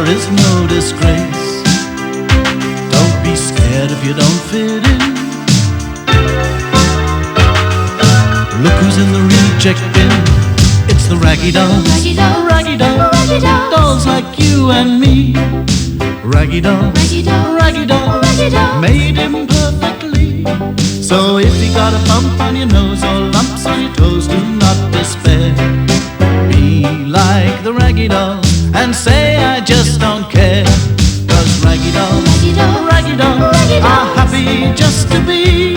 is no disgrace. Don't be scared if you don't fit in. Look who's in the reject bin. It's the raggy dolls. Raggy dolls. Raggy dolls. Raggy dolls. Dolls like you and me. Raggy dolls. Raggy dolls. Raggy dolls. Raggy dolls. Made him perfectly. So if you got a bump on your nose or lumps on your toes, do not despair. Be like the raggy dolls and say I just don't care. 'Cause raggy dolls, Raggy dolls. raggy dolls Raggy are dolls. happy just to be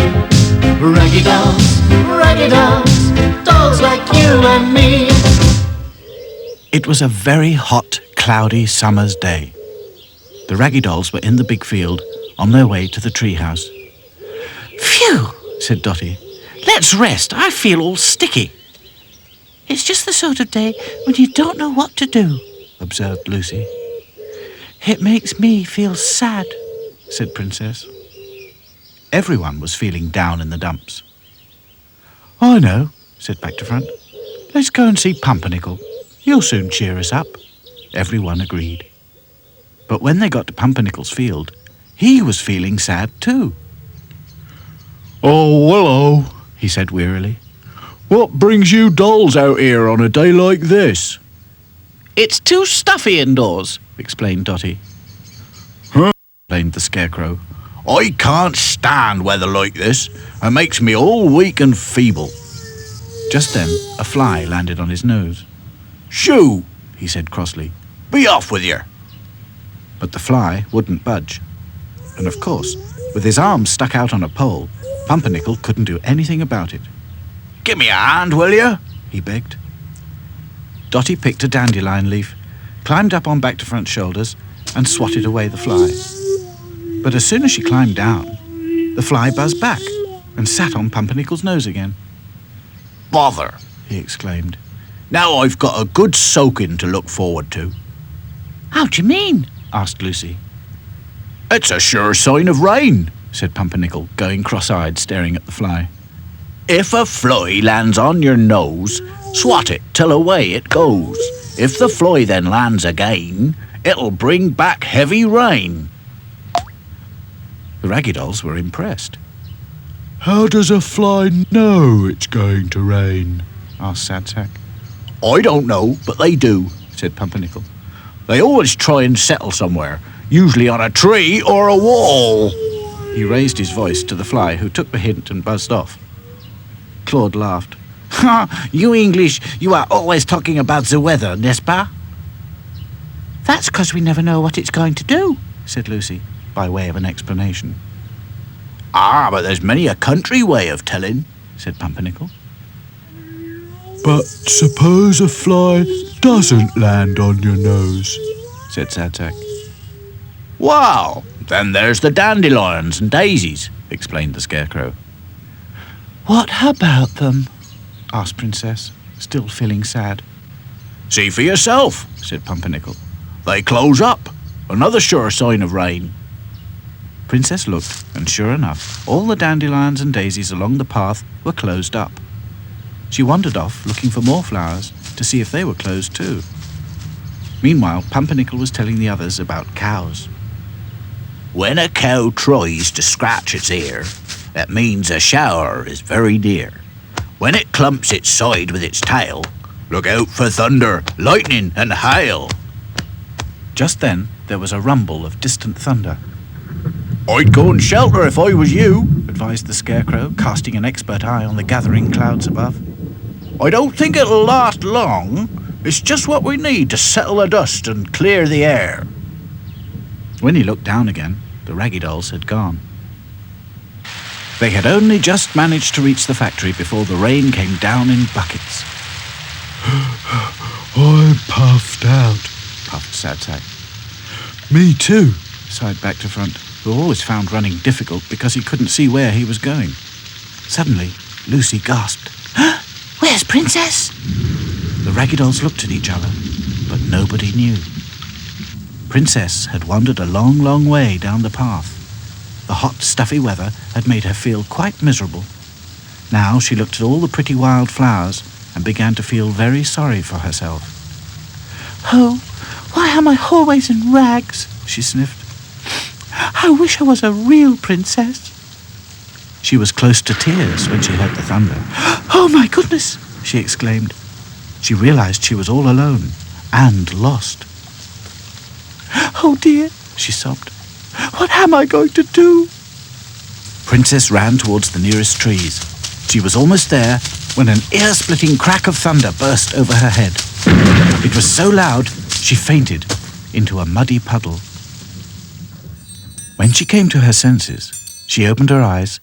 raggy dolls, raggy dolls, dolls like you and me. It was a very hot, cloudy summer's day. The raggy dolls were in the big field on their way to the treehouse. Phew, said Dotty. Let's rest. I feel all sticky. It's just the sort of day when you don't know what to do, Observed Lucy. It makes me feel sad, Said Princess. Everyone was feeling down in the dumps. I know, said Back to Front. Let's go and see Pumpernickel. He'll soon cheer us up. Everyone agreed. But when they got to Pumpernickel's field, he was feeling sad too. Oh, hello, he said wearily. What brings you dolls out here on a day like this? It's too stuffy indoors, explained Dotty. Explained the Scarecrow. I can't stand weather like this. It makes me all weak and feeble. Just then, a fly landed on his nose. Shoo, he said crossly. Be off with you. But the fly wouldn't budge. And of course, with his arms stuck out on a pole, Pumpernickel couldn't do anything about it. Give me a hand, will you? He begged. Dotty picked a dandelion leaf, climbed up on Back to Front's shoulders, and swatted away the fly. But as soon as she climbed down, the fly buzzed back and sat on Pumpernickel's nose again. Bother, he exclaimed. Now I've got a good soaking to look forward to. How do you mean? Asked Lucy. It's a sure sign of rain, said Pumpernickel, going cross-eyed, staring at the fly. If a fly lands on your nose, swat it till away it goes. If the fly then lands again, it'll bring back heavy rain. The raggy dolls were impressed. How does a fly know it's going to rain? Asked Sad Sack. I don't know, but they do, said Pumpernickel. They always try and settle somewhere, usually on a tree or a wall. He raised his voice to the fly, who took the hint and buzzed off. Claude laughed. Ha! You English, you are always talking about the weather, n'est-ce pas? That's 'cause we never know what it's going to do, said Lucy, by way of an explanation. Ah, but there's many a country way of telling, said Pumpernickel. But suppose a fly doesn't land on your nose, said Sad Sack. Wow, then there's the dandelions and daisies, explained the Scarecrow. What about them? Asked Princess, still feeling sad. See for yourself, said Pumpernickel. They close up, another sure sign of rain. Princess looked, and sure enough, all the dandelions and daisies along the path were closed up. She wandered off, looking for more flowers, to see if they were closed too. Meanwhile, Pumpernickel was telling the others about cows. When a cow tries to scratch its ear, that means a shower is very near. When it clumps its side with its tail, look out for thunder, lightning, and hail. Just then, there was a rumble of distant thunder. I'd go and shelter if I was you, advised the Scarecrow, casting an expert eye on the gathering clouds above. I don't think it'll last long. It's just what we need to settle the dust and clear the air. When he looked down again, the raggy dolls had gone. They had only just managed to reach the factory before the rain came down in buckets. I'm puffed out, puffed Sad Sack. Me too, sighed Back to Front, who always found running difficult because he couldn't see where he was going. Suddenly, Lucy gasped. Where's Princess? The raggy dolls looked at each other, but nobody knew. Princess had wandered a long, long way down the path. The hot, stuffy weather had made her feel quite miserable. Now she looked at all the pretty wild flowers and began to feel very sorry for herself. Oh, Why am I always in rags? She sniffed. I wish I was a real princess. She was close to tears when she heard the thunder. Oh my goodness, she exclaimed. She realized she was all alone and lost. Oh dear, she sobbed. What am I going to do? Princess ran towards the nearest trees. She was almost there when an ear-splitting crack of thunder burst over her head. It was so loud, she fainted into a muddy puddle. When she came to her senses, she opened her eyes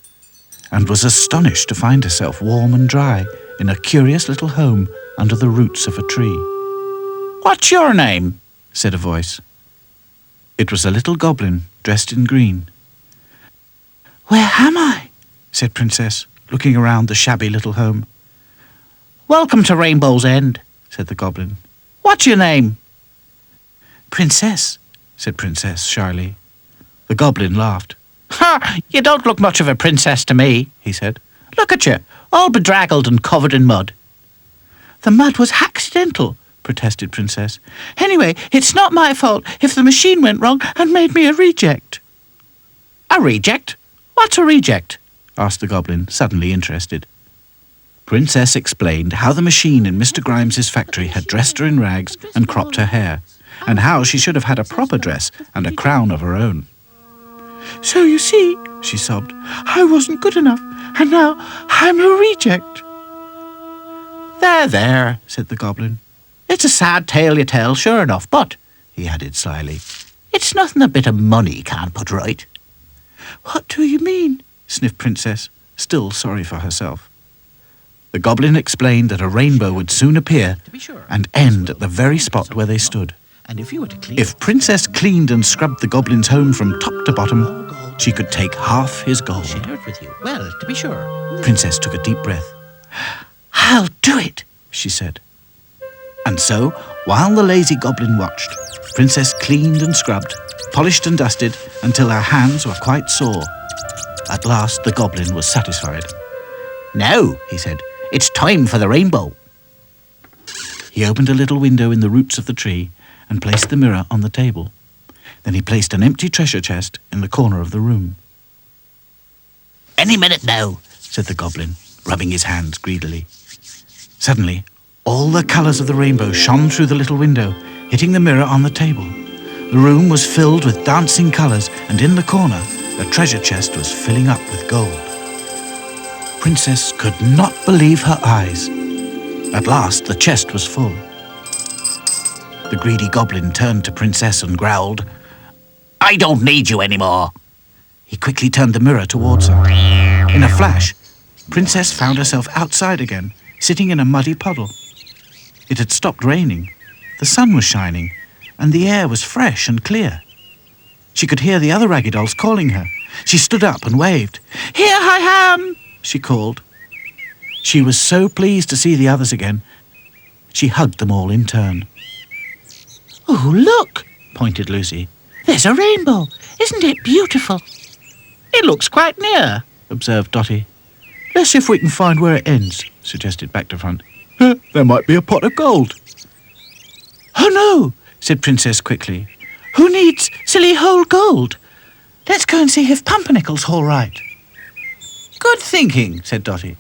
and was astonished to find herself warm and dry in a curious little home under the roots of a tree. What's your name? Said a voice. It was a little goblin dressed in green. Where am I? Said Princess, looking around the shabby little home. Welcome to Rainbow's End, said the goblin. What's your name? Princess, said Princess shyly. The goblin laughed. Ha! You don't look much of a princess to me, he said. Look at you, all bedraggled and covered in mud. The mud was accidental, protested Princess. Anyway, it's not my fault if the machine went wrong and made me a reject. A reject? What's a reject? Asked the goblin, suddenly interested. Princess explained how the machine in Mr. Grimes's factory had dressed her in rags and cropped her hair, and how she should have had a proper dress and a crown of her own. So you see, she sobbed, I wasn't good enough, and now I'm a reject. There, said the goblin. It's a sad tale you tell, sure enough, but, he added slyly, it's nothing a bit of money can't put right. What do you mean? Sniffed Princess, still sorry for herself. The goblin explained that a rainbow would soon appear and end at the very spot where they stood. And if Princess cleaned and scrubbed the goblin's home from top to bottom, she could take half his gold. Well, to be sure. Princess took a deep breath. I'll do it, she said. And so, while the lazy goblin watched, Princess cleaned and scrubbed, polished and dusted until her hands were quite sore. At last the goblin was satisfied. Now, he said, it's time for the rainbow. He opened a little window in the roots of the tree and placed the mirror on the table. Then he placed an empty treasure chest in the corner of the room. Any minute now, said the goblin, rubbing his hands greedily. Suddenly, all the colours of the rainbow shone through the little window, hitting the mirror on the table. The room was filled with dancing colours, and in the corner, the treasure chest was filling up with gold. Princess could not believe her eyes. At last, the chest was full. The greedy goblin turned to Princess and growled, I don't need you anymore. He quickly turned the mirror towards her. In a flash, Princess found herself outside again, sitting in a muddy puddle. It had stopped raining, the sun was shining, and the air was fresh and clear. She could hear the other Raggy Dolls calling her. She stood up and waved. Here I am, she called. She was so pleased to see the others again. She hugged them all in turn. Oh, look, pointed Lucy. There's a rainbow. Isn't it beautiful? It looks quite near, observed Dotty. Let's see if we can find where it ends, suggested Back to Front. There might be a pot of gold. Oh, no, said Princess quickly. Who needs silly whole gold? Let's go and see if Pumpernickel's all right. Good thinking, said Dotty.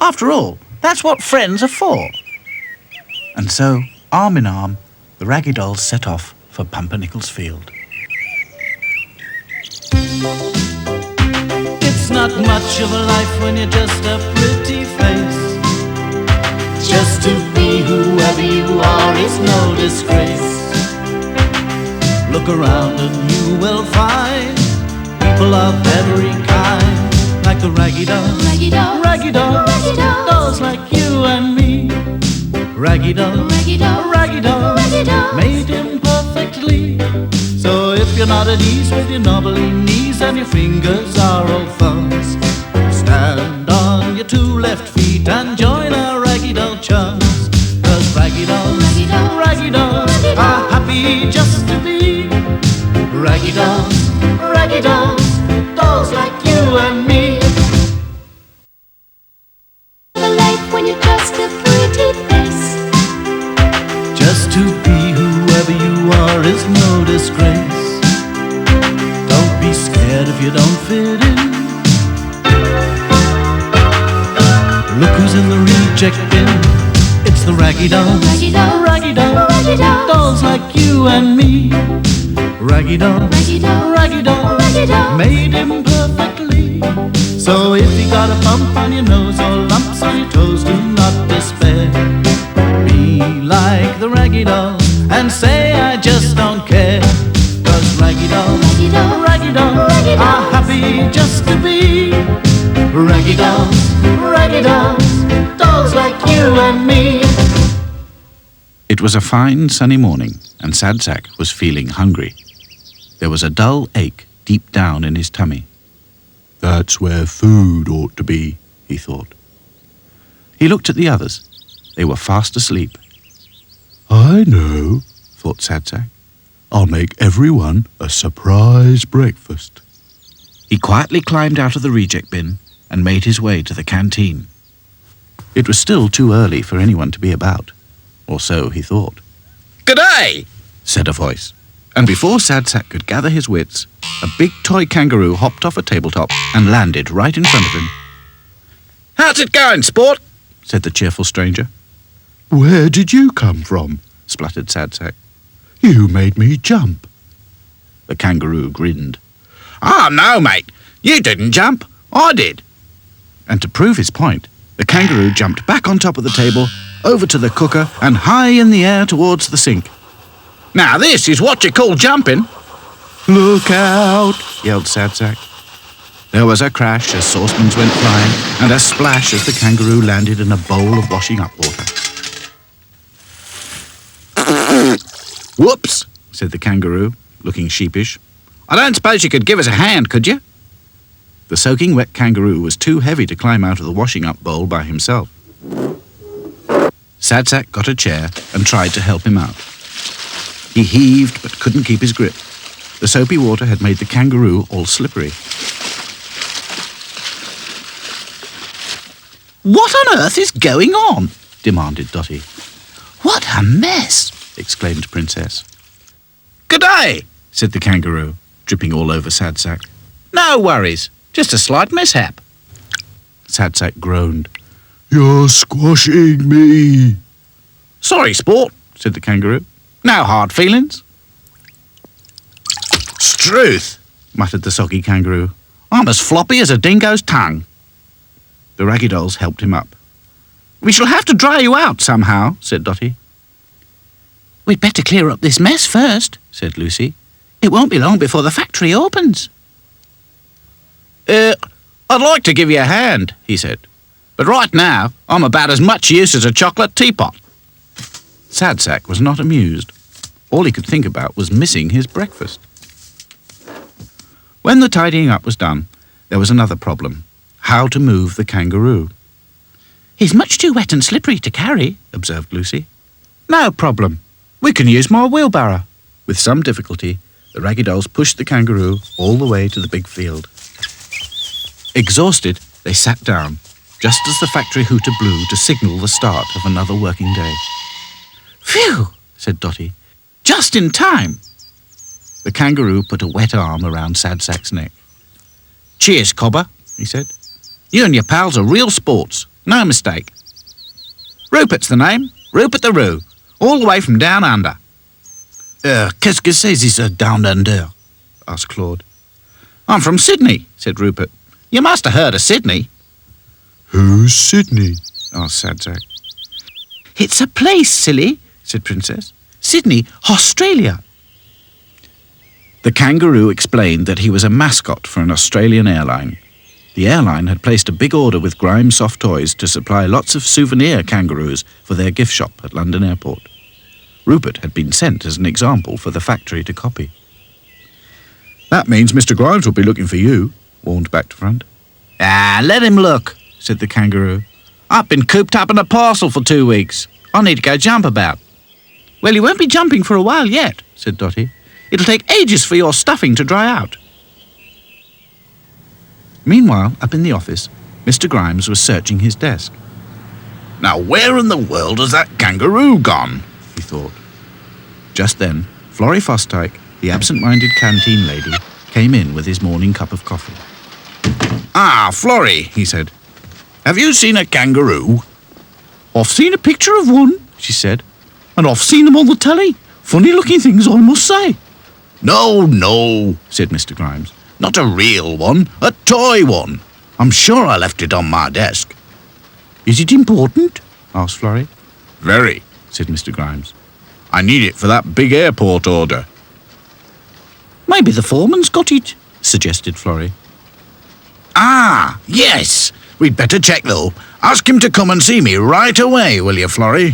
After all, that's what friends are for. And so, arm in arm, the Raggy Dolls set off for Pumpernickel's field. It's not much of a life when you're just a pretty face. Just to be whoever you are is no disgrace. Look around and you will find people of every kind, like the Raggy Dolls, Raggy Dolls, Raggy Dolls, Raggy Dolls, dolls like you and me. Raggy Dolls, Raggy Dolls, Raggy Dolls, Raggy Dolls, made imperfectly. So if you're not at ease with your knobbly knees and your fingers are all thumbs, stand on your two left feet and join our Raggy Doll chums. 'Cause Raggy Dolls, Raggy Dolls, Raggy Dolls Raggy Dolls are happy just to be Raggy Dolls, Raggy Dolls, dolls like you and me. a life when you're just a pretty face. Just to be whoever you are is no disgrace. Don't be scared if you don't fit in. Look who's in the reject bin. It's the Raggy Dolls. Raggy Dolls. Raggy Dolls. Raggy Dolls. Dolls like you and me. Raggy Dolls. Raggy Dolls. Raggy Dolls. Raggy Dolls. Made him perfectly. So if you got a bump on your nose or lumps on your toes, do not despair. Be like the Raggy Dolls and say I just don't care. 'Cause Raggy Dolls, Raggy Dolls. Raggy Dolls Raggy are Dolls. happy just to be Raggy Dolls, Raggy Dolls, dolls like you and me. It was a fine sunny morning, and Sad Sack was feeling hungry. There was a dull ache deep down in his tummy. That's where food ought to be, he thought. He looked at the others. They were fast asleep. I know, thought Sad Sack. I'll make everyone a surprise breakfast. He quietly climbed out of the reject bin and made his way to the canteen. It was still too early for anyone to be about, or so he thought. "G'day," said a voice, and before Sad Sack could gather his wits, a big toy kangaroo hopped off a tabletop and landed right in front of him. "How's it going, sport?" said the cheerful stranger. "Where did you come from?" spluttered Sad Sack. "You made me jump." The kangaroo grinned. "Oh, no, mate, you didn't jump. I did." And to prove his point, the kangaroo jumped back on top of the table, over to the cooker, and high in the air towards the sink. "Now this is what you call jumping." "Look out!" yelled Sad Sack. There was a crash as saucepans went flying, and a splash as the kangaroo landed in a bowl of washing up water. "Whoops," said the kangaroo, looking sheepish. "I don't suppose you could give us a hand, could you?" The soaking wet kangaroo was too heavy to climb out of the washing up bowl by himself. Sad Sack got a chair and tried to help him out. He heaved but couldn't keep his grip. The soapy water had made the kangaroo all slippery. "What on earth is going on?" demanded Dotty. "What a mess!" exclaimed Princess. "G'day," said the kangaroo, dripping all over Sad Sack. "No worries, just a slight mishap." Sad Sack groaned. "You're squashing me." "Sorry, sport," said the kangaroo. "No hard feelings." "Struth," muttered the soggy kangaroo. "I'm as floppy as a dingo's tongue." The Raggy Dolls helped him up. "We shall have to dry you out somehow," said Dotty. "We'd better clear up this mess first," said Lucy. "It won't be long before the factory opens." I'd like to give you a hand," he said. "But right now, I'm about as much use as a chocolate teapot." Sad Sack was not amused. All he could think about was missing his breakfast. When the tidying up was done, there was another problem: how to move the kangaroo. "He's much too wet and slippery to carry," observed Lucy. "No problem. We can use my wheelbarrow." With some difficulty, the Raggy Dolls pushed the kangaroo all the way to the big field. Exhausted, they sat down, just as the factory hooter blew to signal the start of another working day. "Phew," said Dotty. "Just in time." The kangaroo put a wet arm around Sad Sack's neck. "Cheers, Cobber," he said. "You and your pals are real sports, no mistake. Rupert's the name, Rupert the Roo, all the way from down under." "Qu'est-ce que c'est this down under?" asked Claude. "I'm from Sydney," said Rupert. "You must have heard of Sydney." "Who's Sydney?" asked Sad Sack. "It's a place, silly," said Princess. "Sydney, Australia." The kangaroo explained that he was a mascot for an Australian airline. The airline had placed a big order with Grime Soft Toys to supply lots of souvenir kangaroos for their gift shop at London Airport. Rupert had been sent as an example for the factory to copy. "That means Mr. Grimes will be looking for you," warned Back to Front. "Ah, let him look," said the kangaroo. "I've been cooped up in a parcel for 2 weeks. I need to go jump about." "Well, you won't be jumping for a while yet," said Dotty. "It'll take ages for your stuffing to dry out." Meanwhile, up in the office, Mr. Grimes was searching his desk. "Now where in the world has that kangaroo gone?" he thought. Just then, Florrie Fosdyke, the absent-minded canteen lady, came in with his morning cup of coffee. Ah, Florrie, he said. Have you seen a kangaroo? I've seen a picture of one, she said, and I've seen them on the telly. Funny-looking things, I must say. No, said Mr. Grimes. Not a real one, a toy one. I'm sure I left it on my desk. Is it important? Asked Florrie. Very, said Mr. Grimes. I need it for that big airport order. Maybe the foreman's got it, suggested Florrie. Ah, yes. We'd better check, though. Ask him to come and see me right away, will you, Florrie?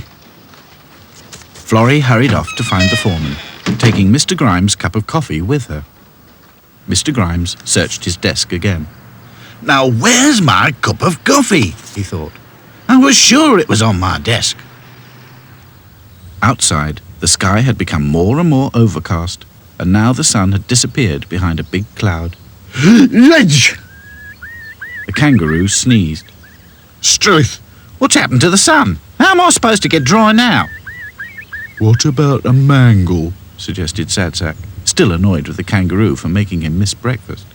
Florrie hurried off to find the foreman, taking Mr. Grimes' cup of coffee with her. Mr. Grimes searched his desk again. Now, where's my cup of coffee? He thought. I was sure it was on my desk. Outside, the sky had become more and more overcast, and now the sun had disappeared behind a big cloud. Ledge! The kangaroo sneezed. Struth, what's happened to the sun? How am I supposed to get dry now? What about a mangle? Suggested Sadsack, still annoyed with the kangaroo for making him miss breakfast.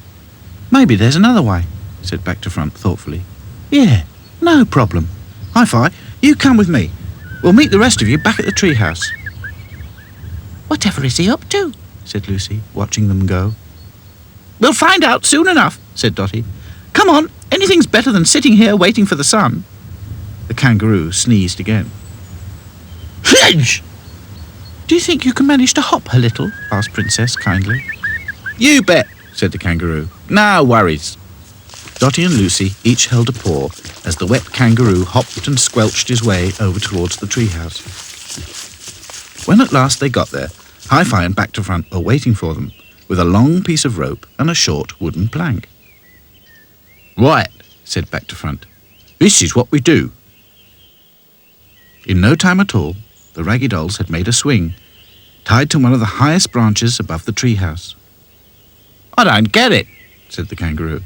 Maybe there's another way, said Back to Front thoughtfully. Yeah, no problem. Hi-Fi, you come with me. We'll meet the rest of you back at the treehouse. Whatever is he up to? Said Lucy, watching them go. We'll find out soon enough, said Dotty. Come on, anything's better than sitting here waiting for the sun. The kangaroo sneezed again. Hedge! Do you think you can manage to hop a little? Asked Princess kindly. You bet, said the kangaroo. No worries. Dotty and Lucy each held a paw as the wet kangaroo hopped and squelched his way over towards the treehouse. When at last they got there, Hi-Fi and Back to Front were waiting for them, with a long piece of rope and a short wooden plank. Right, said Back to Front. This is what we do. In no time at all, the Raggy Dolls had made a swing, tied to one of the highest branches above the treehouse. I don't get it, said the kangaroo.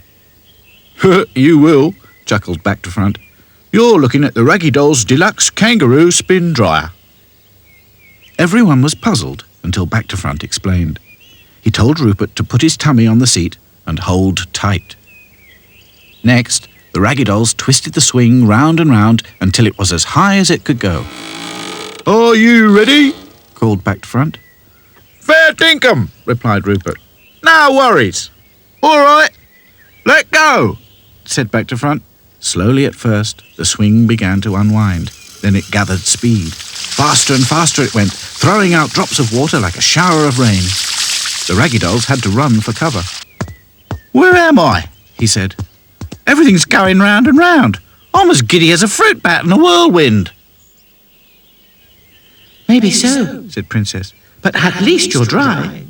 You will, chuckled Back to Front. You're looking at the Raggy Dolls Deluxe Kangaroo Spin Dryer. Everyone was puzzled until Back to Front explained. He told Rupert to put his tummy on the seat and hold tight. Next, the Raggy Dolls twisted the swing round and round until it was as high as it could go. Are you ready? Called Back to Front. Fair dinkum, replied Rupert. No worries. All right, let go, said Back to Front. Slowly at first, the swing began to unwind. Then it gathered speed. Faster and faster it went, throwing out drops of water like a shower of rain. The Raggy Dolls had to run for cover. Where am I? He said. Everything's going round and round. I'm as giddy as a fruit bat in a whirlwind. Maybe so, said Princess, but at least you're dry.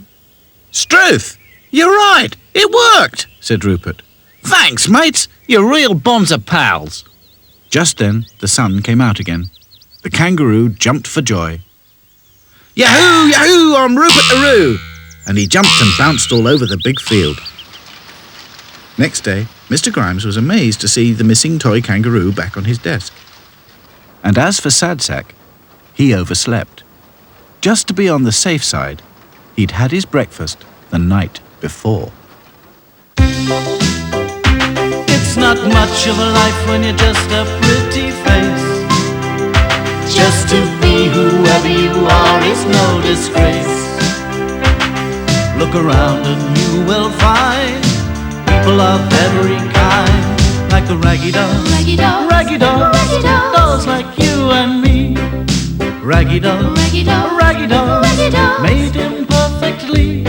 Struth, you're right. It worked, said Rupert. Thanks, mates. You're real bonds of pals. Just then, the sun came out again. The kangaroo jumped for joy. Yahoo, yahoo, I'm Rupert the Roo! And he jumped and bounced all over the big field. Next day, Mr. Grimes was amazed to see the missing toy kangaroo back on his desk. And as for Sadsack, he overslept. Just to be on the safe side, he'd had his breakfast the night before. It's not much of a life when you're just a pretty face. Just to be whoever you are is no disgrace. Look around and you will find people of every kind, like the Raggy Dolls, Raggy Dolls, Raggy Dolls, Raggy Dolls, dolls like you and me. Raggy Dolls, Raggy Dolls, Raggy Dolls, Raggy Dolls, made imperfectly.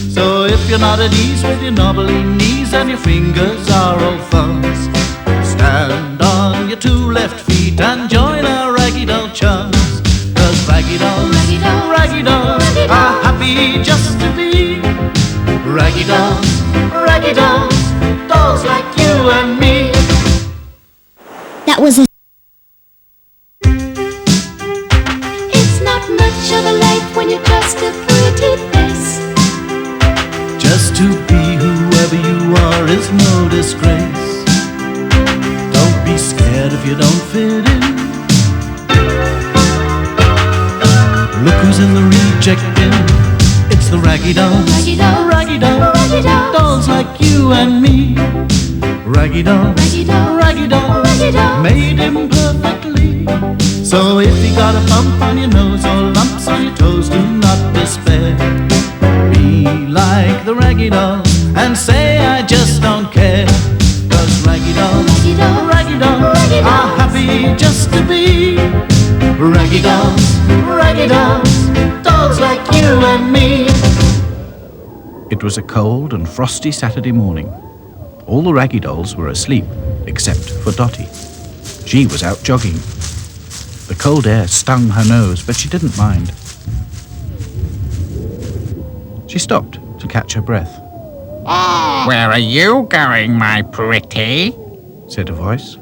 So if you're not at ease with your knobbly knees and your fingers are all thumbs, stand on your two left feet and join our Raggy Doll chums. 'Cause Raggy Dolls, Raggy Dolls, Raggy Dolls Raggy are Dolls, happy just to be Raggy Dolls, Raggy Dolls, dolls like you and me. That was a... It's not much of a life when you're just a pretty face. Just to be whoever you are is no disgrace. Don't be scared if you don't fit in. Look who's in the reject bin. Raggy dolls, Raggy dolls, raggy dolls, Raggy dolls, dolls like you and me. Raggy dolls, Raggy dolls, raggy dolls, Raggy dolls. made him perfectly. So if you got a bump on your nose or lumps on your toes, do not despair. Be like the raggy dolls and say I just don't care. 'Cause raggy dolls, Raggy dolls, raggy dolls Raggy are dolls. happy just to be raggy dolls, raggy dolls, dolls like you and me. It was a cold and frosty Saturday morning. All the Raggy Dolls were asleep, except for Dotty. She was out jogging. The cold air stung her nose, but she didn't mind. She stopped to catch her breath. Where are you going, my pretty? Said a voice.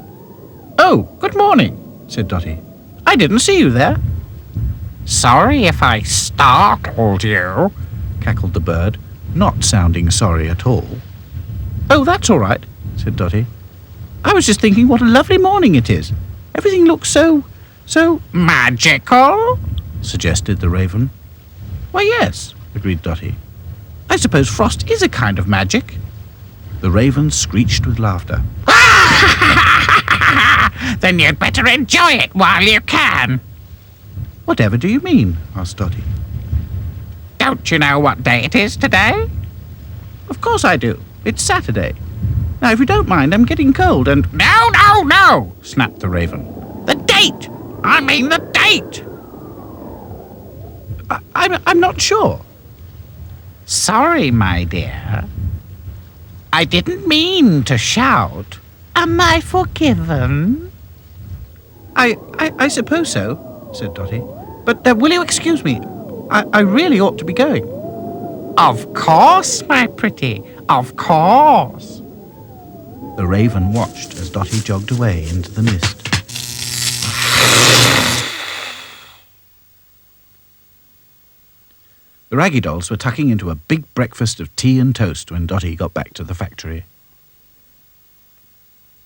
Oh, good morning, said Dotty. I didn't see you there. Sorry if I startled you, Cackled the bird, not sounding sorry at all. Oh, that's all right, said Dotty. I was just thinking what a lovely morning it is. Everything looks so magical? suggested the raven. Why, yes, agreed Dotty. I suppose frost is a kind of magic. The raven screeched with laughter. Then you'd better enjoy it while you can. Whatever do you mean? Asked Dotty. Don't you know what day it is today? Of course I do. It's Saturday. Now, if you don't mind, I'm getting cold and... No, snapped the raven. The date! I mean the date! I'm not sure. Sorry, my dear. I didn't mean to shout. Am I forgiven? I suppose so, said Dotty. But will you excuse me? I really ought to be going. Of course, my pretty. Of course. The raven watched as Dotty jogged away into the mist. The Raggy Dolls were tucking into a big breakfast of tea and toast when Dotty got back to the factory.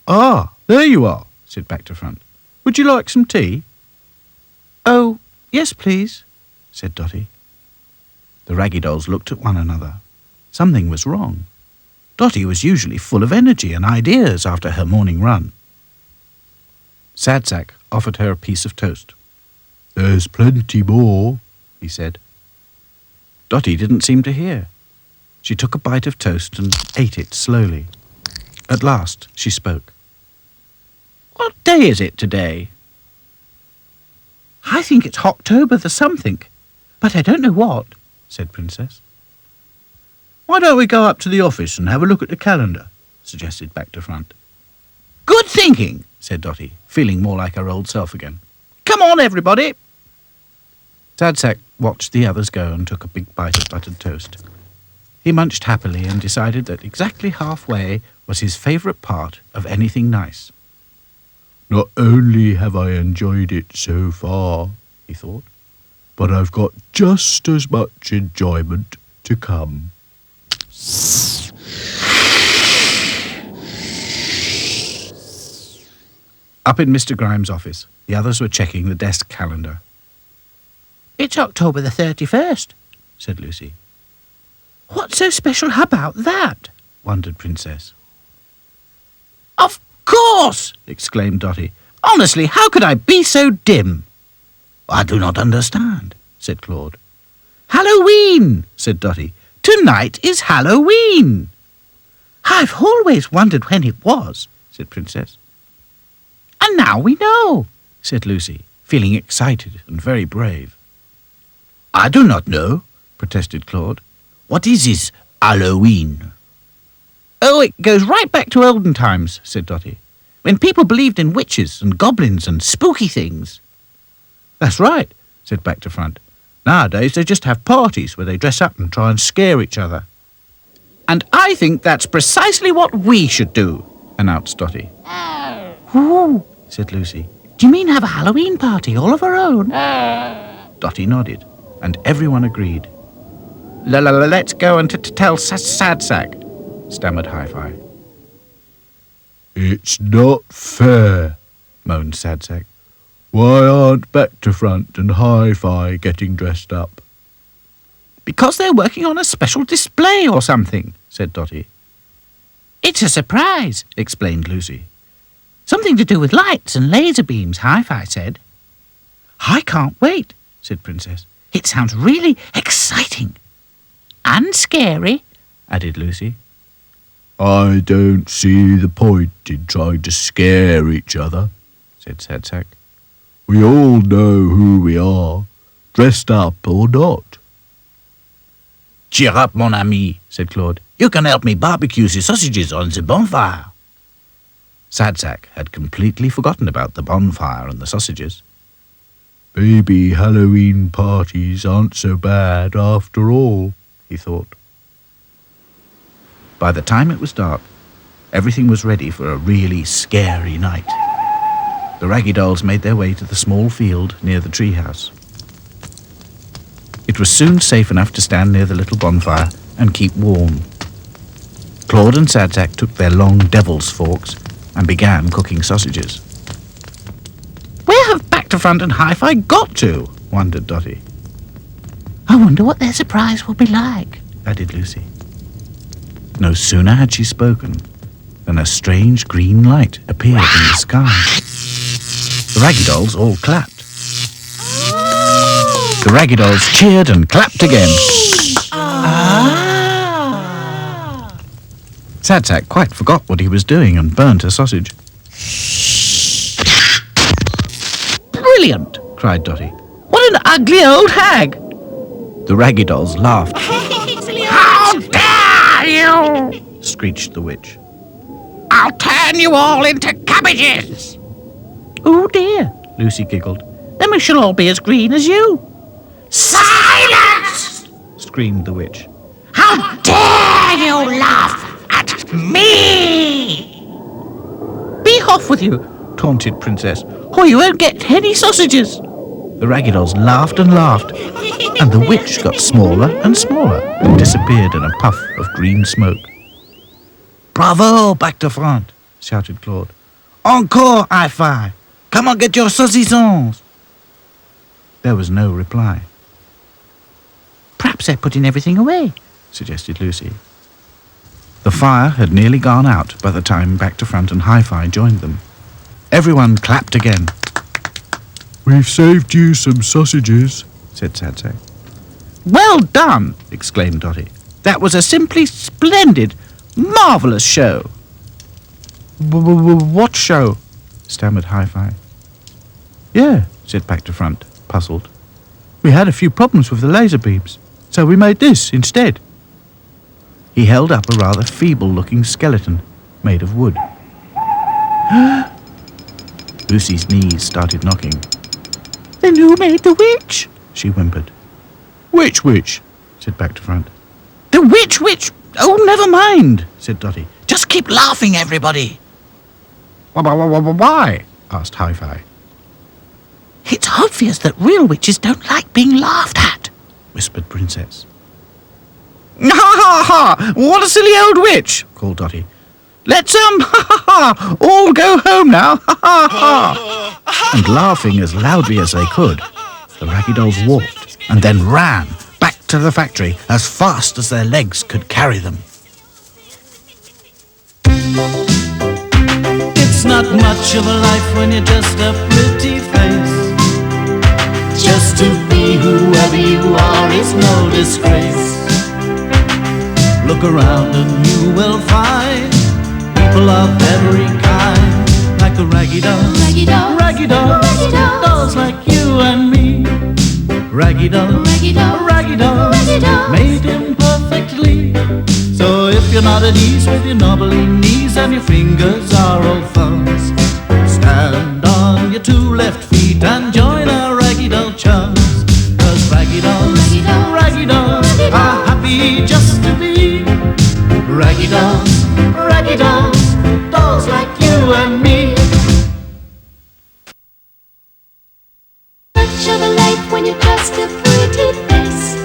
Ah, there you are, said Back to Front. Would you like some tea? Oh, yes, please, said Dotty. The Raggy Dolls looked at one another. Something was wrong. Dotty was usually full of energy and ideas after her morning run. Sad Sack offered her a piece of toast. There's plenty more, he said. Dotty didn't seem to hear. She took a bite of toast and ate it slowly. At last she spoke. What day is it today? I think it's October the something, but I don't know what, said Princess. Why don't we go up to the office and have a look at the calendar, suggested Back to Front. Good thinking, said Dotty, feeling more like her old self again. Come on, everybody. Sad Sack watched the others go and took a big bite of buttered toast. He munched happily and decided that exactly halfway was his favourite part of anything nice. Not only have I enjoyed it so far, he thought, but I've got just as much enjoyment to come. Up in Mr. Grimes' office, the others were checking the desk calendar. It's October the 31st, said Lucy. What's so special about that? Wondered Princess. Of course, exclaimed Dotty. Honestly, how could I be so dim? I do not understand, said Claude. Halloween, said Dotty. Tonight is Halloween. I've always wondered when it was, said Princess. And now we know, said Lucy, feeling excited and very brave. I do not know, protested Claude. What is this Halloween? Oh, it goes right back to olden times, said Dotty, when people believed in witches and goblins and spooky things. That's right, said Back to Front. Nowadays they just have parties where they dress up and try and scare each other. And I think that's precisely what we should do, announced Dotty. Ooh, said Lucy. Do you mean have a Halloween party all of our own? Dotty nodded, and everyone agreed. Let's go and tell Sad Sack, stammered Hi-Fi. It's not fair, moaned Sad Sack. Why aren't Back to Front and Hi-Fi getting dressed up? Because they're working on a special display or something, said Dotty. It's a surprise, explained Lucy. Something to do with lights and laser beams, Hi-Fi said. I can't wait, said Princess. It sounds really exciting. And scary, added Lucy. I don't see the point in trying to scare each other, said Sadsack. We all know who we are, dressed up or not. Cheer up, mon ami, said Claude. You can help me barbecue the sausages on the bonfire. Sadsack had completely forgotten about the bonfire and the sausages. Maybe Halloween parties aren't so bad after all, he thought. By the time it was dark, everything was ready for a really scary night. The Raggy Dolls made their way to the small field near the treehouse. It was soon safe enough to stand near the little bonfire and keep warm. Claude and Sadsack took their long devil's forks and began cooking sausages. Where have Back to Front and Hi-Fi got to? Wondered Dotty. I wonder what their surprise will be like, added Lucy. No sooner had she spoken than a strange green light appeared in the sky. The Raggy Dolls all clapped. The Raggy Dolls cheered and clapped again. Sadsack quite forgot what he was doing and burnt a sausage. Brilliant, cried Dotty. What an ugly old hag! The Raggy Dolls laughed. How dare you! Screeched the witch. I'll turn you all into cabbages! Oh dear, Lucy giggled. Then we shall all be as green as you. Silence! Screamed the witch. How dare you laugh at me! Be off with you, taunted Princess, or you won't get any sausages. The Raggy Dolls laughed and laughed, and the witch got smaller and smaller and disappeared in a puff of green smoke. Bravo, Back to Front, shouted Claude. Encore, Hi-Fi! Come on, get your saucissons! There was no reply. Perhaps they're putting everything away, suggested Lucy. The fire had nearly gone out by the time Back to Front and Hi-Fi joined them. Everyone clapped again. We've saved you some sausages, said Sadsack. Well done, exclaimed Dotty. That was a simply splendid, marvellous show. What show? Stammered Hi-Fi. Yeah, said Back to Front, puzzled. We had a few problems with the laser beams, so we made this instead. He held up a rather feeble-looking skeleton made of wood. Lucy's knees started knocking. Then who made the witch? She whimpered. Which witch? Said Back to Front. The witch! Oh, never mind, said Dotty. Just keep laughing, everybody. Why? Asked Hi-Fi. It's obvious that real witches don't like being laughed at, whispered Princess. Ha ha ha! What a silly old witch, called Dotty. Let's all go home now, ha ha ha! And laughing as loudly as they could, the Raggy Dolls walked and then ran back to the factory as fast as their legs could carry them. It's not much of a life when you're just a pretty face. Just to be whoever you are is no disgrace. Look around and you will find people of every kind, like the Raggy Dolls, Raggy Dolls, Raggy Dolls, Raggy Dolls, dolls like you and me. Raggy Dolls, Raggy Dolls, Raggy Dolls, Raggy Dolls, made imperfectly. So if you're not at ease with your knobbly knees and your fingers are all thumbs, stand on your two left feet and join our Raggy Doll chums. 'Cause Raggy Dolls, Raggy Dolls, Raggy Dolls Raggy are Dolls, happy just to be Raggy Dolls, Raggy Dolls, dolls like you and me. Much of a life when you're just a pretty face.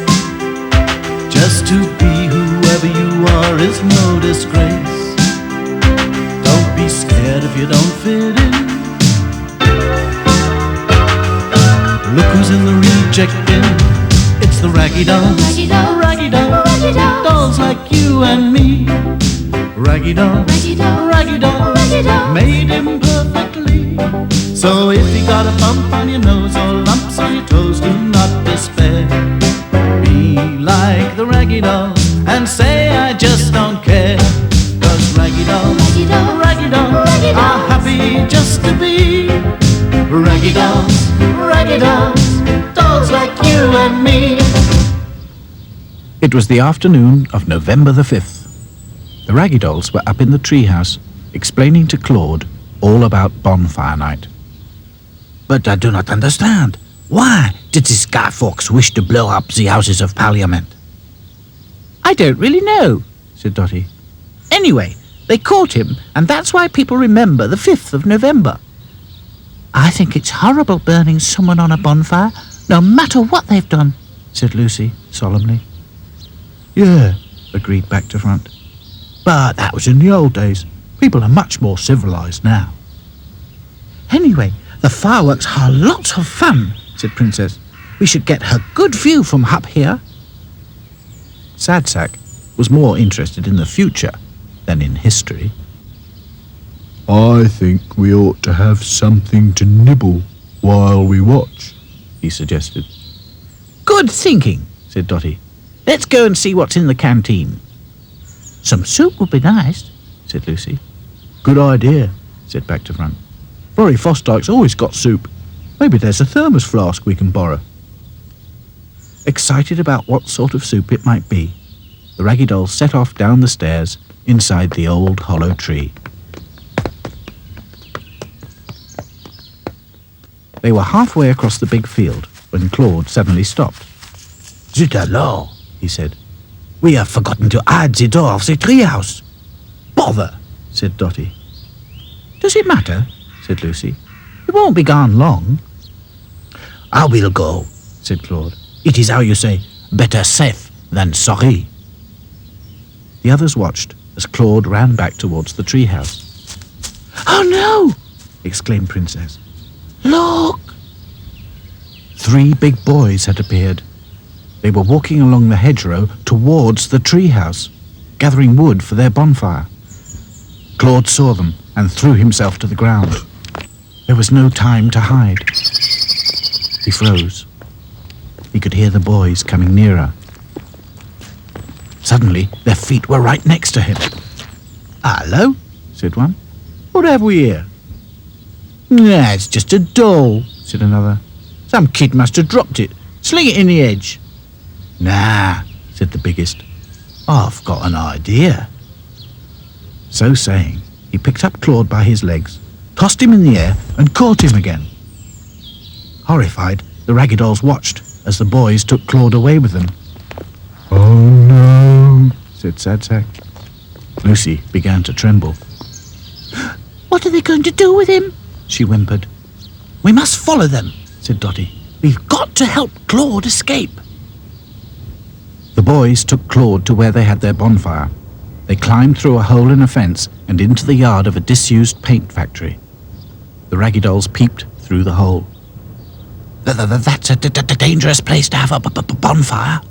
Just to be whoever you are is no disgrace. Don't be scared if you don't fit in. Look who's in the reject bin. It's the the raggy dolls, Raggy dolls, raggy dolls, raggy dolls, dolls like you and me. Raggy dolls, raggy dolls, raggy dolls, raggy dolls. made him perfectly. So if you got a bump on your nose or lumps on your toes, do not despair. Be like the raggy dolls and say I just don't care. 'Cause raggy dolls, Raggy dolls, raggy dolls raggy dolls. are happy just to be raggy dolls, raggy dolls, dolls like you and me. It was the afternoon of November the 5th. The Raggy Dolls were up in the treehouse, explaining to Claude all about bonfire night. But I do not understand. Why did this Guy Fawkes wish to blow up the Houses of Parliament? I don't really know, said Dotty. Anyway, they caught him, and that's why people remember the 5th of November. I think it's horrible burning someone on a bonfire, no matter what they've done, said Lucy solemnly. Yeah, agreed Back to Front. But that was in the old days. People are much more civilized now. Anyway, the fireworks are lots of fun, said Princess. We should get a good view from up here. Sad Sack was more interested in the future than in history. I think we ought to have something to nibble while we watch, he suggested. Good thinking, said Dotty. Let's go and see what's in the canteen. Some soup would be nice, said Lucy. Good idea, said Back to Front. Florrie Fosdyke's always got soup. Maybe there's a thermos flask we can borrow. Excited about what sort of soup it might be, the Raggy Dolls set off down the stairs inside the old hollow tree. They were halfway across the big field when Claude suddenly stopped. Zut alors, He said. we have forgotten to add the door of the treehouse. Bother, said Dotty. Does it matter? Said Lucy. It won't be gone long. I will go, Said Claude. it is how you say, better safe than sorry. The others watched as Claude ran back towards the treehouse. Oh no! Exclaimed Princess. Look! 3 big boys had appeared. They were walking along the hedgerow towards the treehouse, gathering wood for their bonfire. Claude saw them and threw himself to the ground. There was no time to hide. He froze. He could hear the boys coming nearer. Suddenly, their feet were right next to him. Hello, Said one. what have we here? Nah, it's just a doll, said another. Some kid must have dropped it. Sling it in the edge. Nah, Said the biggest. I've got an idea. So saying, he picked up Claude by his legs, tossed him in the air, and caught him again. Horrified, the Raggy Dolls watched as the boys took Claude away with them. Oh no, Said Sad Sack. Lucy began to tremble. What are they going to do with him? She whimpered. We must follow them, Said Dotty. we've got to help Claude escape. The boys took Claude to where they had their bonfire. They climbed through a hole in a fence and into the yard of a disused paint factory. The Raggy Dolls peeped through the hole. That's a dangerous place to have a bonfire.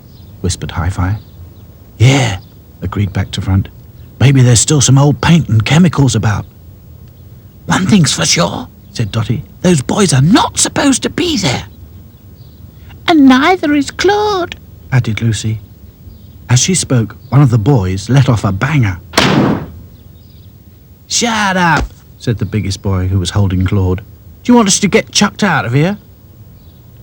Whispered Hi-Fi. Yeah, Agreed Back to Front. maybe there's still some old paint and chemicals about. One thing's for sure, Said Dotty. those boys are not supposed to be there. And neither is Claude. Added Lucy. As she spoke, one of the boys let off a banger. Shut up, Said the biggest boy, who was holding Claude. Do you want us to get chucked out of here?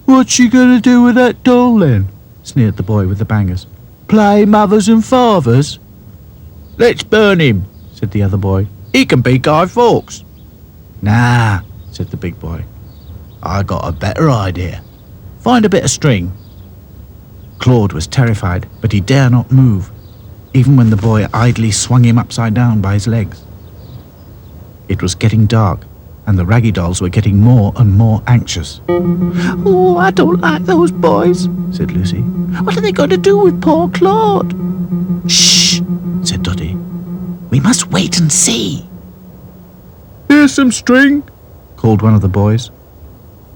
what's she gonna do with that doll then? Sneered the boy with the bangers. Play mothers and fathers? Let's burn him, said the other boy. He can be Guy Fawkes. Nah, Said the big boy. I got a better idea. Find a bit of string. Claude was terrified, but he dare not move, even when the boy idly swung him upside down by his legs. It was getting dark, and the Raggy Dolls were getting more and more anxious. Oh, I don't like those boys. Said Lucy. What are they going to do with poor Claude? Shh, said Dotty. we must wait and see. Here's some string. Called one of the boys.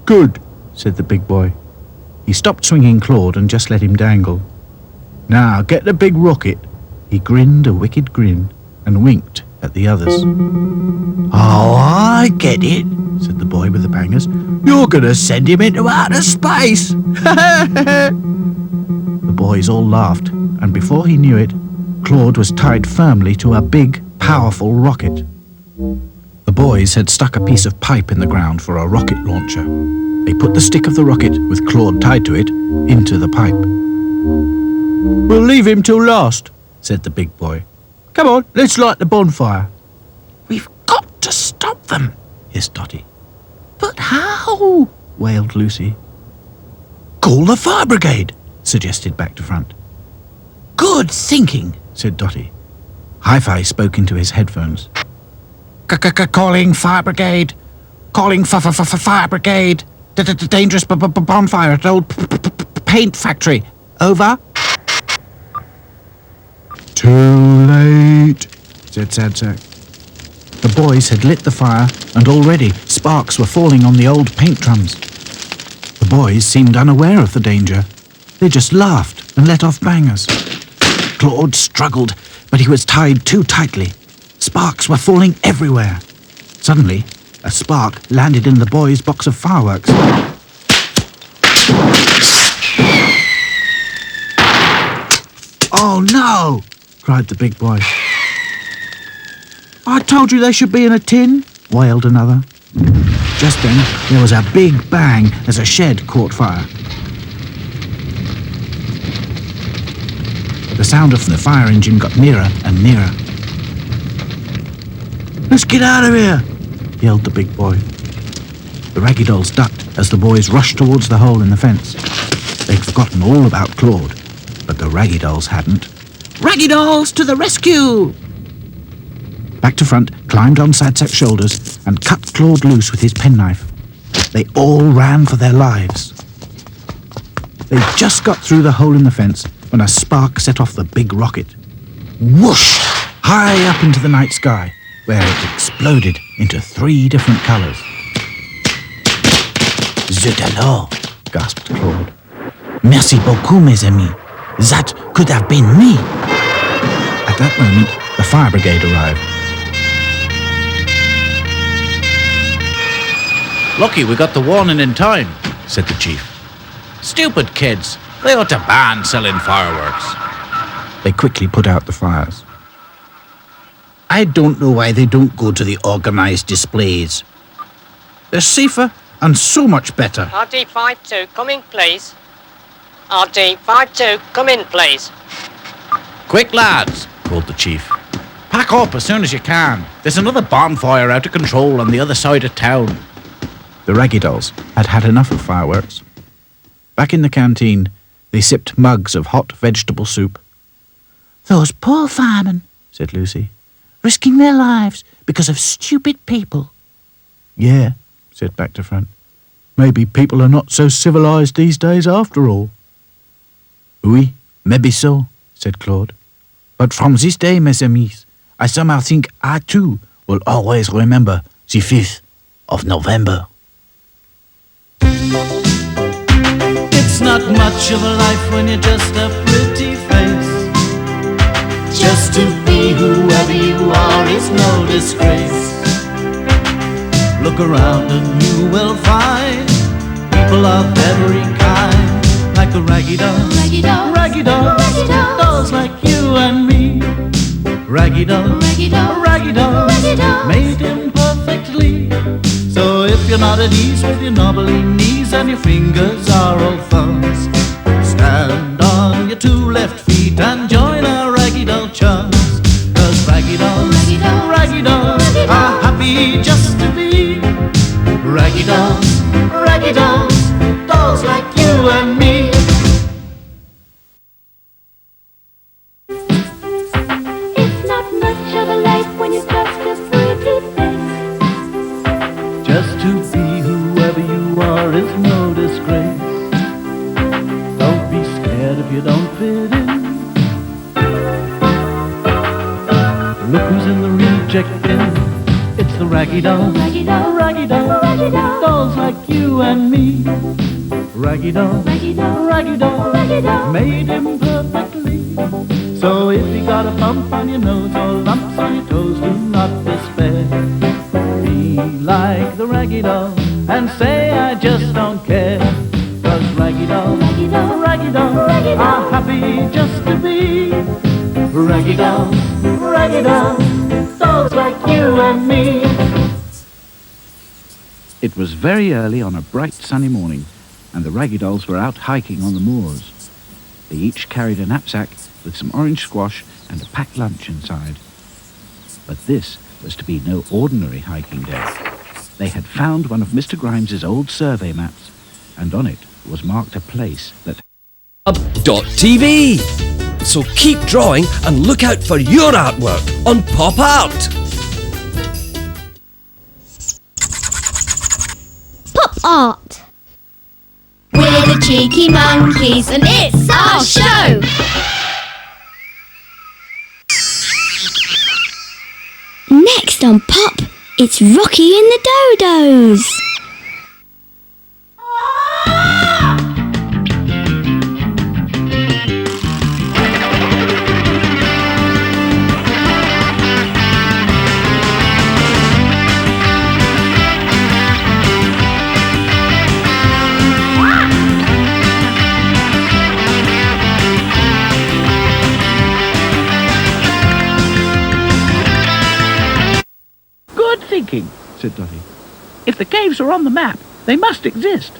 Good. Said the big boy. He stopped swinging Claude and just let him dangle. Now, get the big rocket. He grinned a wicked grin and winked at the others. Oh, I get it, said the boy with the bangers. You're going to send him into outer space. The boys all laughed, and before he knew it, Claude was tied firmly to a big, powerful rocket. The boys had stuck a piece of pipe in the ground for a rocket launcher. They put the stick of the rocket, with Claude tied to it, into the pipe. We'll leave him till last, said the big boy. Come on, let's light the bonfire. We've got to stop them, hissed Dotty. But how? Wailed Lucy. Call the fire brigade, suggested Back to Front. Good thinking, said Dotty. Hi-Fi spoke into his headphones. Calling fire brigade. Calling fire brigade. Dangerous bonfire at old paint factory. Over. Too late, said Sad Sack. The boys had lit the fire, and already sparks were falling on the old paint drums. The boys seemed unaware of the danger. They just laughed and let off bangers. Claude struggled, but he was tied too tightly. Sparks were falling everywhere. Suddenly, a spark landed in the boys' box of fireworks. Oh no! cried the big boy. I told you they should be in a tin, wailed another. Just then, there was a big bang as a shed caught fire. The sound of the fire engine got nearer and nearer. Let's get out of here, yelled the big boy. The Raggy Dolls ducked as the boys rushed towards the hole in the fence. They'd forgotten all about Claude, but the Raggy Dolls hadn't. Raggy Dolls to the rescue! Back to Front climbed on Sad Sack's shoulders and cut Claude loose with his penknife. They all ran for their lives. They just got through the hole in the fence when a spark set off the big rocket. Whoosh! High up into the night sky, where it exploded into 3 different colours. Zut alors, gasped Claude. Merci beaucoup, mes amis. That could have been me. At that moment, the fire brigade arrived. Lucky we got the warning in time, said the chief. Stupid kids. They ought to ban selling fireworks. They quickly put out the fires. I don't know why they don't go to the organised displays. They're safer and so much better. RD52, come in, please. RD52, come in, please. Quick, lads, called the chief. Pack up as soon as you can. There's another bonfire out of control on the other side of town. The Raggy Dolls had had enough of fireworks. Back in the canteen, they sipped mugs of hot vegetable soup. Those poor firemen, said Lucy, risking their lives because of stupid people. Yeah, said Back to Front. Maybe people are not so civilised these days after all. Oui, maybe so, said Claude. But from this day, mes amis, I somehow think I too will always remember the 5th of November. It's not much of a life when you're just a pretty face. Just to be whoever you are is no disgrace. Look around and you will find people of every kind, like the Raggy Dolls, Raggy Dolls, Raggy Dolls, Raggy Dolls, dolls like you and me. Raggy Dolls, Raggy Dolls, Raggy Dolls, Raggy Dolls, made imperfectly. So if you're not at ease with your knobbly knees and your fingers are all thumbs, stand on your 2 left feet and join our Raggy Doll chums. 'Cause Raggy Dolls, Raggy Dolls, Raggy Dolls Raggy are Dolls, happy just to be Raggy Dolls, Raggy Dolls, dolls like you and me. It's not much of a life when you're just a pretty face. Just to be whoever you are is no disgrace. Don't be scared if you don't fit in. Look who's in the reject bin. It's the Raggy Dolls, Raggy Dolls, Raggy Dolls, Raggy Dolls, dolls like you and me. Raggy doll, Raggy doll, raggy doll, raggy doll. made him perfectly. So if you got a bump on your nose or lumps on your toes, do not despair. Be like the raggy doll and say I just don't care. 'Cause raggy doll, Raggy doll, raggy doll, raggy doll. are happy just to be raggy dolls, dolls like you and me. It was very early on a bright sunny morning, and the Raggy Dolls were out hiking on the moors. They each carried a knapsack with some orange squash and a packed lunch inside. But this was to be no ordinary hiking day. They had found one of Mr. Grimes's old survey maps, and on it was marked a place that TV. So keep drawing and look out for your artwork on Pop Art. Pop art. We're the Cheeky Monkeys and it's our show. Next on Pop, it's Rocky and the Dodos. Good thinking, said Dotty. If the caves are on the map, they must exist.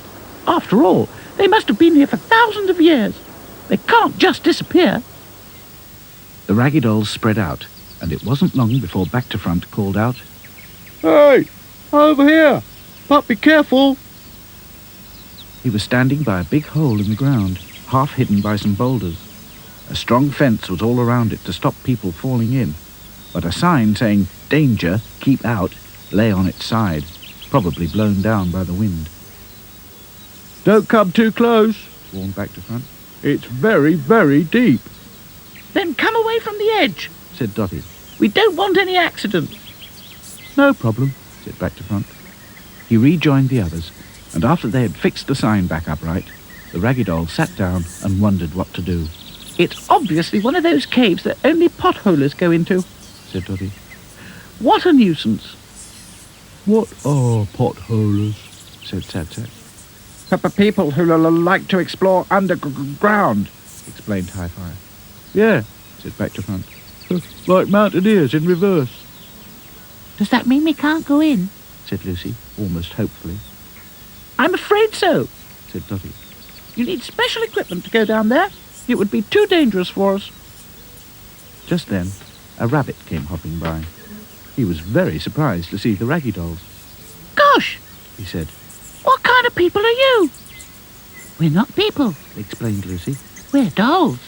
After all, they must have been here for thousands of years. They can't just disappear. The Raggy Dolls spread out, and it wasn't long before Back to Front called out, Hey, over here. But be careful. He was standing by a big hole in the ground, half hidden by some boulders. A strong fence was all around it to stop people falling in, but a sign saying, Danger, keep out, lay on its side, probably blown down by the wind. Don't come too close. Warned Back to Front. It's very, very deep. Then come away from the edge, said Dotty. We don't want any accident. No problem, said Back to Front. He rejoined the others, and after they had fixed the sign back upright, the Raggy Doll sat down and wondered what to do. It's obviously one of those caves that only potholers go into, said Dotty. What a nuisance. What are potholers? Said Sad Sack. People who like to explore underground, explained Hi-Fi. Yeah, said Back to Front. Like mountaineers in reverse. Does that mean we can't go in? Said Lucy, almost hopefully. I'm afraid so, said Dotty. You need special equipment to go down there. It would be too dangerous for us. Just then, a rabbit came hopping by. He was very surprised to see the Raggy Dolls. Gosh, he said. What kind of people are you? We're not people, explained Lucy. We're dolls.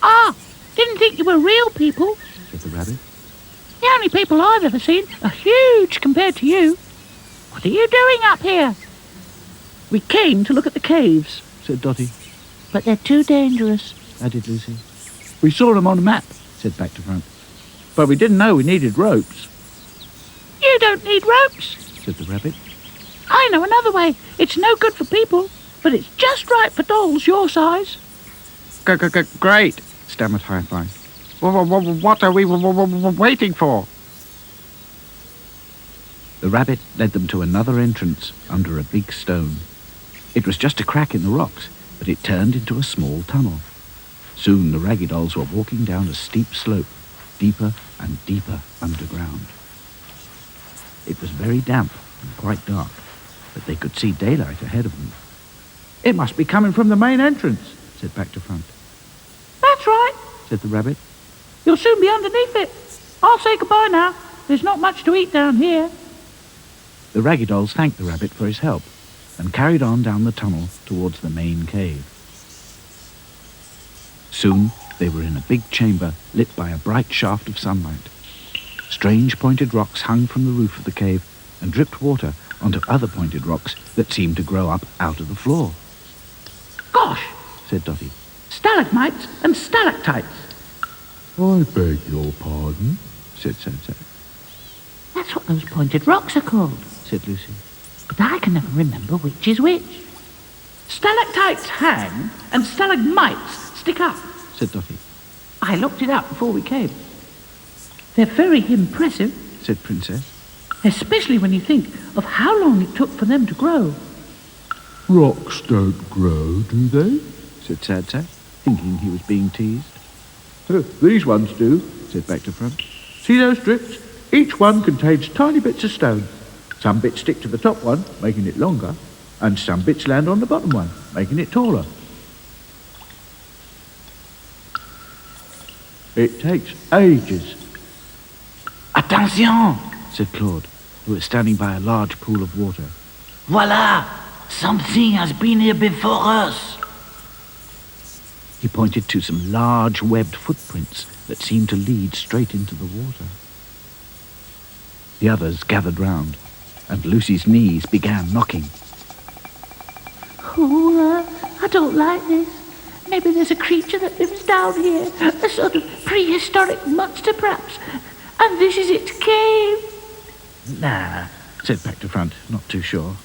Ah, didn't think you were real people, said the rabbit. The only people I've ever seen are huge compared to you. What are you doing up here? We came to look at the caves, said Dotty. But they're too dangerous, added Lucy. We saw them on a map, said Back to Front. But we didn't know we needed ropes. You don't need ropes, said the rabbit. I know another way. It's no good for people, but it's just right for dolls your size. Great, stammered Hi-Fi. What are we waiting for? The rabbit led them to another entrance under a big stone. It was just a crack in the rocks, but it turned into a small tunnel. Soon the Raggy Dolls were walking down a steep slope, deeper and deeper underground. It was very damp and quite dark, but they could see daylight ahead of them. It must be coming from the main entrance, said Back to Front. That's right, said the rabbit. You'll soon be underneath it. I'll say goodbye now. There's not much to eat down here. The Raggy Dolls thanked the rabbit for his help and carried on down the tunnel towards the main cave. Soon they were in a big chamber lit by a bright shaft of sunlight. Strange pointed rocks hung from the roof of the cave and dripped water onto other pointed rocks that seemed to grow up out of the floor. Gosh, said Dotty. Stalagmites and stalactites. I beg your pardon, said Sad Sack. That's what those pointed rocks are called, said Lucy. But I can never remember which is which. Stalactites hang and stalagmites stick up, said Dotty. I looked it up before we came. They're very impressive, said Princess, especially when you think of how long it took for them to grow. Rocks don't grow, do they? Said Sad Sack, thinking he was being teased. These ones do, said Back to Front. See those strips? Each one contains tiny bits of stone. Some bits stick to the top one, making it longer, and some bits land on the bottom one, making it taller. It takes ages. Attention, said Claude, who was standing by a large pool of water. Voila! Something has been here before us. He pointed to some large webbed footprints that seemed to lead straight into the water. The others gathered round, and Lucy's knees began knocking. Oh, I don't like this. Maybe there's a creature that lives down here, a sort of prehistoric monster perhaps, and this is its cave. Nah, said Back to Front, not too sure.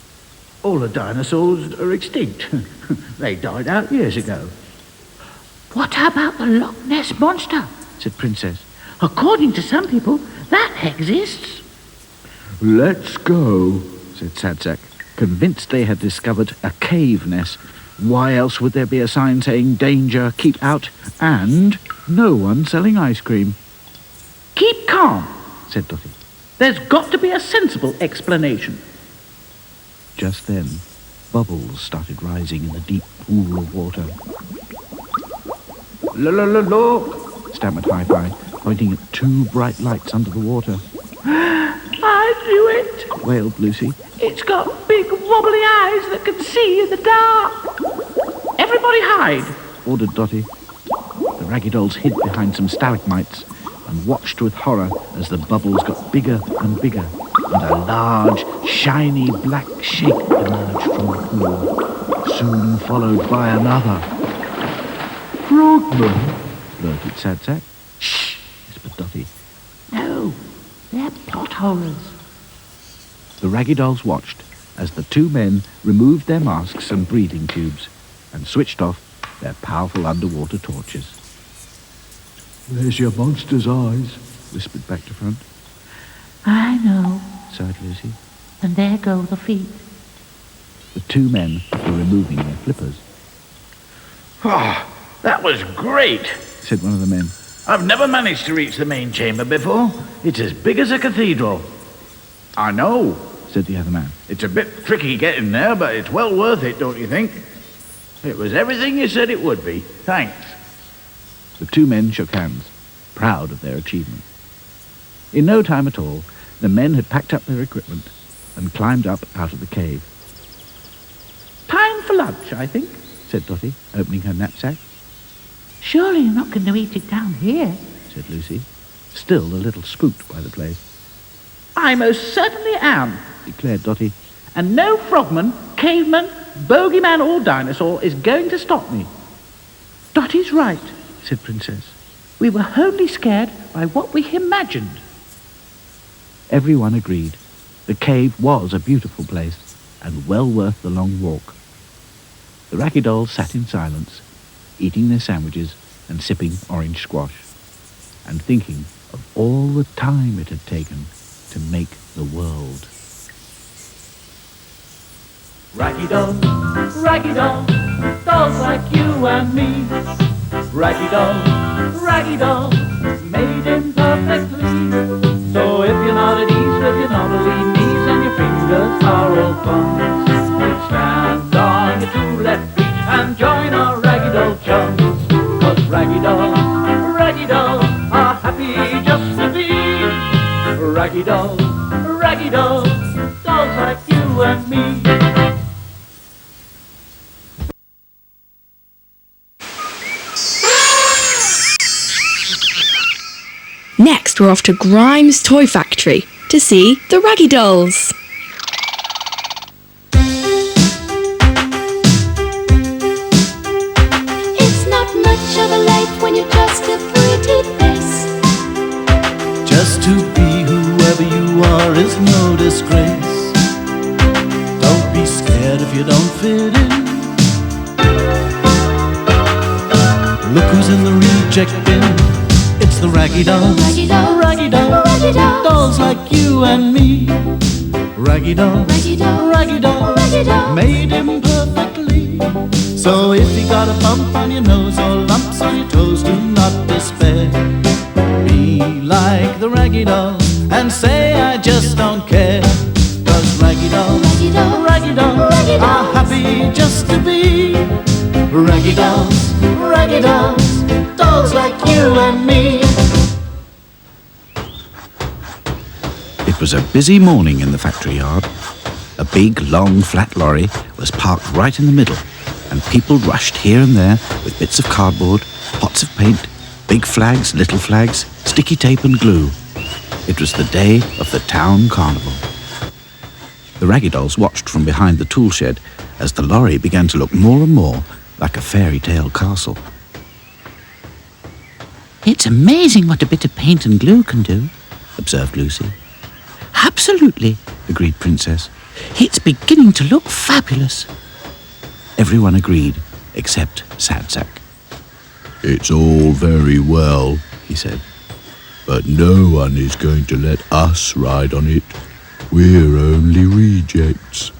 All the dinosaurs are extinct. They died out years ago. What about the Loch Ness Monster? Said Princess. According to some people, that exists. Let's go, said Sad Sack, convinced they had discovered a cave nest. Why else would there be a sign saying danger, keep out, and no one selling ice cream? Keep calm, said Dotty. There's got to be a sensible explanation. Just then, bubbles started rising in the deep pool of water. Look, stammered Hi-Fi, pointing at two bright lights under the water. I knew it, wailed Lucy. It's got big wobbly eyes that can see in the dark. Everybody hide, ordered Dotty. The Raggy Dolls hid behind some stalagmites and watched with horror as the bubbles got bigger and bigger, and a large, shiny black shape emerged from the pool, soon followed by another. Frogman, blurted Sad Sack. Shh, whispered Dotty. No, they're potholers. The Raggy Dolls watched as the two men removed their masks and breathing tubes and switched off their powerful underwater torches. There's your monster's eyes, whispered Back to Front. I know, sighed Lucy. And there go the feet. The two men were removing their flippers. Oh, that was great, said one of the men. I've never managed to reach the main chamber before. It's as big as a cathedral. I know, said the other man. It's a bit tricky getting there, but it's well worth it, don't you think? It was everything you said it would be. Thanks. The two men shook hands, proud of their achievement. In no time at all, the men had packed up their equipment and climbed up out of the cave. Time for lunch, I think, said Dotty, opening her knapsack. Surely you're not going to eat it down here, said Lucy, still a little spooked by the place. I most certainly am, declared Dotty, and no frogman, caveman, bogeyman or dinosaur is going to stop me. Dotty's right, said Princess. We were only scared by what we imagined. Everyone agreed. The cave was a beautiful place and well worth the long walk. The Raggy Dolls sat in silence, eating their sandwiches and sipping orange squash, and thinking of all the time it had taken to make the world. Raggy dolls, dolls like you and me. Raggy dolls, made imperfectly. So if you're not at ease with your knobbly knees and your fingers are all thumbs, you stand on your two left feet and join our Raggy Doll chums. 'Cause Raggy dolls are happy just to be Raggy dolls, dolls like you and me. Next, we're off to Grimes Toy Factory to see the Raggy Dolls. It's not much of a life when you're just a pretty face. Just to be whoever you are is no disgrace. Don't be scared if you don't fit in. Look who's in the reject bin. It's the raggy dolls. Raggy dolls. Raggy dolls. Raggy dolls. Dolls like you and me. Raggy dolls. Raggy dolls. Raggy dolls. Raggy dolls. Made him perfectly. So if you got a bump on your nose or lumps on your toes, do not despair. Be like the raggy dolls and say I just don't care. 'Cause raggy dolls, Raggy dolls. raggy dolls Raggy dolls. are happy just to be raggy dolls, raggy dolls, dolls like you and me. It was a busy morning in the factory yard. A big, long, flat lorry was parked right in the middle, and people rushed here and there with bits of cardboard, pots of paint, big flags, little flags, sticky tape and glue. It was the day of the town carnival. The Raggy Dolls watched from behind the tool shed as the lorry began to look more and more like a fairy tale castle. It's amazing what a bit of paint and glue can do, Observed Lucy. Absolutely, Agreed Princess. it's beginning to look fabulous. Everyone agreed, except Sad Sack. It's all very well, he said, but no one is going to let us ride on it. We're only rejects.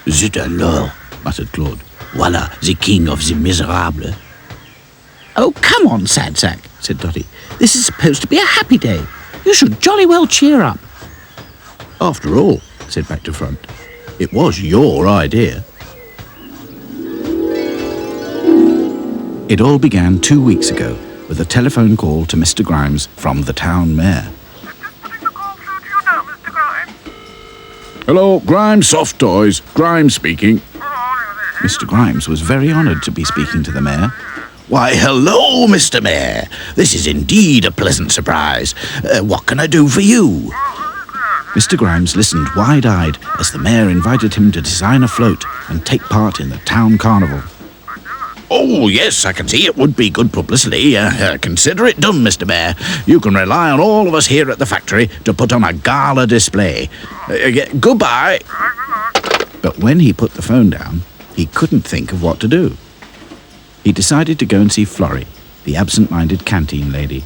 Zut alors, muttered Claude. Voila, the king of the miserable. Oh, come on, Sad Sack, said Dotty. This is supposed to be a happy day. You should jolly well cheer up. After all, said Back to Front, it was your idea. It all began 2 weeks ago with a telephone call to Mr. Grimes from the town mayor. Hello, Grimes Soft Toys. Grimes speaking. Mr. Grimes was very honoured to be speaking to the mayor. Why, hello, Mr. Mayor. This is indeed a pleasant surprise. What can I do for you? Mr. Grimes listened wide-eyed as the mayor invited him to design a float and take part in the town carnival. Oh, yes, I can see it would be good publicity. Consider it done, Mr. Mayor. You can rely on all of us here at the factory to put on a gala display. Goodbye. But when he put the phone down, he couldn't think of what to do. He decided to go and see Florrie, the absent-minded canteen lady.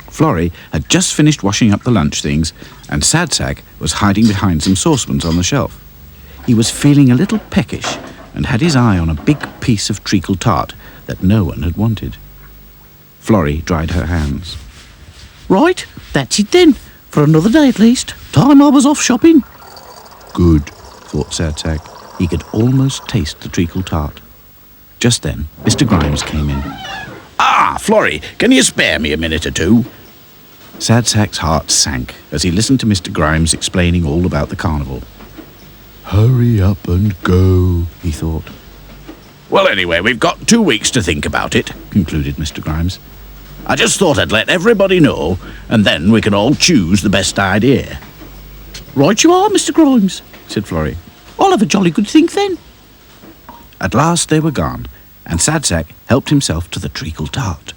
Florrie had just finished washing up the lunch things, and Sad Sack was hiding behind some saucepans on the shelf. He was feeling a little peckish and had his eye on a big piece of treacle tart that no one had wanted. Florrie dried her hands. Right, that's it then. For another day at least. Time I was off shopping. Good, thought Sad Sack. He could almost taste the treacle tart. Just then, Mr. Grimes came in. Ah, Florrie, can you spare me a minute or two? Sad Sack's heart sank as he listened to Mr. Grimes explaining all about the carnival. Hurry up and go, he thought. Well, anyway, we've got 2 weeks to think about it, concluded Mr. Grimes. I just thought I'd let everybody know, and then we can all choose the best idea. Right you are, Mr. Grimes, said Florrie. I'll have a jolly good think then. At last they were gone, and Sad Sack helped himself to the treacle tart.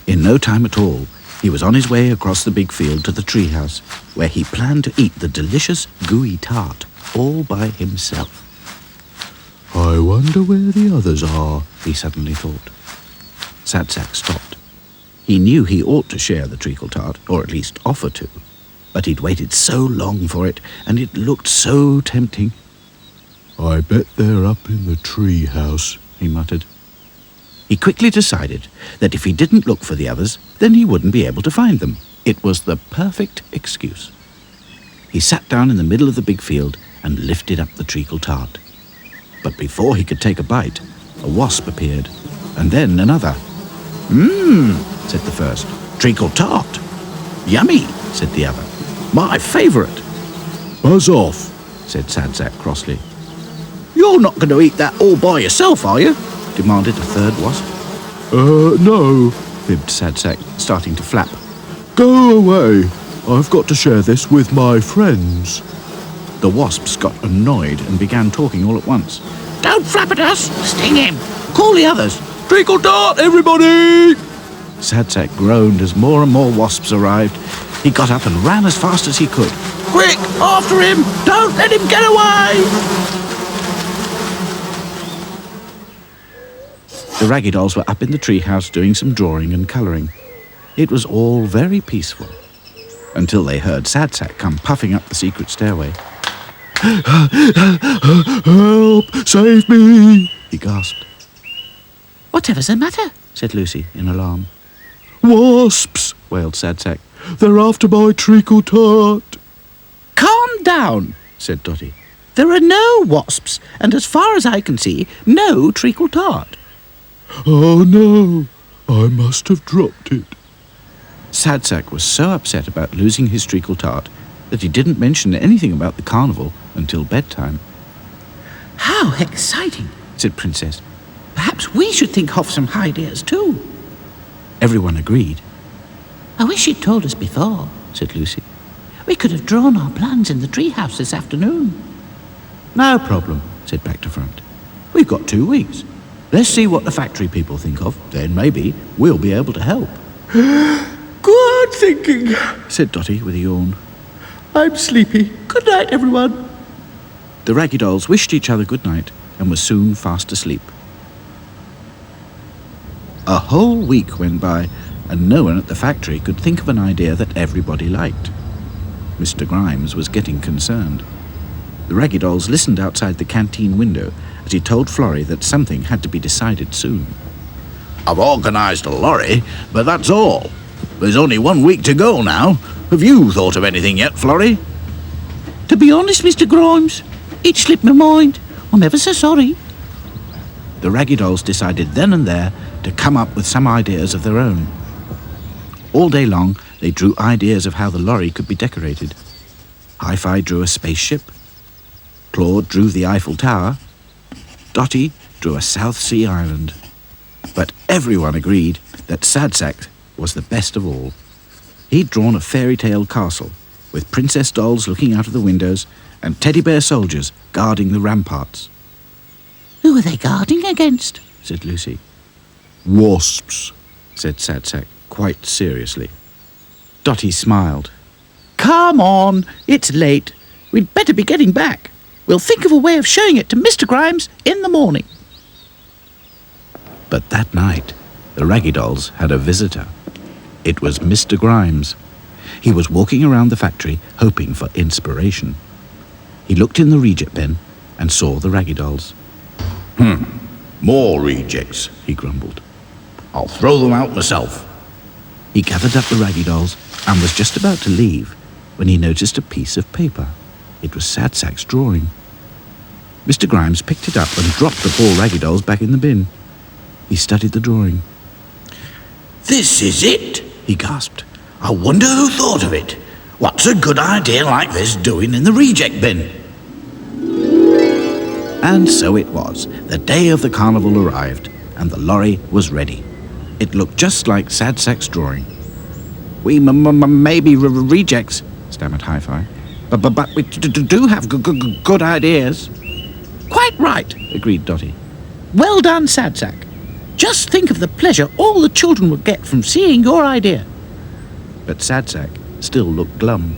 In no time at all, he was on his way across the big field to the treehouse, where he planned to eat the delicious gooey tart all by himself. I wonder where the others are, he suddenly thought. Sad Sack stopped. He knew he ought to share the treacle tart, or at least offer to, but he'd waited so long for it, and it looked so tempting. I bet they're up in the tree house, he muttered. He quickly decided that if he didn't look for the others, then he wouldn't be able to find them. It was the perfect excuse. He sat down in the middle of the big field and lifted up the treacle tart. But before he could take a bite, a wasp appeared, and then another. Said the first. Treacle tart. Yummy, said the other. My favourite. Buzz off, said Sad Sack crossly. You're not going to eat that all by yourself, are you? Demanded a third wasp. No, fibbed Sad Sack, starting to flap. Go away. I've got to share this with my friends. The wasps got annoyed and began talking all at once. Don't flap at us. Sting him. Call the others. Treacle tart, everybody! Sad Sack groaned as more and more wasps arrived. He got up and ran as fast as he could. Quick, after him. Don't let him get away. The Raggy Dolls were up in the treehouse doing some drawing and colouring. It was all very peaceful, until they heard Sadsack come puffing up the secret stairway. Help! Save me! He gasped. "Whatever's the matter?" said Lucy in alarm. Wasps! Wailed Sadsack. They're after my treacle tart. "Calm down," said Dotty. "There are no wasps, and as far as I can see, no treacle tart." Oh no, I must have dropped it. Sadsack was so upset about losing his treacle tart that he didn't mention anything about the carnival until bedtime. "How exciting," said Princess. "Perhaps we should think of some ideas too." Everyone agreed. "I wish you'd told us before," said Lucy. "We could have drawn our plans in the treehouse this afternoon." "No problem," said Back to Front. "We've got 2 weeks. Let's see what the factory people think of, then maybe we'll be able to help." Good thinking, said Dotty with a yawn. I'm sleepy. Good night, everyone. The Raggy Dolls wished each other good night and were soon fast asleep. A whole week went by, and no one at the factory could think of an idea that everybody liked. Mr. Grimes was getting concerned. The Raggy Dolls listened outside the canteen window as he told Florrie that something had to be decided soon. I've organised a lorry, but that's all. There's only 1 week to go now. Have you thought of anything yet, Florrie? To be honest, Mr. Grimes, it slipped my mind. I'm ever so sorry. The Raggy Dolls decided then and there to come up with some ideas of their own. All day long, they drew ideas of how the lorry could be decorated. Hi-Fi drew a spaceship. Claude drew the Eiffel Tower. Dotty drew a South Sea island. But everyone agreed that Sadsack was the best of all. He'd drawn a fairy tale castle, with princess dolls looking out of the windows and teddy bear soldiers guarding the ramparts. Who are they guarding against? Said Lucy. Wasps, said Sadsack, quite seriously. Dotty smiled. Come on, it's late. We'd better be getting back. We'll think of a way of showing it to Mr. Grimes in the morning. But that night, the Raggy Dolls had a visitor. It was Mr. Grimes. He was walking around the factory, hoping for inspiration. He looked in the reject bin and saw the Raggy Dolls. More rejects, he grumbled. I'll throw them out myself. He gathered up the Raggy Dolls and was just about to leave when he noticed a piece of paper. It was Sadsack's drawing. Mr. Grimes picked it up and dropped the 4 Raggy Dolls back in the bin. He studied the drawing. This is it, he gasped. I wonder who thought of it. What's a good idea like this doing in the reject bin? And so it was. The day of the carnival arrived, and the lorry was ready. It looked just like Sadsack's drawing. We may be rejects, stammered Hi-Fi, but we do have good ideas. Quite right, agreed Dotty. Well done, Sadsack. Just think of the pleasure all the children would get from seeing your idea. But Sadsack still looked glum.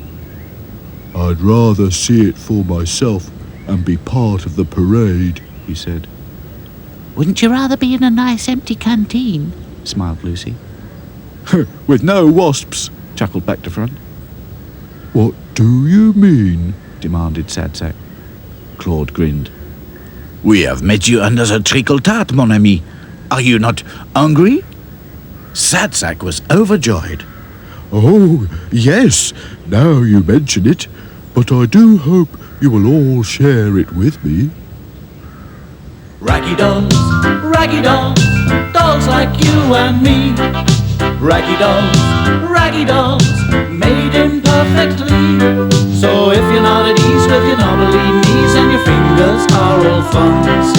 I'd rather see it for myself and be part of the parade, he said. Wouldn't you rather be in a nice empty canteen? Smiled Lucy. With no wasps, chuckled Back to Front. What do you mean? Demanded Sadsack. Claude grinned. We have met you under the treacle tart, mon ami. Are you not hungry? Sadsack was overjoyed. Oh, yes, now you mention it, but I do hope you will all share it with me. Raggy dolls, dolls like you and me. Raggy dolls, made imperfectly. So if you're not at ease with your knobbly knees and your fingers are all thumbs,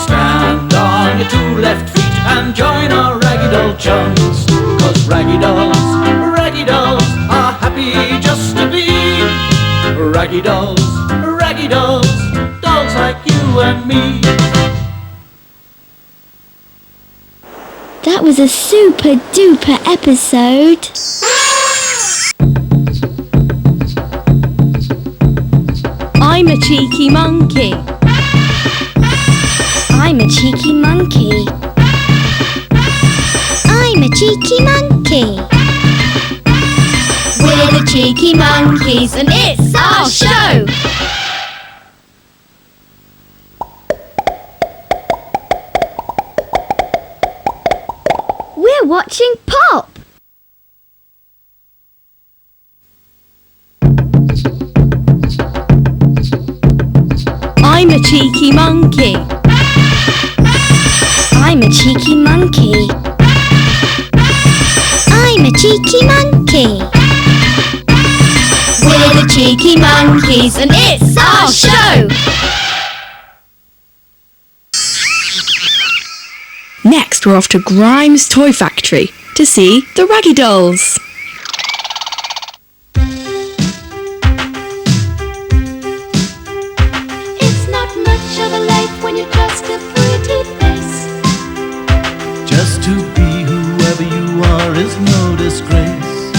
stand on your 2 left feet and join our Raggy Doll chums. 'Cause Raggy dolls are happy just to be Raggy dolls, dolls like you and me. That was a super duper episode. I'm a cheeky monkey. I'm a cheeky monkey. I'm a cheeky monkey. We're the Cheeky Monkeys and it's our show. We're watching Pop. I'm a cheeky monkey. I'm a cheeky monkey. I'm a cheeky monkey. We're the Cheeky Monkeys and it's our show. Next, we're off to Grimes Toy Factory to see the Raggy Dolls. It's not much of a life when you're just a pretty face. Just to be whoever you are is no disgrace.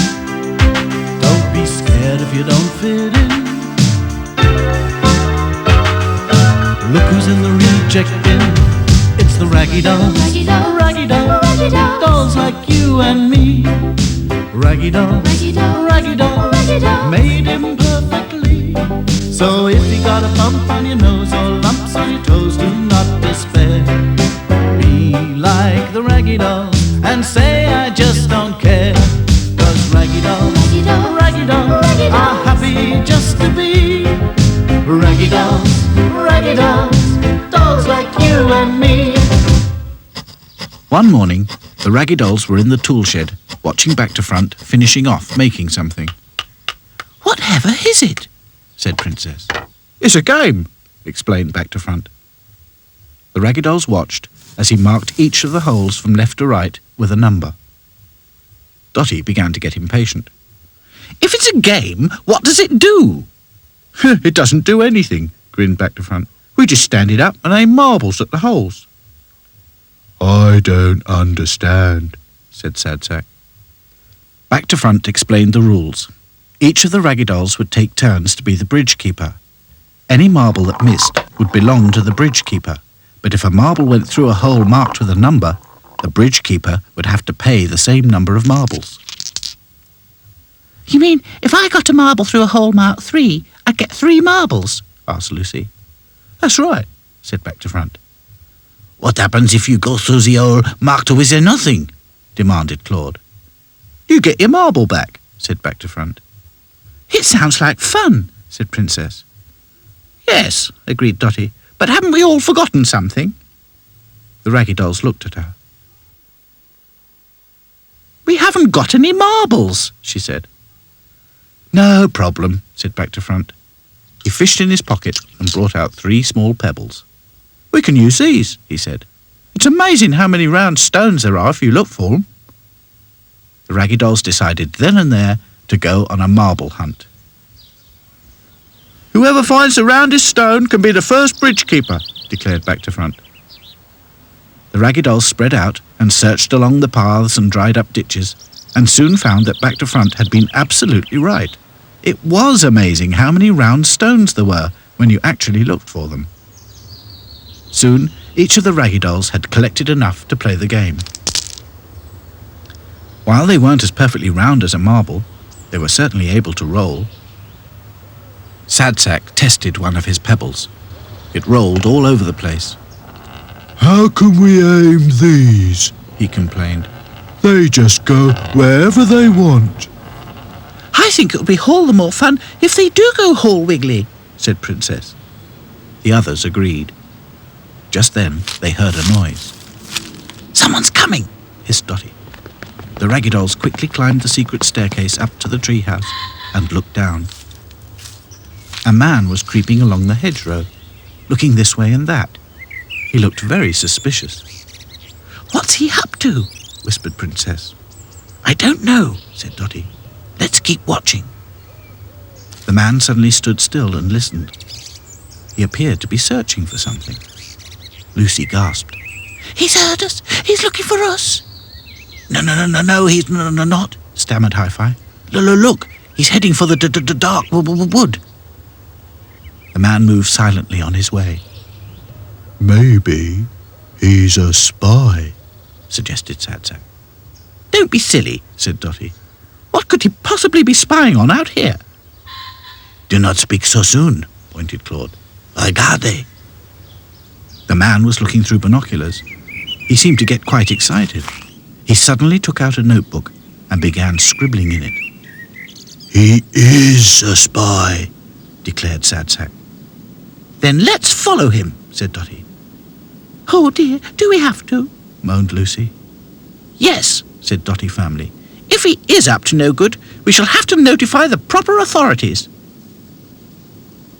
Don't be scared if you don't fit in. Look who's in the reject bin. It's the Raggy Dolls. Raggy Dolls. Raggy Dolls. Raggy Dolls. Dolls like you and me. Raggy Dolls. Raggy Dolls. Raggy Dolls. Raggy Dolls. Made him perfectly. So if you got a bump on your nose or lumps on your toes, do not despair. Be like the Raggy Dolls and say I just don't care. 'Cause Raggy Dolls, Raggy Dolls. Raggy Dolls, Raggy are Dolls. happy just to be Raggy Dolls, Raggy Dolls, dolls like you and me. One morning, the Raggy Dolls were in the tool shed, watching back to front, finishing off making something. "Whatever is it?" said Princess. "It's a game," explained back to front. The Raggy Dolls watched as he marked each of the holes from left to right with a number. Dotty began to get impatient. "If it's a game, what does it do?" "It doesn't do anything," grinned back to front. "We just stand it up and aim marbles at the holes." I don't understand, said Sad Sack. Back to front explained the rules. Each of the Raggy Dolls would take turns to be the bridge keeper. Any marble that missed would belong to the bridge keeper, but if a marble went through a hole marked with a number, the bridge keeper would have to pay the same number of marbles. "You mean if I got a marble through a hole marked 3, I'd get 3 marbles?" asked Lucy. "That's right," said Back to Front. "What happens if you go through the hole marked with a nothing?" demanded Claude. "You get your marble back," said Back to Front. "It sounds like fun," said Princess. "Yes," agreed Dotty, "but haven't we all forgotten something?" The Raggy Dolls looked at her. "We haven't got any marbles," she said. "No problem," said Back to Front. He fished in his pocket and brought out 3 small pebbles. "We can use these," he said. "It's amazing how many round stones there are if you look for them." The Raggy Dolls decided then and there to go on a marble hunt. "Whoever finds the roundest stone can be the first bridge keeper," declared Back to Front. The Raggy Dolls spread out and searched along the paths and dried up ditches, and soon found that Back to Front had been absolutely right. It was amazing how many round stones there were when you actually looked for them. Soon, each of the Raggy Dolls had collected enough to play the game. While they weren't as perfectly round as a marble, they were certainly able to roll. Sad Sack tested one of his pebbles. It rolled all over the place. How can we aim these? He complained. They just go wherever they want. I think it would be all the more fun if they do go whole wiggly, said Princess. The others agreed. Just then they heard a noise. Someone's coming, hissed Dotty. The Raggy Dolls quickly climbed the secret staircase up to the treehouse and looked down. A man was creeping along the hedgerow, looking this way and that. He looked very suspicious. What's he up to? Whispered Princess. I don't know, said Dotty. Let's keep watching. The man suddenly stood still and listened. He appeared to be searching for something. Lucy gasped. He's heard us! He's looking for us! No, he's not, stammered Hi-Fi. Look, he's heading for the dark wood. The man moved silently on his way. Maybe he's a spy, suggested Sad Sack. Don't be silly, said Dotty. What could he possibly be spying on out here? Do not speak so soon, pointed Claude. Regardez. The man was looking through binoculars. He seemed to get quite excited. He suddenly took out a notebook and began scribbling in it. He is a spy, declared Sad Sack. Then let's follow him, said Dotty. Oh dear, do we have to? Moaned Lucy. Yes, said Dotty firmly. If he is up to no good, we shall have to notify the proper authorities.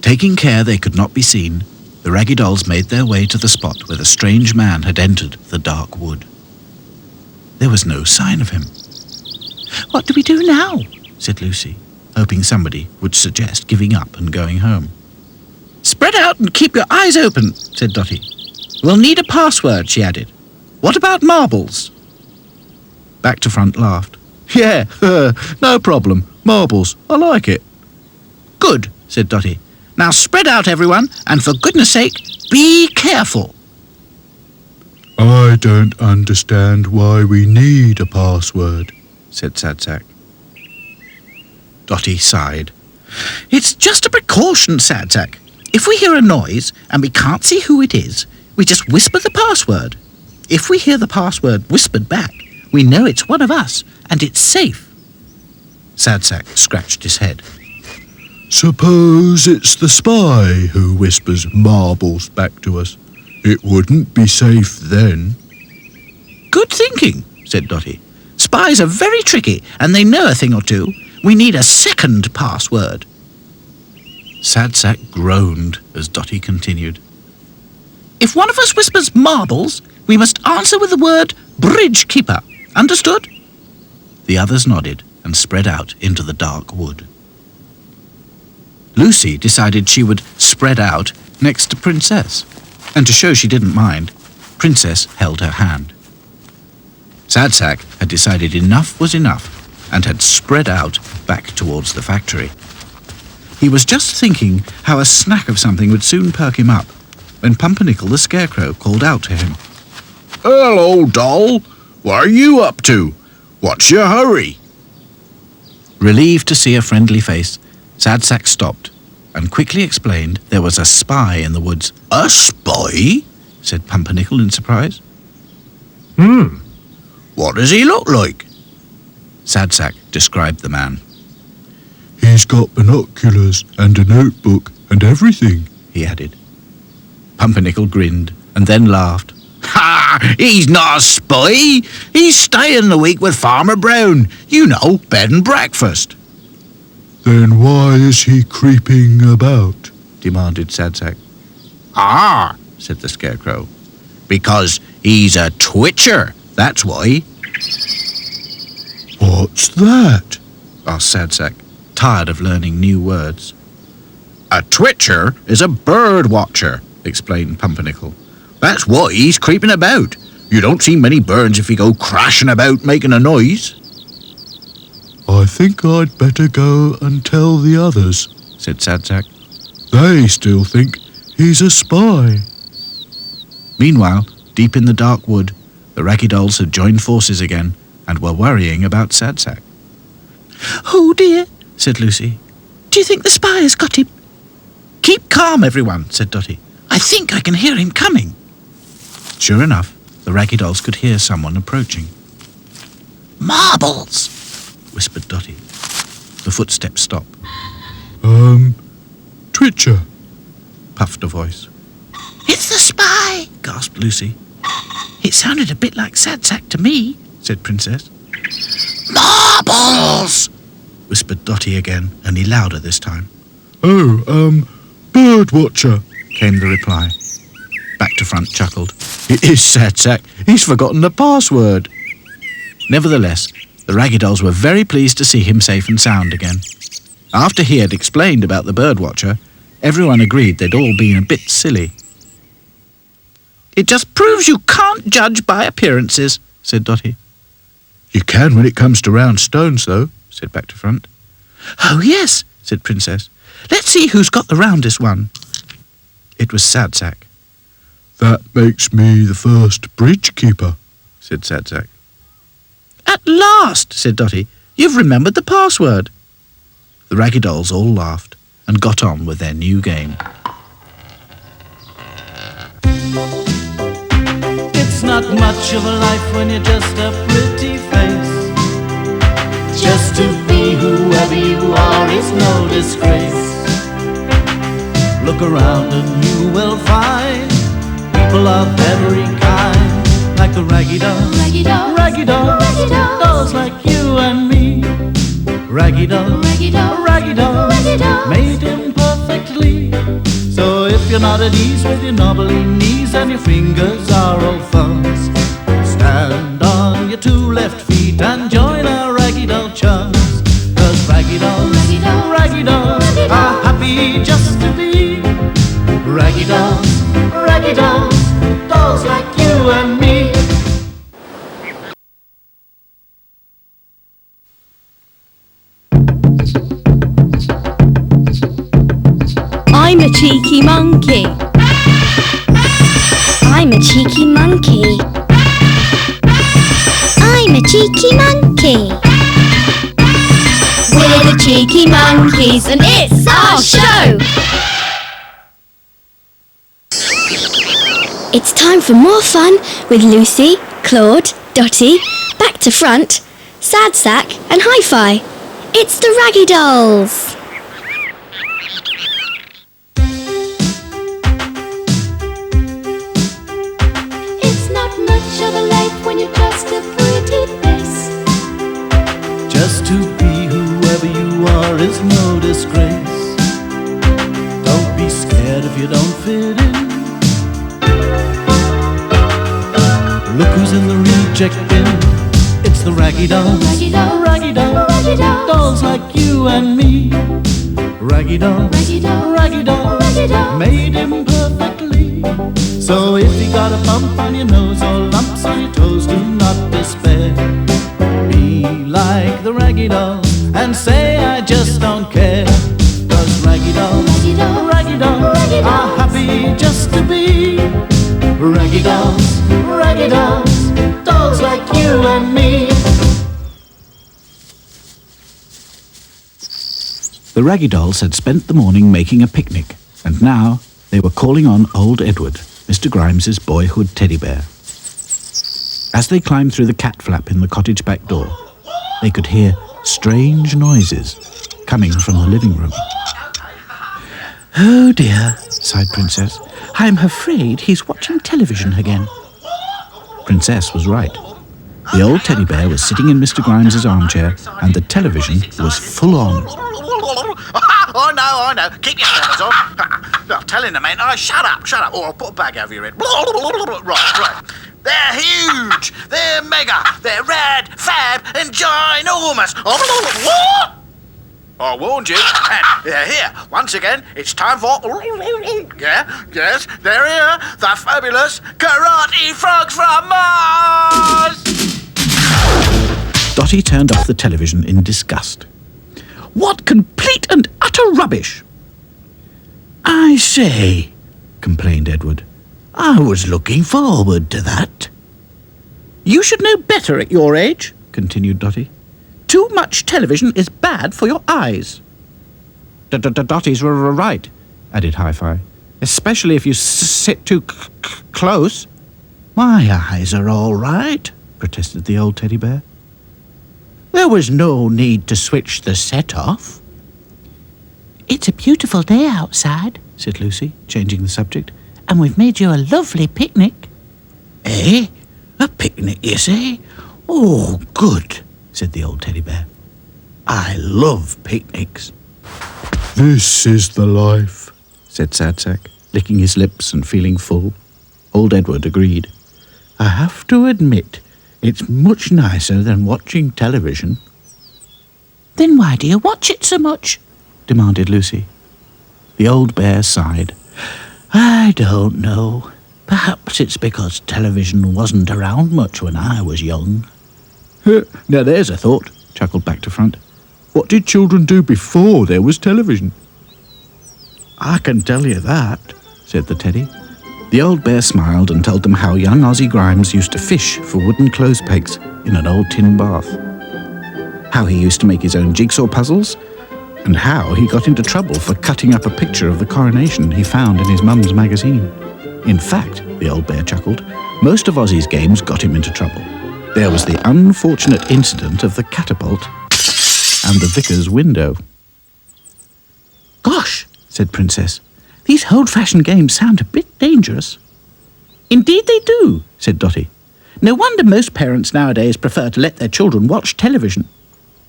Taking care they could not be seen, the Raggy Dolls made their way to the spot where the strange man had entered the dark wood. There was no sign of him. What do we do now? Said Lucy, hoping somebody would suggest giving up and going home. Spread out and keep your eyes open, said Dotty. We'll need a password, she added. What about marbles? Back to Front laughed. Yeah, no problem. Marbles, I like it. Good, said Dotty. Now spread out, everyone, and for goodness sake, be careful. I don't understand why we need a password, said Sad Sack. Dotty sighed. It's just a precaution, Sad Sack. If we hear a noise and we can't see who it is, we just whisper the password. If we hear the password whispered back, we know it's one of us, and it's safe. Sad Sack scratched his head. Suppose it's the spy who whispers marbles back to us. It wouldn't be safe then. Good thinking, said Dotty. Spies are very tricky, and they know a thing or two. We need a second password. Sad Sack groaned as Dotty continued. If one of us whispers marbles, we must answer with the word bridge keeper. Understood? The others nodded and spread out into the dark wood. Lucy decided she would spread out next to Princess, and to show she didn't mind, Princess held her hand. Sad Sack had decided enough was enough and had spread out back towards the factory. He was just thinking how a snack of something would soon perk him up when Pumpernickel the Scarecrow called out to him. Hello, doll. What are you up to? What's your hurry? Relieved to see a friendly face, Sad Sack stopped and quickly explained there was a spy in the woods. A spy? Said Pumpernickel in surprise. What does he look like? Sad Sack described the man. He's got binoculars and a notebook and everything, he added. Pumpernickel grinned and then laughed. Ha! He's not a spy. He's staying the week with Farmer Brown. You know, bed and breakfast. Then why is he creeping about? Demanded Sad Sack. Ah, said the Scarecrow. Because he's a twitcher, that's why. What's that? Asked Sad Sack, tired of learning new words. A twitcher is a bird watcher, explained Pumpernickel. That's why he's creeping about. You don't see many birds if you go crashing about making a noise. I think I'd better go and tell the others, said Sad Sack. They still think he's a spy. Meanwhile, deep in the dark wood, the Raggy Dolls had joined forces again and were worrying about Sad Sack. Oh dear, said Lucy. Do you think the spy has got him? Keep calm, everyone, said Dotty. I think I can hear him coming. Sure enough, the Raggy Dolls could hear someone approaching. Marbles, whispered Dotty. The footsteps stopped. Twitcher, puffed a voice. It's the spy, gasped Lucy. It sounded a bit like Sad Sack to me, said Princess. Marbles, whispered Dotty again, only louder this time. Oh, bird watcher, came the reply. Back to Front chuckled. It is Sad Sack. He's forgotten the password. Nevertheless, the Raggy Dolls were very pleased to see him safe and sound again. After he had explained about the bird watcher, everyone agreed they'd all been a bit silly. It just proves you can't judge by appearances, said Dotty. You can when it comes to round stones, though, said Back to Front. Oh, yes, said Princess. Let's see who's got the roundest one. It was Sad Sack. That makes me the first bridge keeper, said Sad Sack. At last, said Dotty. You've remembered the password. The Raggy Dolls all laughed and got on with their new game. It's not much of a life when you're just a pretty face. Just to be whoever you are is no disgrace. Look around and you will find people of every kind, like the Raggy Dolls, Raggy Dolls, Raggy Dolls, Raggy Dolls, dolls like you and me. Raggy Dolls, Raggy Dolls, Raggy Dolls, Raggy Dolls, made him perfectly. So if you're not at ease with your knobbly knees and your fingers are all fuzz, stand on your two left feet and join our Raggy Doll chums. 'Cause Raggy Dolls, Raggy Dolls, Raggy Dolls Raggy Dolls, are happy just to be Raggy Dolls, Raggy Dolls, dolls like you and me. I'm a cheeky monkey. I'm a cheeky monkey. I'm a cheeky monkey. We're the Cheeky Monkeys and it's our show! It's time for more fun with Lucy, Claude, Dotty, Back to Front, Sad Sack and Hi-Fi. It's the Raggy Dolls! It's not much of a life when you're just a pretty face. Just to be whoever you are is no disgrace. Don't be scared if you don't fit in. Look who's in the reject bin. It's the Raggy Dolls, Raggy Dolls, Raggy Dolls, Raggy Dolls, dolls like you and me. Raggy Dolls, Raggy Dolls, Raggy Dolls, Raggy Dolls, made him perfectly. So if you got a bump on your nose or lumps on your toes, do not despair. Be like the Raggy Dolls and say I just don't care. 'Cause Raggy Dolls, Raggy Dolls, Raggy Dolls Raggy are Dolls, happy just to be Raggy Dolls, Raggy Dolls, dolls like you and me. The Raggy Dolls had spent the morning making a picnic, and now they were calling on old Edward, Mr. Grimes's boyhood teddy bear. As they climbed through the cat flap in the cottage back door, they could hear strange noises coming from the living room. "Oh dear," sighed Princess. "I'm afraid he's watching television again." Princess was right. The old teddy bear was sitting in Mr. Grimes's armchair, and the television was full on. I know. Keep your covers on. I'm telling the man, shut up, or I'll put a bag over your head. Right. They're huge. They're mega. They're rad, fab, and ginormous. What? I warned you. And here, once again, it's time for... Yes, they're here. The fabulous Karate Frogs from Mars. Dotty turned off the television in disgust. "What complete and utter rubbish!" "I say," complained Edward, "I was looking forward to that." "You should know better at your age," continued Dotty. "Too much television is bad for your eyes." Dotty's right, added Hi-Fi, "especially if you sit too close." "My eyes are all right," protested the old teddy bear. "There was no need to switch the set off." "It's a beautiful day outside," said Lucy, changing the subject, "and we've made you a lovely picnic." "Eh? A picnic, you say? Oh, good," said the old teddy bear. "I love picnics." This is the life, said Sad Sack, licking his lips and feeling full. Old Edward agreed. "I have to admit, it's much nicer than watching television." "Then why do you watch it so much?" demanded Lucy. The old bear sighed. "I don't know. Perhaps it's because television wasn't around much when I was young." "Now there's a thought," chuckled Back to Front. "What did children do before there was television?" "I can tell you that," said the teddy. The old bear smiled and told them how young Ozzy Grimes used to fish for wooden clothes pegs in an old tin bath, how he used to make his own jigsaw puzzles, and how he got into trouble for cutting up a picture of the coronation he found in his mum's magazine. In fact, the old bear chuckled, most of Ozzy's games got him into trouble. There was the unfortunate incident of the catapult and the vicar's window. Gosh, said Princess, these old-fashioned games sound a bit dangerous. Indeed they do, said Dotty. No wonder most parents nowadays prefer to let their children watch television.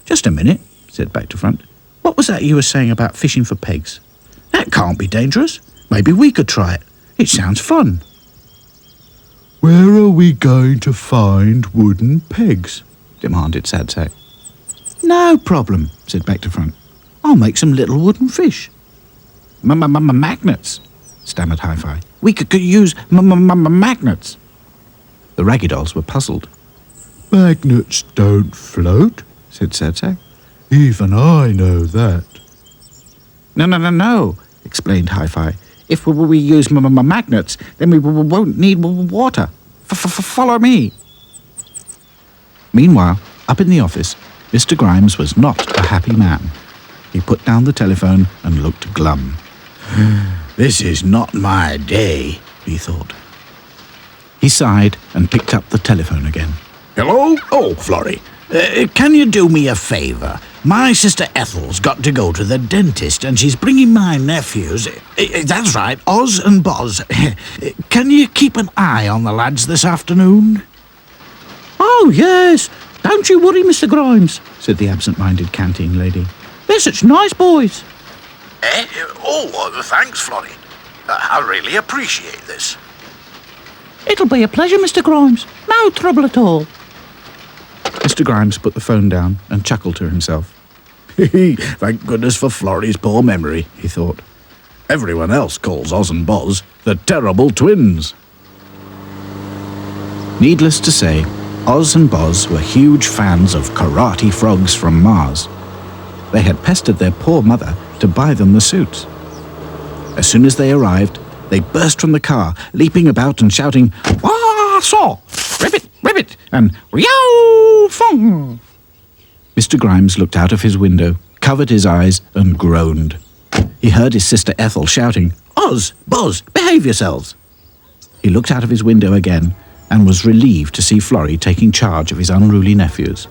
Just a minute, said Back to Front. What was that you were saying about fishing for pegs? That can't be dangerous. Maybe we could try it. It sounds fun. Where are we going to find wooden pegs? Demanded Sad Sack. No problem, said Back to Front. I'll make some little wooden fish. Magnets, stammered Hi-Fi. We could use magnets. The Raggy Dolls were puzzled. Magnets don't float, said Sad Sack. Even I know that. No, explained Hi-Fi. If we use magnets, then we won't need water. Follow me. Meanwhile, up in the office, Mr. Grimes was not a happy man. He put down the telephone and looked glum. This is not my day, he thought. He sighed and picked up the telephone again. Hello? Oh, Florrie. Can you do me a favour? My sister Ethel's got to go to the dentist and she's bringing my nephews. That's right, Oz and Boz. Can you keep an eye on the lads this afternoon? Oh, yes. Don't you worry, Mr. Grimes, said the absent-minded canteen lady. They're such nice boys. Thanks, Florrie. I really appreciate this. It'll be a pleasure, Mr. Grimes. No trouble at all. Mr. Grimes put the phone down and chuckled to himself. Thank goodness for Florrie's poor memory, he thought. Everyone else calls Oz and Boz the terrible twins. Needless to say, Oz and Boz were huge fans of karate frogs from Mars. They had pestered their poor mother to buy them the suits. As soon as they arrived, they burst from the car, leaping about and shouting, "Wah saw! Ribbit! And Yow Fong!" Mr. Grimes looked out of his window, covered his eyes, and groaned. He heard his sister Ethel shouting, "Oz, Boz, behave yourselves!" He looked out of his window again and was relieved to see Florrie taking charge of his unruly nephews.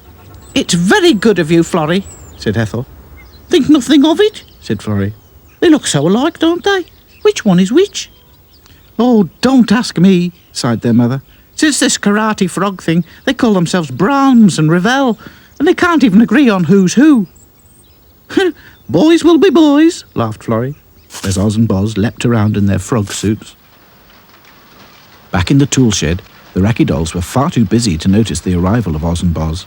It's very good of you, Florrie, said Ethel. Think nothing of it, said Florrie. They look so alike, don't they? Which one is which? Oh, don't ask me, sighed their mother. Since this karate frog thing, they call themselves Brahms and Ravel, and they can't even agree on who's who. Boys will be boys, laughed Florrie, as Oz and Boz leapt around in their frog suits. Back in the tool shed, the Raggy Dolls were far too busy to notice the arrival of Oz and Boz.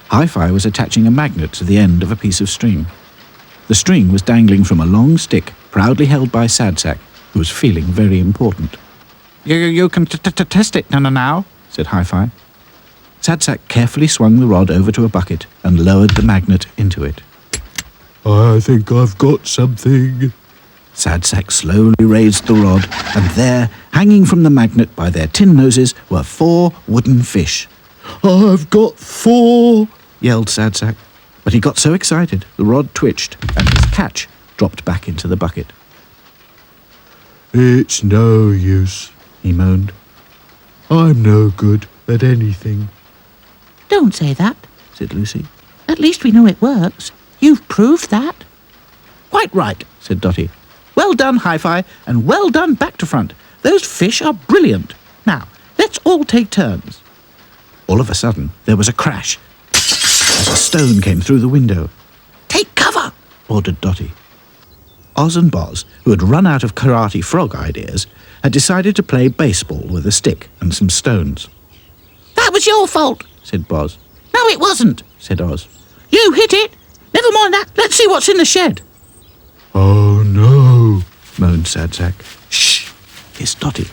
Hi-Fi was attaching a magnet to the end of a piece of string. The string was dangling from a long stick, proudly held by Sad Sack, who was feeling very important. You can test it now, said Hi-Fi. Sad Sack carefully swung the rod over to a bucket and lowered the magnet into it. I think I've got something. Sad Sack slowly raised the rod, and there, hanging from the magnet by their tin noses, were 4 wooden fish. I've got 4, yelled Sad Sack. But he got so excited, the rod twitched, and his catch dropped back into the bucket. It's no use, he moaned. I'm no good at anything. Don't say that, said Lucy. At least we know it works. You've proved that. Quite right, said Dotty. Well done, Hi-Fi, and well done, Back to Front. Those fish are brilliant. Now, let's all take turns. All of a sudden, there was a crash, as a stone came through the window. Take cover, ordered Dotty. Oz and Boz, who had run out of karate frog ideas, had decided to play baseball with a stick and some stones. That was your fault, said Boz. No, it wasn't, said Oz. You hit it. Never mind that. Let's see what's in the shed. Oh, no, moaned Sad Sack. Shh, hissed Dotty.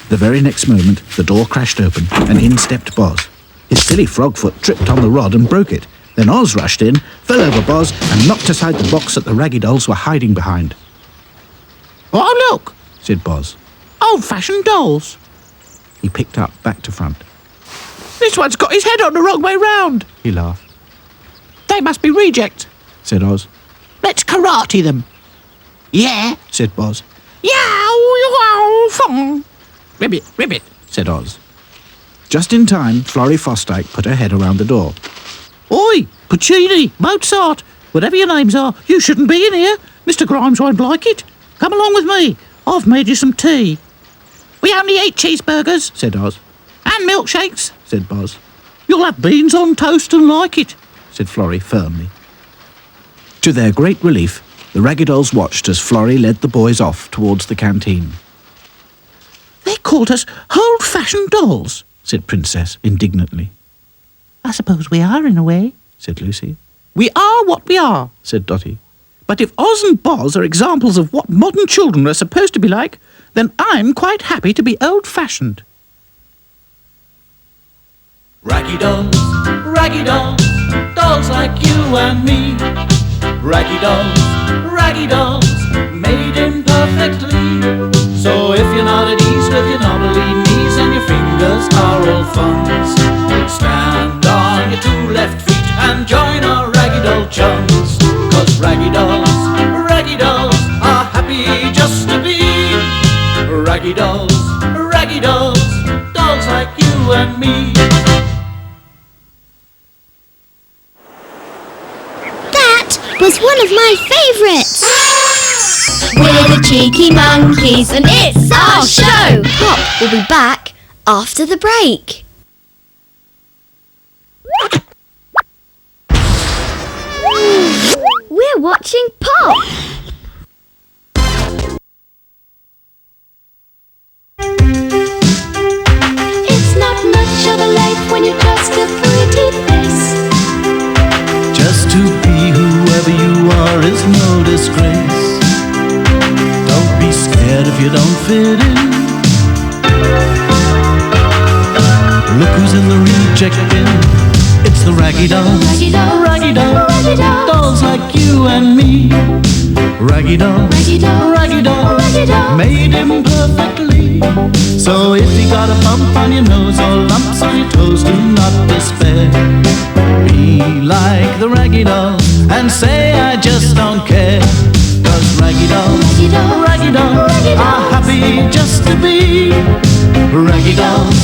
The very next moment, the door crashed open, and in stepped Boz. His silly frog foot tripped on the rod and broke it. Then Oz rushed in, fell over Boz, and knocked aside the box that the Raggy Dolls were hiding behind. Oh, look, said Boz. old-fashioned dolls." He picked up back to front. "This one's got his head on the wrong way round," he laughed. "They must be rejects," said Oz. "Let's karate them." "Yeah," said Boz. "Yow, fong." "Ribbit, ribbit," said Oz. Just in time, Florrie Fosdyke put her head around the door. "Oi, Puccini, Mozart, whatever your names are, you shouldn't be in here. Mr. Grimes won't like it. Come along with me. I've made you some tea." "We only eat cheeseburgers," said Oz. "And milkshakes," said Boz. "You'll have beans on toast and like it," said Florrie firmly. To their great relief, the Raggy Dolls watched as Florrie led the boys off towards the canteen. "They called us old-fashioned dolls," said Princess indignantly. "I suppose we are in a way," said Lucy. "We are what we are," said Dotty. "But if Oz and Boz are examples of what modern children are supposed to be like, then I'm quite happy to be old-fashioned." Raggy dolls, dolls like you and me. Raggy dolls, made imperfectly. So if you're not at ease with your knobbly knees and your fingers are all thumbs, stand on your two left feet and join our raggy doll chums. 'Cause raggy dolls are happy just to be raggy dolls, dolls like you and me. That was one of my favourites. We're the Cheeky Monkeys and it's our show. Pop will be back after the break. We're watching Pop. It's not much of a life when you're just a pretty face. Just to be whoever you are is no disgrace. Don't be scared if you don't fit in. Look who's in the reject bin. It's the Raggy Dolls. Dolls like you and me. Raggy dolls, made imperfectly. So if you got a bump on your nose or lumps on your toes, do not despair. Be like the Raggy Dolls and say I just don't care. 'Cause Raggy Dolls are happy just to be Raggy Dolls,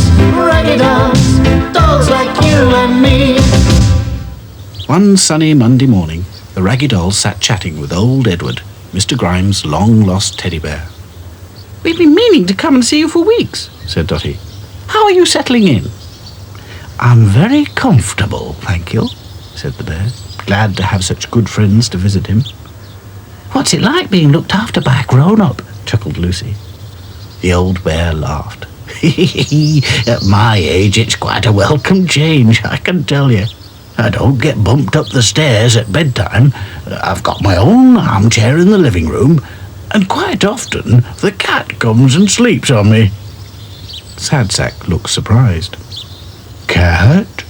dolls like you and me. One sunny Monday morning, the Raggy Dolls sat chatting with old Edward, Mr. Grimes' long-lost teddy bear. "We've been meaning to come and see you for weeks," said Dotty. "How are you settling in?" "I'm very comfortable, thank you," said the bear, glad to have such good friends to visit him. "What's it like being looked after by a grown-up?" chuckled Lucy. The old bear laughed. "At my age, it's quite a welcome change, I can tell you. I don't get bumped up the stairs at bedtime. I've got my own armchair in the living room, and quite often the cat comes and sleeps on me." Sadsack looked surprised. "Cat?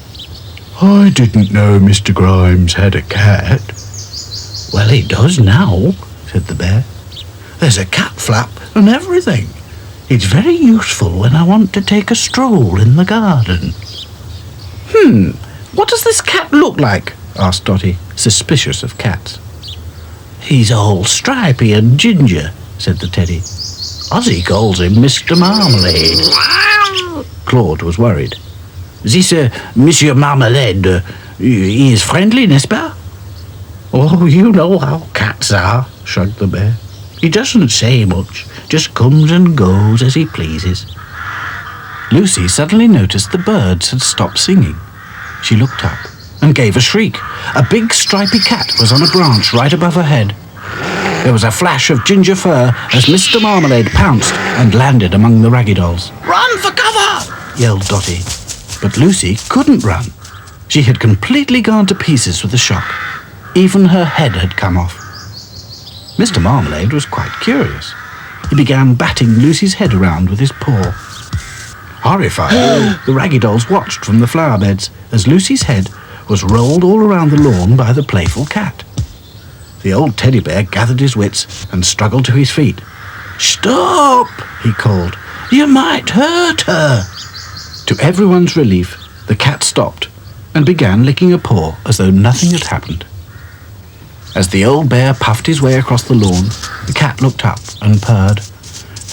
I didn't know Mr. Grimes had a cat." "Well, he does now," said the bear. "There's a cat flap and everything. It's very useful when I want to take a stroll in the garden." "What does this cat look like?" asked Dotty, suspicious of cats. "He's all stripy and ginger," said the teddy. "Ozzy calls him Mr. Marmalade." Claude was worried. "This Monsieur Marmalade, he is friendly, n'est-ce pas?" "Oh, you know how cats are," shrugged the bear. "He doesn't say much, just comes and goes as he pleases." Lucy suddenly noticed the birds had stopped singing. She looked up and gave a shriek. A big stripy cat was on a branch right above her head. There was a flash of ginger fur as Mr. Marmalade pounced and landed among the Raggy Dolls. Run for cover! Yelled Dotty. But Lucy couldn't run. She had completely gone to pieces with the shock. Even her head had come off. Mr. Marmalade was quite curious. He began batting Lucy's head around with his paw. Horrified, the Raggy Dolls watched from the flower beds as Lucy's head was rolled all around the lawn by the playful cat. The old teddy bear gathered his wits and struggled to his feet. Stop, he called. You might hurt her. To everyone's relief, the cat stopped and began licking a paw as though nothing had happened. As the old bear puffed his way across the lawn, the cat looked up and purred.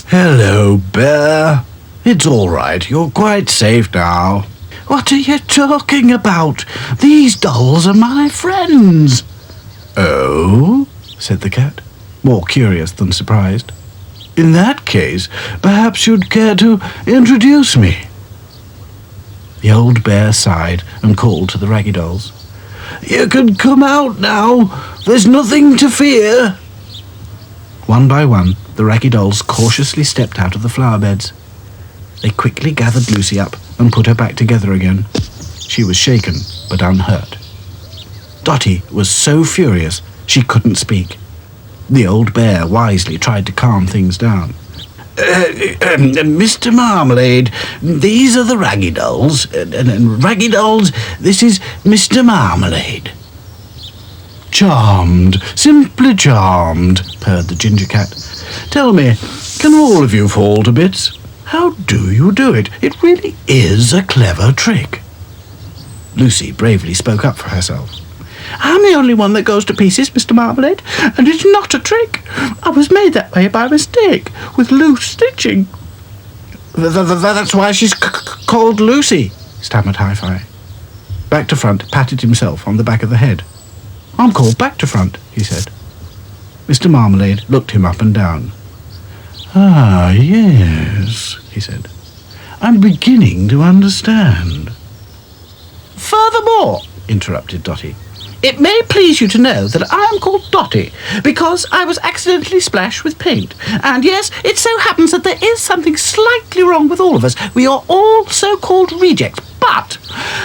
Hello, bear. It's all right. You're quite safe now. What are you talking about? These dolls are my friends. Oh, said the cat, more curious than surprised. In that case, perhaps you'd care to introduce me. The old bear sighed and called to the raggy dolls. You can come out now. There's nothing to fear. One by one, the raggy dolls cautiously stepped out of the flower beds. They quickly gathered Lucy up and put her back together again. She was shaken, but unhurt. Dotty was so furious she couldn't speak. The old bear wisely tried to calm things down. Mr. Marmalade, these are the Raggy Dolls. Raggy Dolls, this is Mr. Marmalade. Charmed, simply charmed, purred the ginger cat. Tell me, can all of you fall to bits? How do you do it? It really is a clever trick. Lucy bravely spoke up for herself. I'm the only one that goes to pieces, Mr. Marmalade, and it's not a trick. I was made that way by mistake, with loose stitching. That's why she's called Lucy, stammered Hi-Fi. Back to Front patted himself on the back of the head. I'm called Back to Front, he said. Mr. Marmalade looked him up and down. Ah, yes, he said. I'm beginning to understand. Furthermore, interrupted Dotty, it may please you to know that I am called Dotty because I was accidentally splashed with paint. And yes, it so happens that there is something slightly wrong with all of us. We are all so-called rejects, but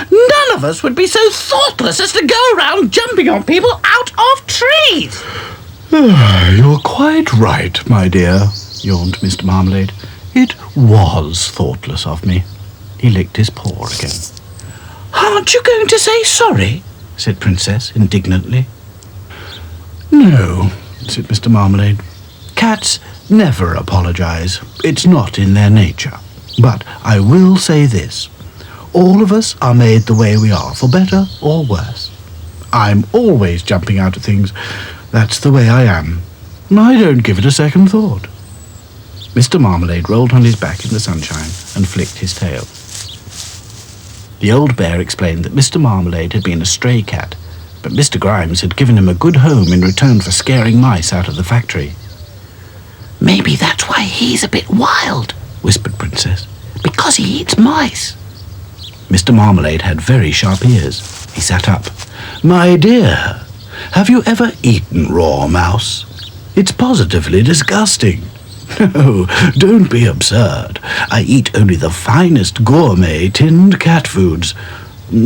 none of us would be so thoughtless as to go around jumping on people out of trees. You're quite right, my dear, yawned Mr. Marmalade. It was thoughtless of me. He licked his paw again. Aren't you going to say sorry? Said Princess indignantly. No, said Mr. Marmalade. Cats never apologize. It's not in their nature. But I will say this. All of us are made the way we are, for better or worse. I'm always jumping out of things. That's the way I am. I don't give it a second thought. Mr. Marmalade rolled on his back in the sunshine and flicked his tail. The old bear explained that Mr. Marmalade had been a stray cat, but Mr. Grimes had given him a good home in return for scaring mice out of the factory. Maybe that's why he's a bit wild, whispered Princess, because he eats mice. Mr. Marmalade had very sharp ears. He sat up. My dear, have you ever eaten raw mouse? It's positively disgusting. No, don't be absurd. I eat only the finest gourmet tinned cat foods.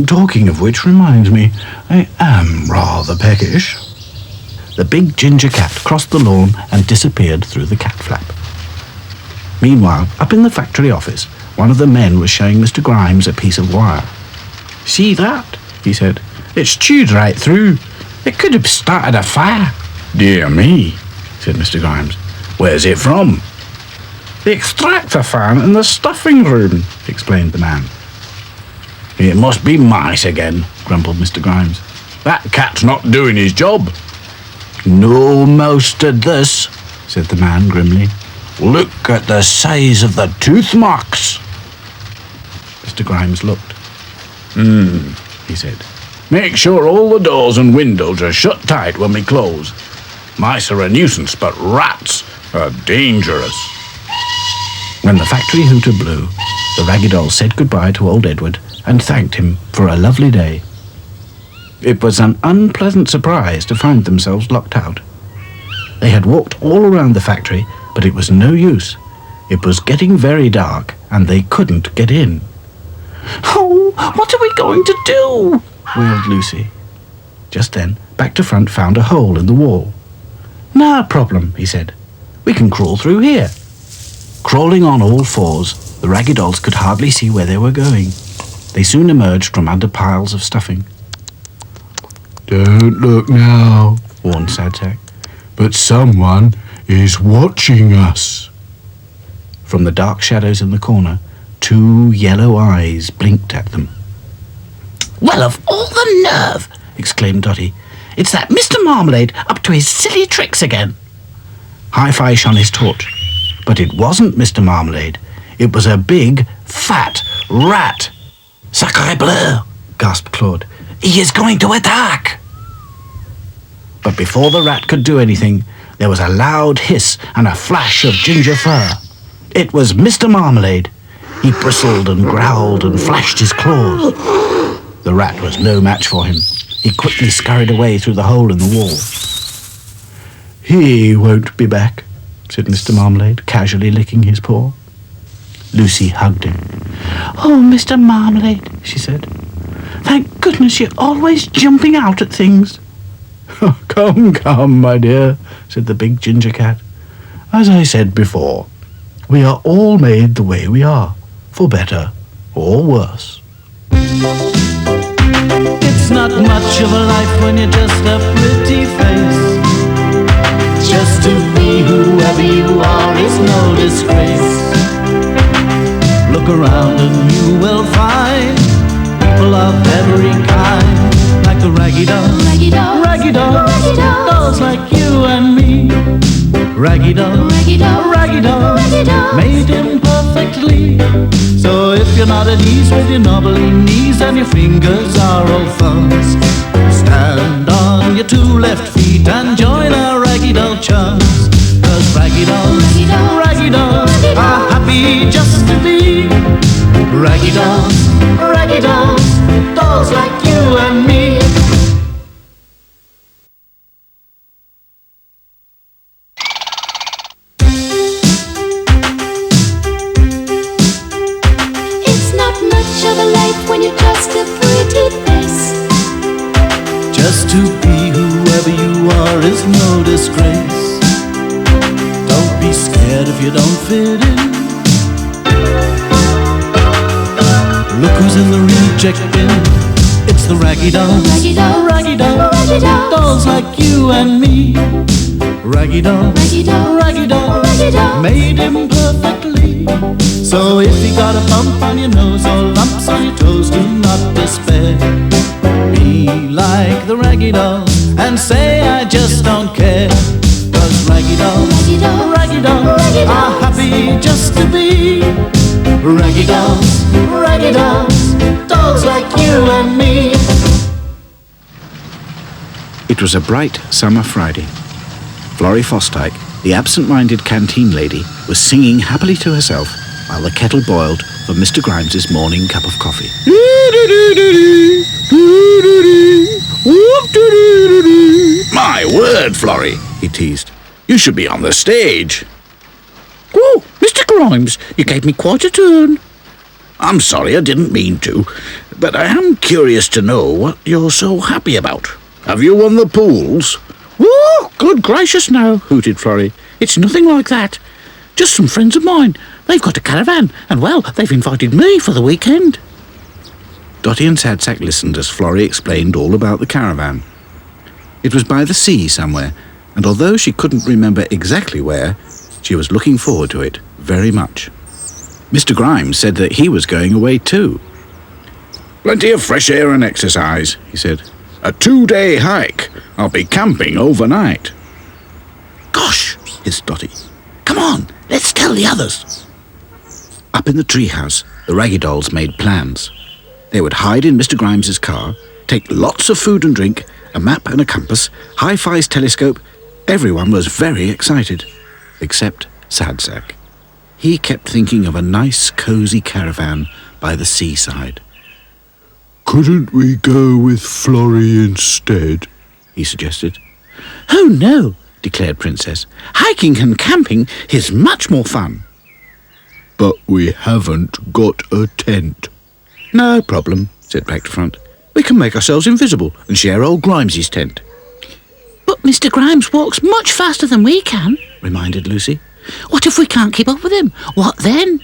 Talking of which reminds me, I am rather peckish. The big ginger cat crossed the lawn and disappeared through the cat flap. Meanwhile, up in the factory office, one of the men was showing Mr. Grimes a piece of wire. See that? He said. It's chewed right through. It could have started a fire. Dear me, said Mr. Grimes. Where's it from? The extractor fan in the stuffing room, explained the man. It must be mice again, grumbled Mr. Grimes. That cat's not doing his job. No mouse did this, said the man grimly. Look at the size of the tooth marks. Mr. Grimes looked. He said. Make sure all the doors and windows are shut tight when we close. Mice are a nuisance, but rats are dangerous. When the factory hooter blew, the Raggy Dolls said goodbye to old Edward and thanked him for a lovely day. It was an unpleasant surprise to find themselves locked out. They had walked all around the factory, but it was no use. It was getting very dark, and they couldn't get in. Oh, what are we going to do? Wailed Lucy. Just then, Back to Front found a hole in the wall. No problem, he said. We can crawl through here. Crawling on all fours, the Raggy Dolls could hardly see where they were going. They soon emerged from under piles of stuffing. Don't look now, warned Sad Sack, but someone is watching us. From the dark shadows in the corner, 2 yellow eyes blinked at them. Well, of all the nerve! exclaimed Dotty. It's that Mr. Marmalade up to his silly tricks again. Hi-Fi shone his torch, but it wasn't Mr. Marmalade. It was a big, fat rat. Sacre bleu! gasped Claude. He is going to attack! But before the rat could do anything, there was a loud hiss and a flash of ginger fur. It was Mr. Marmalade. He bristled and growled and flashed his claws. The rat was no match for him. He quickly scurried away through the hole in the wall. He won't be back, said Mr. Marmalade, casually licking his paw. Lucy hugged him. Oh, Mr. Marmalade, she said. Thank goodness you're always jumping out at things. Come, come, my dear, said the big ginger cat. As I said before, we are all made the way we are, for better or worse. It's not much of a life when you're just a pretty face. Just to be whoever you are is no disgrace. Look around and you will find people of every kind, like the raggy dolls, raggy dolls, raggy dolls, raggy dolls, dolls like you and me. Raggy dolls, raggy dolls, raggy dolls, raggy dolls, made him perfectly. So if you're not at ease with your knobbly knees and your fingers are all thumbs, stand on your 2 left feet and join our raggy doll chums. 'Cause raggy dolls, raggy dolls, raggy dolls are happy just to be raggy dolls, dolls like you and me. It's not much of a life when you're just a pretty face. Just to be whoever you are is no disgrace. Don't be scared if you don't fit in. Look who's in the reject bin. It's the raggy dolls, raggy dolls, raggy dolls, raggy dolls, dolls like you and me. Raggy dolls, raggy dolls, raggy dolls, raggy dolls, made him perfectly. So if you got a bump on your nose or lumps on your toes, do not despair. Be like the raggy dolls and say I just don't care. 'Cause raggy dolls, raggy dolls, raggy dolls, raggy dolls are happy just to be raggy dolls, dolls like you and me. It was a bright summer Friday. Florrie Fosdyke, the absent-minded canteen lady, was singing happily to herself while the kettle boiled for Mr. Grimes's morning cup of coffee. My word, Florrie, he teased. You should be on the stage. Oh, Mr. Grimes, you gave me quite a turn. I'm sorry, I didn't mean to, but I am curious to know what you're so happy about. Have you won the pools? Oh, good gracious no, hooted Florrie. It's nothing like that. Just some friends of mine. They've got a caravan, and well, they've invited me for the weekend. Dotty and Sadsack listened as Florrie explained all about the caravan. It was by the sea somewhere, and although she couldn't remember exactly where, she was looking forward to it very much. Mr. Grimes said that he was going away too. Plenty of fresh air and exercise, he said. A 2-day hike. I'll be camping overnight. Gosh, hissed Dotty. Come on, let's tell the others. Up in the treehouse, the Raggy Dolls made plans. They would hide in Mr. Grimes's car, take lots of food and drink, a map and a compass, Hi-Fi's telescope. Everyone was very excited, except Sadsack. He kept thinking of a nice, cosy caravan by the seaside. Couldn't we go with Florrie instead? He suggested. Oh no, declared Princess. Hiking and camping is much more fun. But we haven't got a tent. No problem, said Back to Front. We can make ourselves invisible and share old Grimesy's tent. But Mr. Grimes walks much faster than we can, reminded Lucy. What if we can't keep up with him? What then?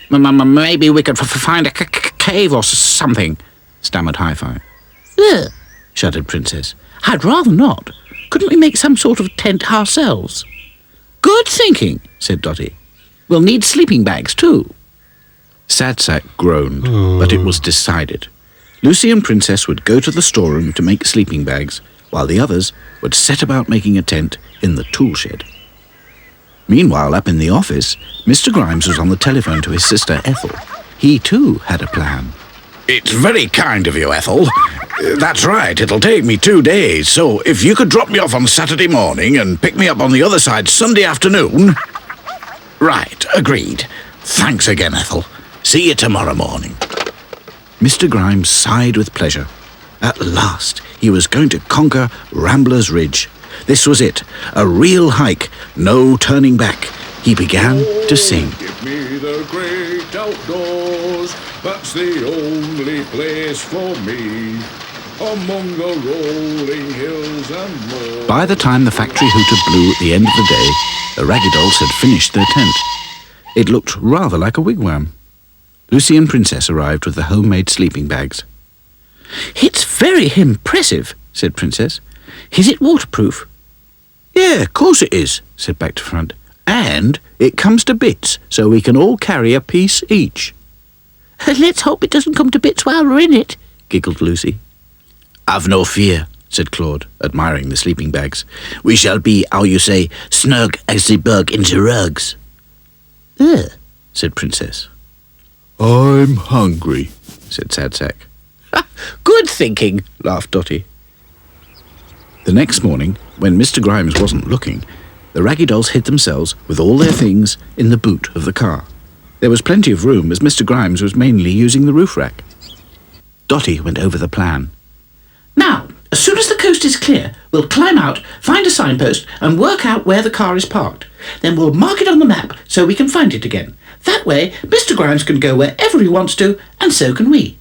Maybe we could find a cave or something, stammered Hi-Fi. Ugh, shuddered Princess. I'd rather not. Couldn't we make some sort of tent ourselves? Good thinking, said Dotty. We'll need sleeping bags too. Sad Sack groaned, but it was decided. Lucy and Princess would go to the storeroom to make sleeping bags, while the others would set about making a tent in the tool shed. Meanwhile, up in the office, Mr. Grimes was on the telephone to his sister Ethel. He too had a plan. It's very kind of you, Ethel. That's right, it'll take me 2 days, so if you could drop me off on Saturday morning and pick me up on the other side Sunday afternoon... Right, agreed. Thanks again, Ethel. See you tomorrow morning. Mr. Grimes sighed with pleasure. At last, he was going to conquer Rambler's Ridge. This was it, a real hike, no turning back. He began to sing. Give me the great outdoors, that's the only place for me. Among the rolling hills and moors. By the time the factory hooter blew at the end of the day, the Raggy Dolls had finished their tent. It looked rather like a wigwam. Lucy and Princess arrived with the homemade sleeping bags. "It's very impressive," said Princess. "Is it waterproof?" "Yeah, of course it is," said Back to Front. "And it comes to bits, so we can all carry a piece each." Let's hope it doesn't come to bits while we're in it, giggled Lucy. "Have no fear," said Claude, admiring the sleeping bags. "We shall be, how you say, snug as the bug into rugs." "Ugh," said Princess. I'm hungry, said Sad Sack. "Good thinking," laughed Dotty. The next morning, when Mr. Grimes wasn't looking, the Raggy Dolls hid themselves with all their things in the boot of the car. There was plenty of room, as Mr. Grimes was mainly using the roof rack. Dotty went over the plan. "Now, as soon as the coast is clear, we'll climb out, find a signpost, and work out where the car is parked. Then we'll mark it on the map so we can find it again. That way, Mr. Grimes can go wherever he wants to, and so can we."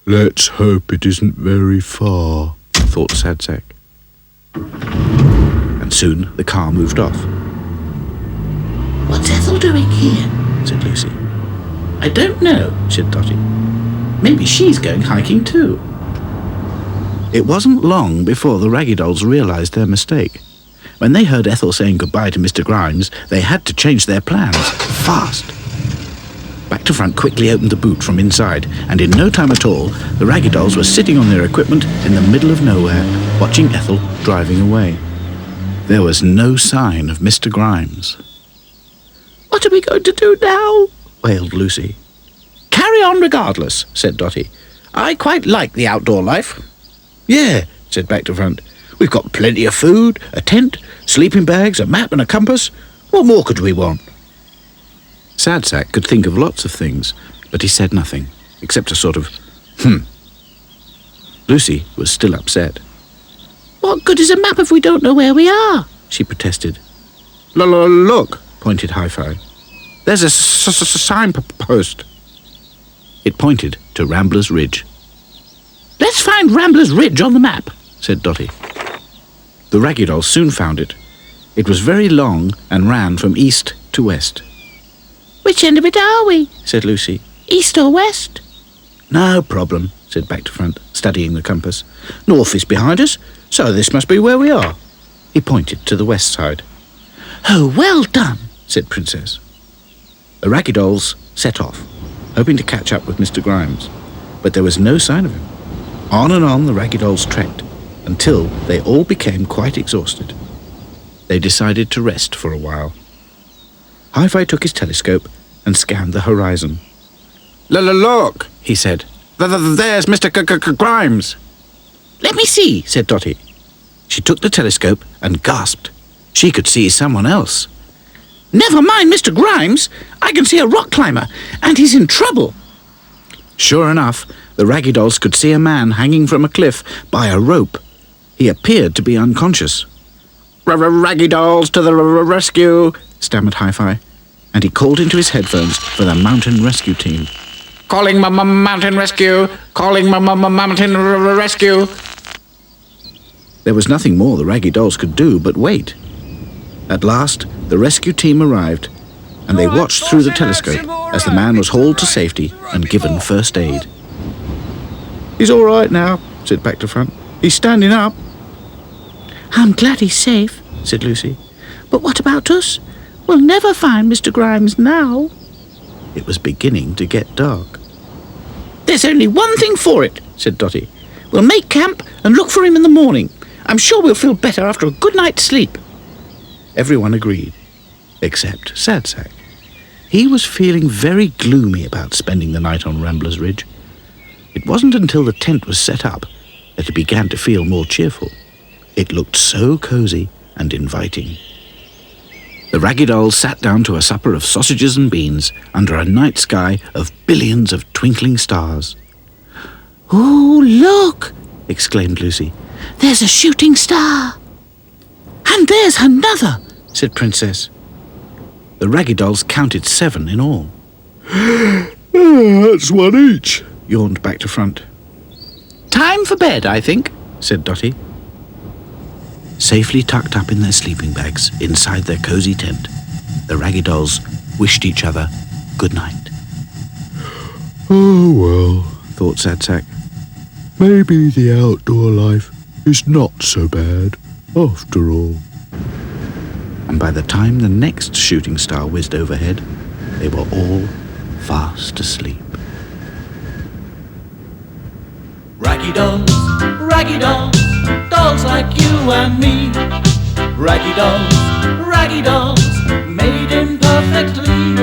Let's hope it isn't very far, thought Sad Sack. And soon the car moved off. "What's Ethel doing here?" said Lucy. "I don't know," said Dotty. "Maybe she's going hiking too." It wasn't long before the Raggy Dolls realised their mistake. When they heard Ethel saying goodbye to Mr. Grimes, they had to change their plans, fast. Back to Front quickly opened the boot from inside, and in no time at all, the Raggy Dolls were sitting on their equipment in the middle of nowhere, watching Ethel driving away. There was no sign of Mr. Grimes. "What are we going to do now?" wailed Lucy. "Carry on regardless," said Dotty. "I quite like the outdoor life." "Yeah," said Back to Front. "We've got plenty of food, a tent, sleeping bags, a map and a compass. What more could we want?" Sad Sack could think of lots of things, but he said nothing, except a sort of, Lucy was still upset. "What good is a map if we don't know where we are?" she protested. "Look," pointed Hi-Fi. "There's a signpost." It pointed to Rambler's Ridge. "Let's find Rambler's Ridge on the map," said Dotty. The Raggy Dolls soon found it. It was very long and ran from east to west. "Which end of it are we?" said Lucy. "East or west?" "No problem," said Back to Front, studying the compass. "North is behind us, so this must be where we are." He pointed to the west side. "Oh, well done," said Princess. The Raggy Dolls set off, hoping to catch up with Mr. Grimes, but there was no sign of him. On and on the Raggy Dolls trekked, until they all became quite exhausted. They decided to rest for a while. Hi-Fi took his telescope and scanned the horizon. "Look," he said. "There's Mr. Grimes." "Let me see," said Dotty. She took the telescope and gasped. She could see someone else. "Never mind Mr. Grimes. I can see a rock climber, and he's in trouble." Sure enough, the Raggy Dolls could see a man hanging from a cliff by a rope. He appeared to be unconscious. "Raggy Dolls to the rescue," stammered Hi-Fi, and he called into his headphones for the mountain rescue team. "Calling mountain rescue! Calling mountain rescue!" There was nothing more the Raggy Dolls could do but wait. At last, the rescue team arrived, and they watched through the telescope as the man was hauled to safety and given first aid. "He's all right now," said Back to Front. "He's standing up." "I'm glad he's safe," said Lucy. "But what about us? We'll never find Mr. Grimes now. It was beginning to get dark. There's only one thing for it, said Dotty. We'll make camp and look for him in the morning. I'm sure we'll feel better after a good night's sleep. Everyone agreed, except Sadsack. He was feeling very gloomy about spending the night on Rambler's Ridge. It wasn't until the tent was set up that he began to feel more cheerful. It looked so cosy and inviting. The Raggy Dolls sat down to a supper of sausages and beans under a night sky of billions of twinkling stars. "Oh, look!" exclaimed Lucy. "There's a shooting star!" "And there's another!" said Princess. The Raggy Dolls counted 7 in all. That's one each, yawned Back to Front. "Time for bed, I think," said Dotty. Safely tucked up in their sleeping bags inside their cosy tent, the Raggy Dolls wished each other good night. Oh well, thought Sadsack. Maybe the outdoor life is not so bad after all. And by the time the next shooting star whizzed overhead, they were all fast asleep. Raggy dolls, dolls like you and me. Raggy dolls, made imperfectly.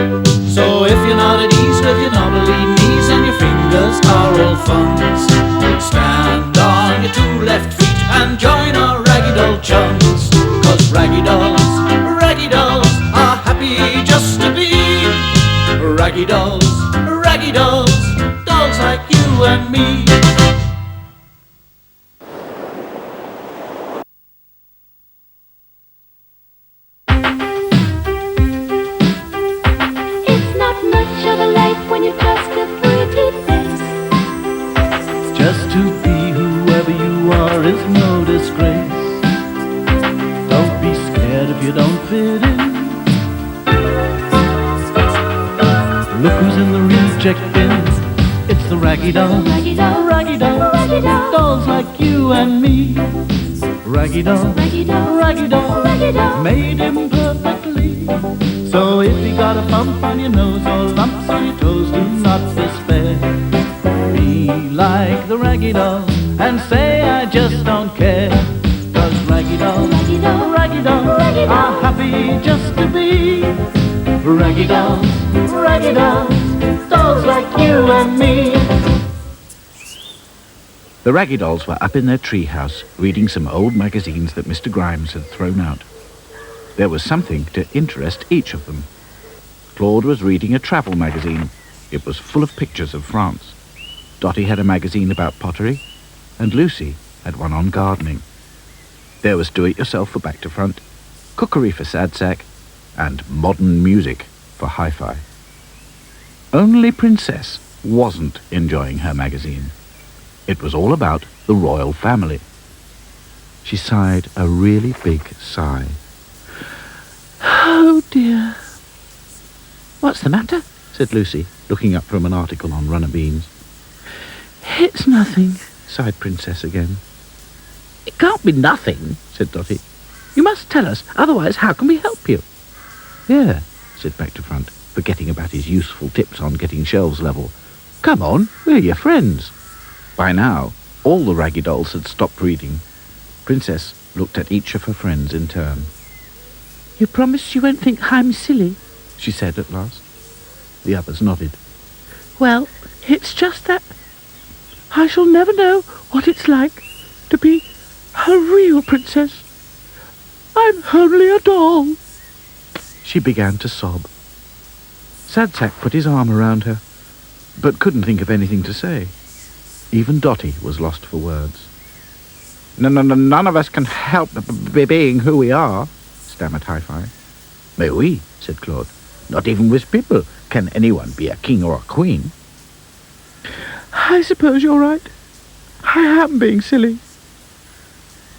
So if you're not at ease with your knobbly knees and your fingers are all funds, stand on your 2 left feet and join our raggy doll chums. 'Cause raggy dolls are happy just to be. Raggy dolls, dolls like you and me. It's not much of a life when you're just a pretty face. Just to be whoever you are is no disgrace. Don't be scared if you don't fit in. Look who's in the reject bin. It's the Raggy Dolls. Dolls like you and me. Raggy dolls, made imperfectly. So if you got a bump on your nose or lumps on your toes, do not despair. Be like the Raggy Dolls and say I just don't care. 'Cause Raggy Dolls are happy just to be. Raggy dolls, dolls like you and me. The Raggy Dolls were up in their treehouse reading some old magazines that Mr. Grimes had thrown out. There was something to interest each of them. Claude was reading a travel magazine. It was full of pictures of France. Dotty had a magazine about pottery, and Lucy had one on gardening. There was Do-It-Yourself for Back to Front, Cookery for Sadsack, and Modern Music for Hi-Fi. Only Princess wasn't enjoying her magazine. It was all about the royal family. She sighed a really big sigh. "Oh dear." "What's the matter?" said Lucy, looking up from an article on runner beans. "It's nothing," sighed Princess again. "It can't be nothing," said Dotty. "You must tell us, otherwise how can we help you?" "Here," said Back to Front, forgetting about his useful tips on getting shelves level. "Come on, we're your friends." By now, all the Raggy Dolls had stopped reading. Princess looked at each of her friends in turn. "You promise you won't think I'm silly?" she said at last. The others nodded. "Well, it's just that I shall never know what it's like to be a real princess. I'm only a doll." She began to sob. Sadsack put his arm around her, but couldn't think of anything to say. Even Dotty was lost for words. None of us can help being who we are," stammered Hi-Fi. "Mais oui," said Claude. "Not even with people can anyone be a king or a queen." "I suppose you're right. I am being silly."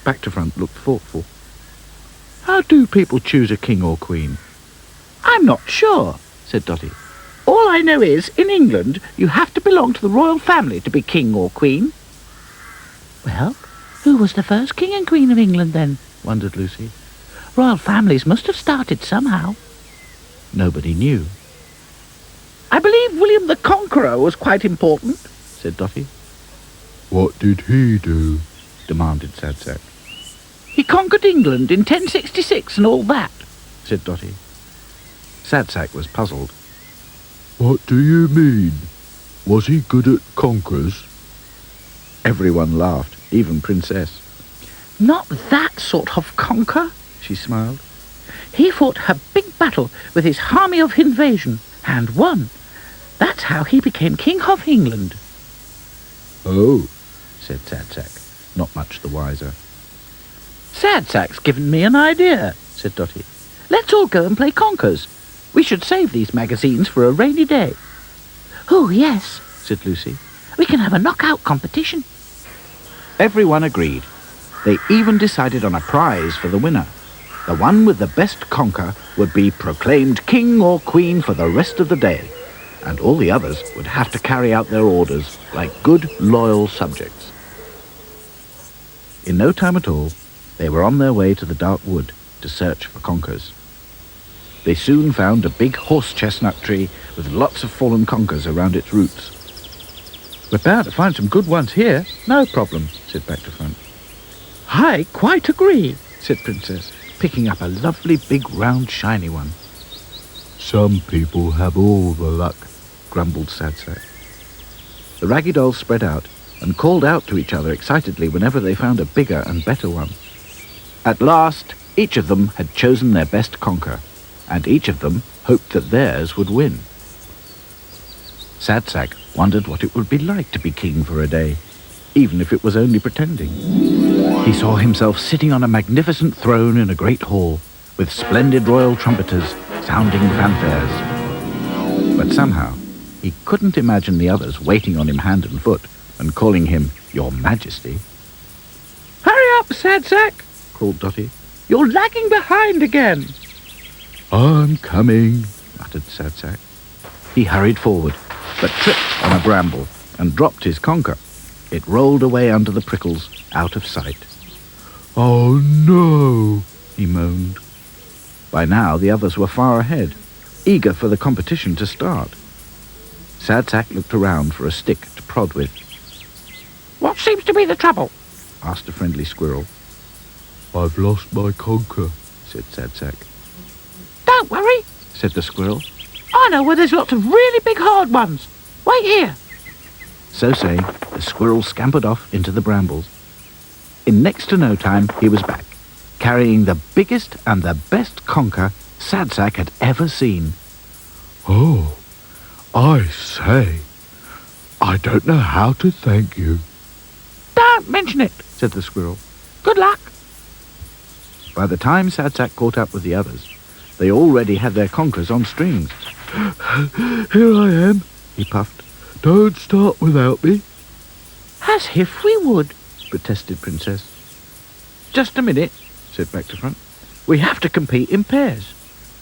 Back to Front looked thoughtful. "How do people choose a king or queen?" "I'm not sure," said Dotty. "All I know is, in England, you have to belong to the royal family to be king or queen." "Well, who was the first king and queen of England then?" wondered Lucy. "Royal families must have started somehow." nobody knew. I believe William the Conqueror was quite important, said Dotty. What did he do? Demanded Sad Sack. He conquered England in 1066 and all that, said Dotty. Sad Sack was puzzled. What do you mean? Was he good at conquers? Everyone laughed, even Princess. Not that sort of conquer, she smiled. He fought a big battle with his army of invasion and won. That's how he became King of England. Oh, said Sad Sack, not much the wiser. Sad Sack's given me an idea, said Dotty. Let's all go and play conkers. We should save these magazines for a rainy day. Oh, yes, said Lucy. We can have a knockout competition. Everyone agreed. They even decided on a prize for the winner. The one with the best conker would be proclaimed king or queen for the rest of the day, and all the others would have to carry out their orders like good, loyal subjects. In no time at all, they were on their way to the dark wood to search for conkers. They soon found a big horse-chestnut tree with lots of fallen conkers around its roots. We're bound to find some good ones here. No problem, said Back to Front. I quite agree, said Princess, picking up a lovely big round shiny one. Some people have all the luck, grumbled Sad Sack. The Raggy Dolls spread out and called out to each other excitedly whenever they found a bigger and better one. At last, each of them had chosen their best conker, and each of them hoped that theirs would win. Sad Sack wondered what it would be like to be king for a day, even if it was only pretending. He saw himself sitting on a magnificent throne in a great hall, with splendid royal trumpeters sounding fanfares. But somehow, he couldn't imagine the others waiting on him hand and foot and calling him Your Majesty. Hurry up, Sad Sack, called Dotty. You're lagging behind again. I'm coming, muttered Sad Sack. He hurried forward, but tripped on a bramble and dropped his conker. It rolled away under the prickles, out of sight. Oh no, he moaned. By now the others were far ahead, eager for the competition to start. Sad Sack looked around for a stick to prod with. What seems to be the trouble? Asked a friendly squirrel. I've lost my conker, said Sad Sack. Don't worry, said the squirrel. I know where there's lots of really big hard ones. Wait here. So saying, the squirrel scampered off into the brambles. In next to no time, he was back, carrying the biggest and the best conker Sad Sack had ever seen. Oh, I say, I don't know how to thank you. Don't mention it, said the squirrel. Good luck. By the time Sad Sack caught up with the others, they already had their conkers on strings. Here I am, he puffed. Don't start without me. As if we would, protested Princess. Just a minute, said Back to Front. We have to compete in pairs.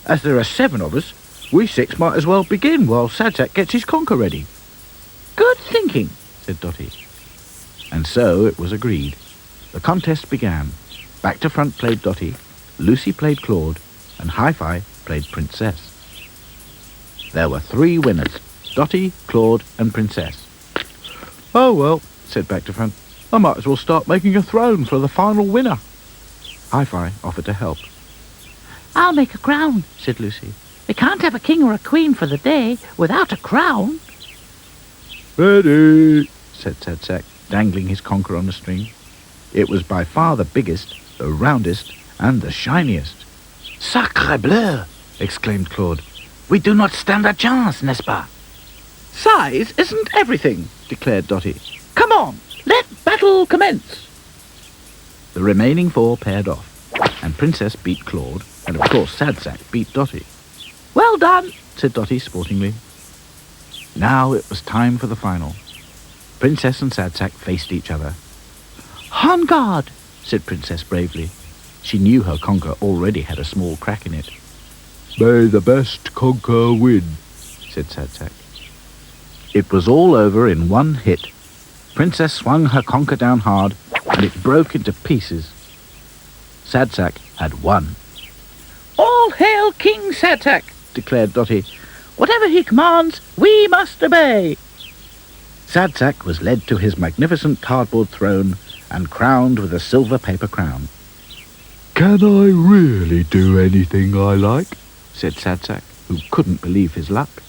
As there are 7 of us, we 6 might as well begin while Sad Sack gets his conker ready. Good thinking, said Dotty. And so it was agreed. The contest began. Back to Front played Dotty, Lucy played Claude, and Hi-Fi played Princess. There were 3 winners, Dotty, Claude, and Princess. Oh well, said Back to Front. I might as well start making a throne for the final winner. Hi-Fi offered to help. I'll make a crown, said Lucy. We can't have a king or a queen for the day without a crown. Ready, said Sad Sack, dangling his conker on a string. It was by far the biggest, the roundest, and the shiniest. Sacre bleu, exclaimed Claude. We do not stand a chance, n'est-ce pas? Size isn't everything, declared Dotty. Come on, let battle commence. The remaining 4 paired off, and Princess beat Claude, and of course Sad Sack beat Dotty. Well done, said Dotty sportingly. Now it was time for the final. Princess and Sad Sack faced each other. On guard, said Princess bravely. She knew her conker already had a small crack in it. May the best conker win, said Sad Sack. It was all over in one hit. Princess swung her conker down hard, and it broke into pieces. Sad Sack had won. All hail King Sad Sack, declared Dotty. "Whatever he commands, we must obey." Sad Sack was led to his magnificent cardboard throne and crowned with a silver paper crown. Can I really do anything I like? Said Sad Sack, who couldn't believe his luck.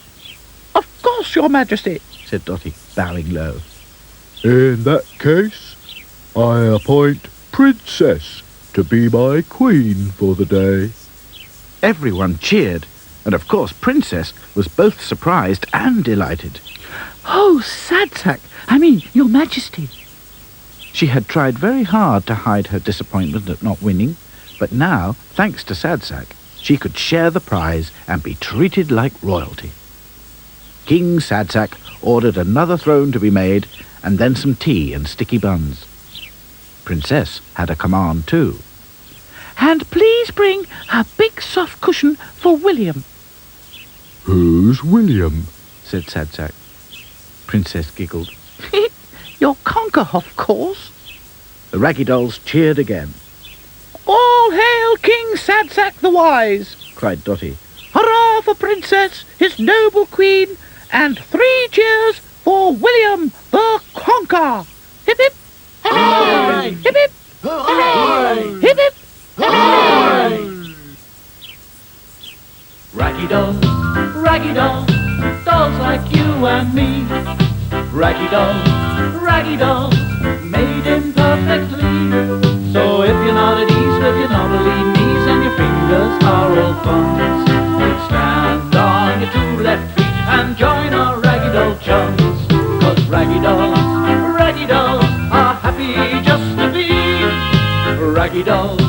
"Of course, Your Majesty," said Dotty, bowing low. In that case, I appoint Princess to be my queen for the day." Everyone cheered, and of course Princess was both surprised and delighted. "Oh, Sad Sack, Your Majesty." She had tried very hard to hide her disappointment at not winning, but now, thanks to Sad Sack, she could share the prize and be treated like royalty. King Sad Sack ordered another throne to be made, and then some tea and sticky buns. Princess had a command too. "And please bring a big soft cushion for William." "Who's William?" said Sad Sack. Princess giggled. "Your conqueror, of course." The Raggy Dolls cheered again. "All hail King Sad Sack the Wise!" cried Dotty. "Hurrah for Princess, his noble queen, and 3 cheers for William the Conqueror! Hip hip! Hooray! Hip hip! Hooray! Hip hip! Hooray! Raggy dolls, dolls like you and me. Raggy dolls, made imperfectly. So if you're not at ease with your knobbly knees and your fingers are all thumbs, then stand on your 2 left feet and join our raggy doll chums. 'Cause raggy dolls are happy just to be raggy dolls,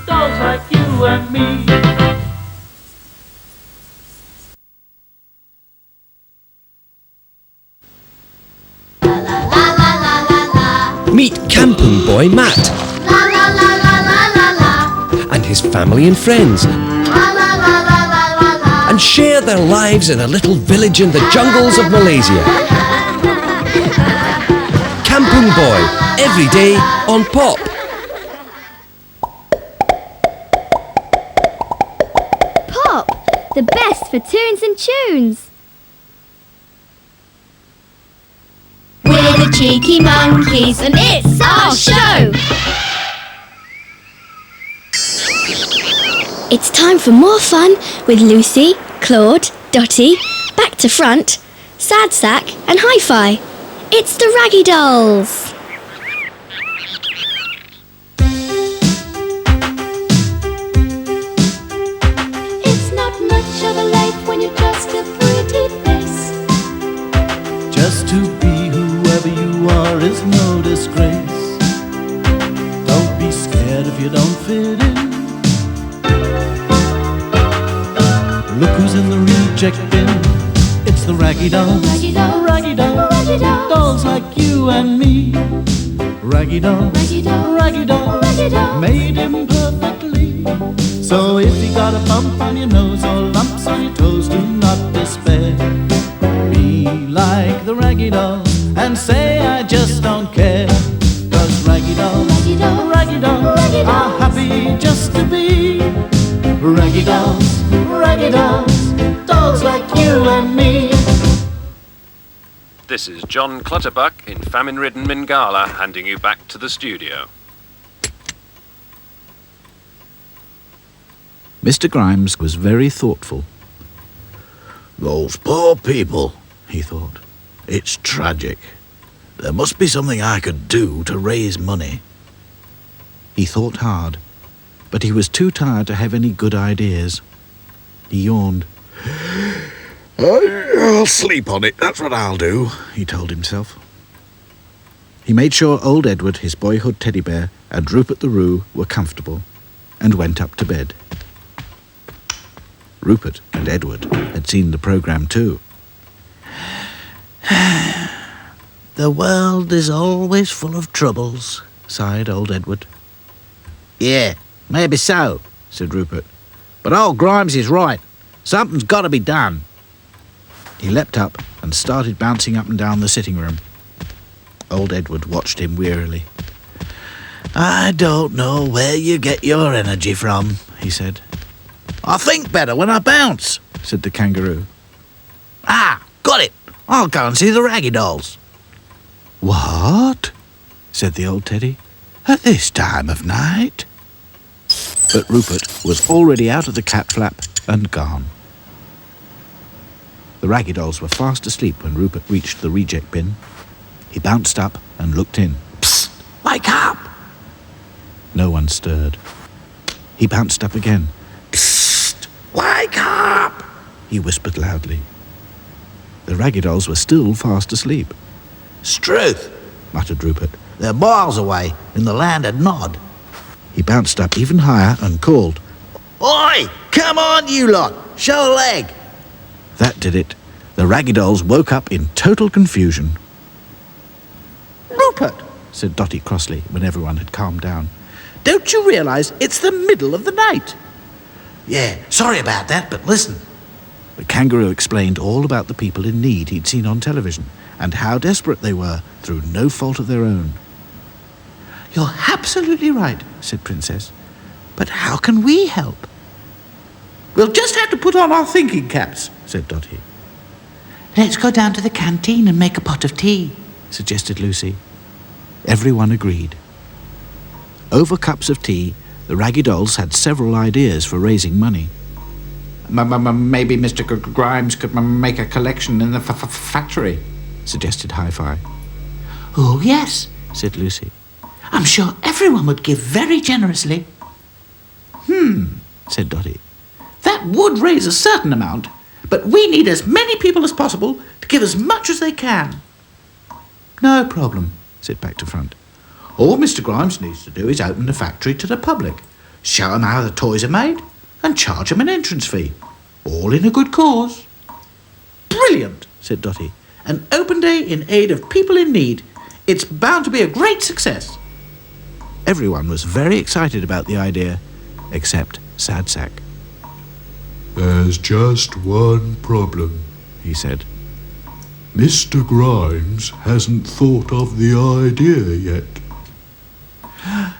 dolls like you and me. Meet Camping Boy Matt La la la la la la la. and his family and friends, La la la la la la la. and share their lives in a little village in the jungles of Malaysia. Camping Boy, every day on Pop. Pop, the best for tunes and tunes. We're the Cheeky Monkeys and it's our show! It's time for more fun with Lucy, Claude, Dotty, Back to Front, Sad Sack and Hi-Fi. It's the Raggy Dolls! It's not much of a life when you're just a pretty face. Just to be whoever you are is no disgrace. Don't be scared if you don't fit in. Look who's in the reject bin. It's the Raggy Dolls. Raggy Dolls. Raggy Dolls. Raggy Dolls. Dolls like you and me. Raggy Dolls. Raggy Dolls. Raggy Dolls. Raggy Dolls. Made imperfectly. So if you got a bump on your nose or lumps on your toes, do not despair. Be like the Raggy Dolls and say I just don't care. 'Cause Raggy Dolls, Raggy Dolls. Raggy Dolls, Raggy Dolls. are happy just to be Raggy Dolls, dolls like you and me. This is John Clutterbuck in famine-ridden Mingala handing you back to the studio. Mr. Grimes was very thoughtful. Those poor people, he thought. It's tragic. There must be something I could do to raise money. He thought hard, but he was too tired to have any good ideas. He yawned. I'll sleep on it, that's what I'll do, he told himself. He made sure old Edward, his boyhood teddy bear, and Rupert the Roo were comfortable, and went up to bed. Rupert and Edward had seen the programme too. The world is always full of troubles, sighed old Edward. Yeah, maybe so, said Rupert. But old Grimes is right. Something's got to be done. He leapt up and started bouncing up and down the sitting room. Old Edward watched him wearily. I don't know where you get your energy from, he said. I think better when I bounce, said the kangaroo. Ah, got it. I'll go and see the Raggy Dolls. What? Said the old teddy. At this time of night? But Rupert was already out of the cat flap and gone. The Raggy Dolls were fast asleep when Rupert reached the reject bin. He bounced up and looked in. Psst! Wake up! No one stirred. He bounced up again. Psst! Wake up! He whispered loudly. The Raggy Dolls were still fast asleep. Struth, muttered Rupert. They're miles away, in the land of Nod. He bounced up even higher and called. Oi! Come on, you lot! Show a leg! That did it. The Raggy Dolls woke up in total confusion. Rupert, said Dotty crossly when everyone had calmed down. Don't you realise it's the middle of the night? Yeah, sorry about that, but listen. The kangaroo explained all about the people in need he'd seen on television and how desperate they were through no fault of their own. You're absolutely right, said Princess. But how can we help? We'll just have to put on our thinking caps, said Dotty. Let's go down to the canteen and make a pot of tea, suggested Lucy. Everyone agreed. Over cups of tea, the Raggy Dolls had several ideas for raising money. Maybe Mr. Grimes could make a collection in the factory, suggested Hi-Fi. Oh, yes, said Lucy. I'm sure everyone would give very generously. Said Dotty. That would raise a certain amount, but we need as many people as possible to give as much as they can. No problem, said Back to Front. All Mr. Grimes needs to do is open the factory to the public, show them how the toys are made, and charge them an entrance fee. All in a good cause. Brilliant, said Dotty. An open day in aid of people in need. It's bound to be a great success. Everyone was very excited about the idea, except Sad Sack. There's just one problem, he said. Mr. Grimes hasn't thought of the idea yet.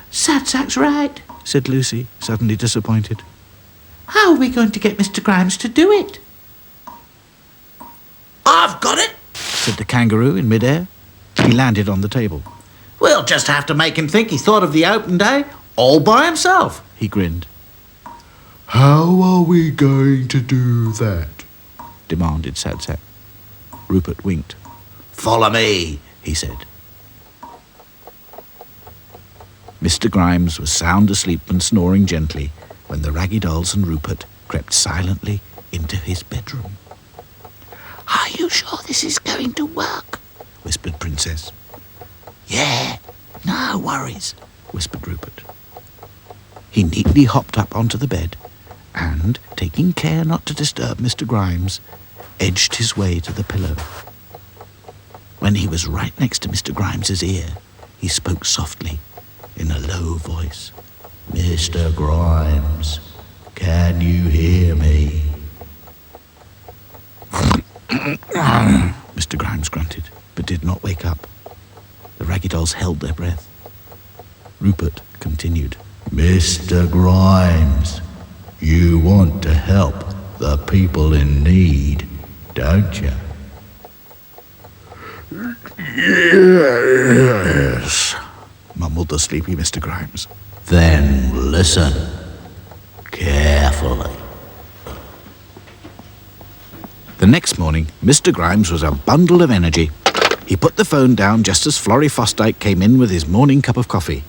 Sad Sack's right, said Lucy, suddenly disappointed. How are we going to get Mr. Grimes to do it? I've got it, said the kangaroo in midair. He landed on the table. We'll just have to make him think he thought of the open day all by himself, he grinned. How are we going to do that? Demanded Sad Sack. Rupert winked. Follow me, he said. Mr. Grimes was sound asleep and snoring gently when the Raggy Dolls and Rupert crept silently into his bedroom. Are you sure this is going to work? Whispered Princess. Yeah, no worries, whispered Rupert. He neatly hopped up onto the bed and, taking care not to disturb Mr. Grimes, edged his way to the pillow. When he was right next to Mr. Grimes's ear, he spoke softly, in a low voice. Mr. Grimes, can you hear me? Mr. Grimes grunted, but did not wake up. The Raggy Dolls held their breath. Rupert continued. Mr. Grimes, you want to help the people in need, don't you? Yes, mumbled the sleepy Mr. Grimes. Then listen carefully. The next morning, Mr. Grimes was a bundle of energy. He put the phone down just as Florrie Fosdyke came in with his morning cup of coffee.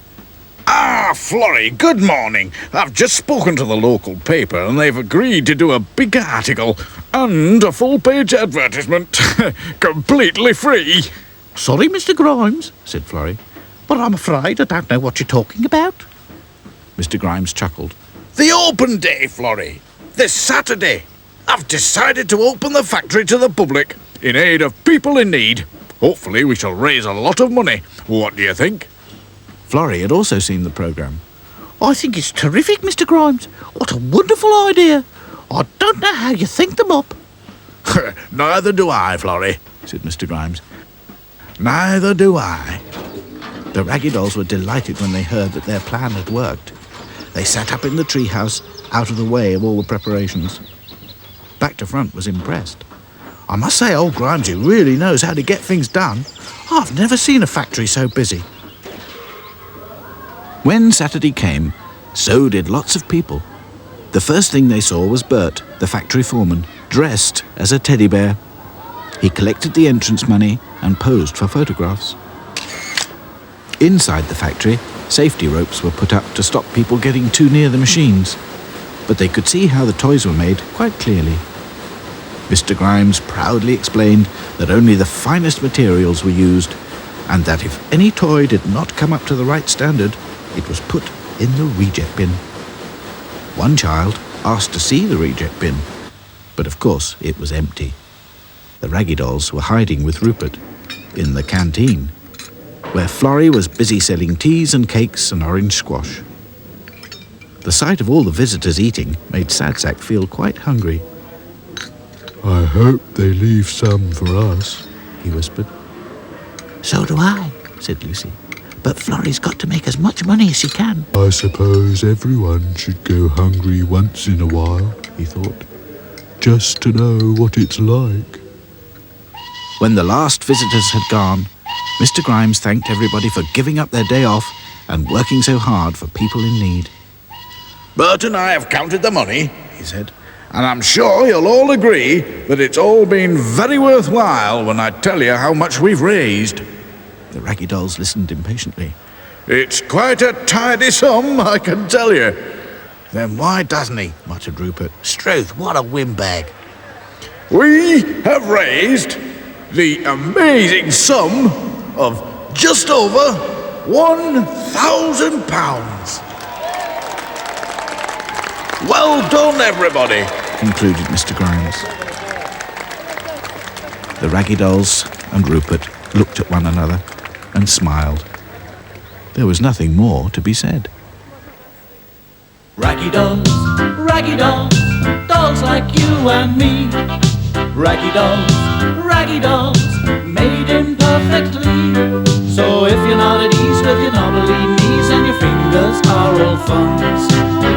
Ah, Florrie, good morning. I've just spoken to the local paper and they've agreed to do a big article and a full-page advertisement. Completely free. Sorry, Mr. Grimes, said Florrie, but I'm afraid I don't know what you're talking about. Mr. Grimes chuckled. The open day, Florrie. This Saturday. I've decided to open the factory to the public in aid of people in need. Hopefully we shall raise a lot of money. What do you think? Florrie had also seen the programme. I think it's terrific, Mr. Grimes. What a wonderful idea. I don't know how you think them up. Neither do I, Florrie, said Mr. Grimes. Neither do I. The Raggy Dolls were delighted when they heard that their plan had worked. They sat up in the treehouse, out of the way of all the preparations. Back to Front was impressed. I must say, old Grimesy really knows how to get things done. I've never seen a factory so busy. When Saturday came, so did lots of people. The first thing they saw was Bert, the factory foreman, dressed as a teddy bear. He collected the entrance money and posed for photographs. Inside the factory, safety ropes were put up to stop people getting too near the machines, but they could see how the toys were made quite clearly. Mr. Grimes proudly explained that only the finest materials were used, and that if any toy did not come up to the right standard, it was put in the reject bin. One child asked to see the reject bin, but of course it was empty. The Raggy Dolls were hiding with Rupert in the canteen, where Florrie was busy selling teas and cakes and orange squash. The sight of all the visitors eating made Sad Sack feel quite hungry. I hope they leave some for us, he whispered. So do I, said Lucy. But Florrie's got to make as much money as she can. I suppose everyone should go hungry once in a while, he thought, just to know what it's like. When the last visitors had gone, Mr. Grimes thanked everybody for giving up their day off and working so hard for people in need. Bert and I have counted the money, he said, and I'm sure you'll all agree that it's all been very worthwhile when I tell you how much we've raised. The Raggy Dolls listened impatiently. It's quite a tidy sum, I can tell you. Then why doesn't he? Muttered Rupert. Struth, what a windbag. We have raised the amazing sum of just over £1,000. Well done, everybody, concluded Mr. Grimes. The Raggy Dolls and Rupert looked at one another and smiled. There was nothing more to be said. Raggy dolls, dolls like you and me. Raggy dolls, made imperfectly. So if you're not at ease with your knobbly knees and your fingers are all thumbs,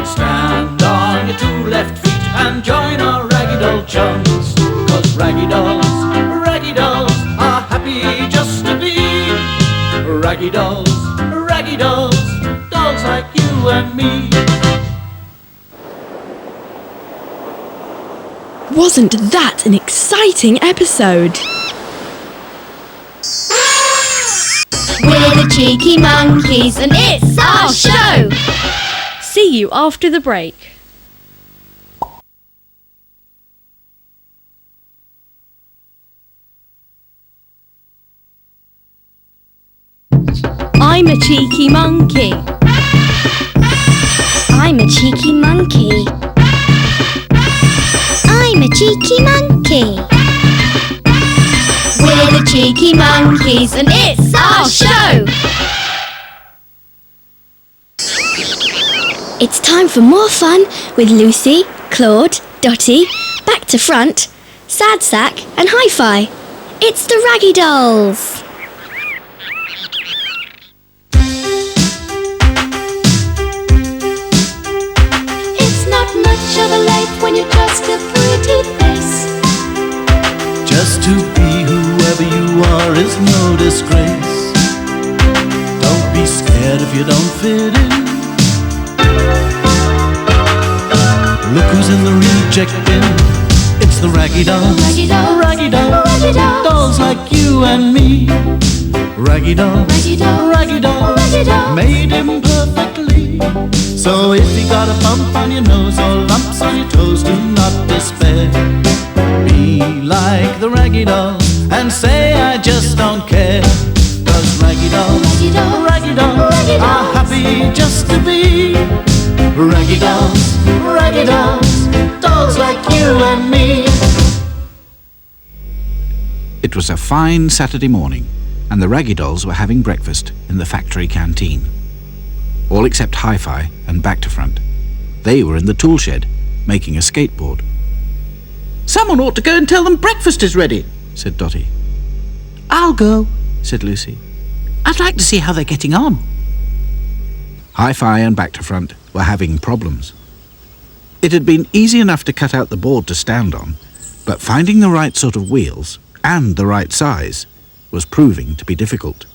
stand on your two left feet and join our Raggy Doll chums. 'Cause Raggy dolls are happy just to be Raggy dolls, dolls like you and me. Wasn't that an exciting episode? We're the Cheeky Monkeys and it's our show! See you after the break. I'm a cheeky monkey. I'm a cheeky monkey. I'm a cheeky monkey. We're the Cheeky Monkeys and it's our show! It's time for more fun with Lucy, Claude, Dotty, Back to Front, Sad Sack and Hi-Fi. It's the Raggy Dolls! It's not much of a life when you're just a pretty face. Just to be whoever you are is no disgrace. Don't be scared if you don't fit in. Look who's in the reject bin. It's the Raggy Dolls. Raggy Dolls. Dolls like you and me. Raggy Dolls. Raggy Dolls. Made imperfectly. So if you got a bump on your nose or lumps on your toes, do not despair. Be like the Raggy Dolls and say I just don't care. 'Cause Raggy Dolls are happy just to be Raggy Dolls, dolls like you and me. It was a fine Saturday morning, and the Raggy Dolls were having breakfast in the factory canteen. All except Hi-Fi and Back to Front. They were in the tool shed, making a skateboard. Someone ought to go and tell them breakfast is ready, said Dotty. I'll go, said Lucy. I'd like to see how they're getting on. Hi-Fi and Back to Front were having problems. It had been easy enough to cut out the board to stand on, but finding the right sort of wheels and the right size was proving to be difficult.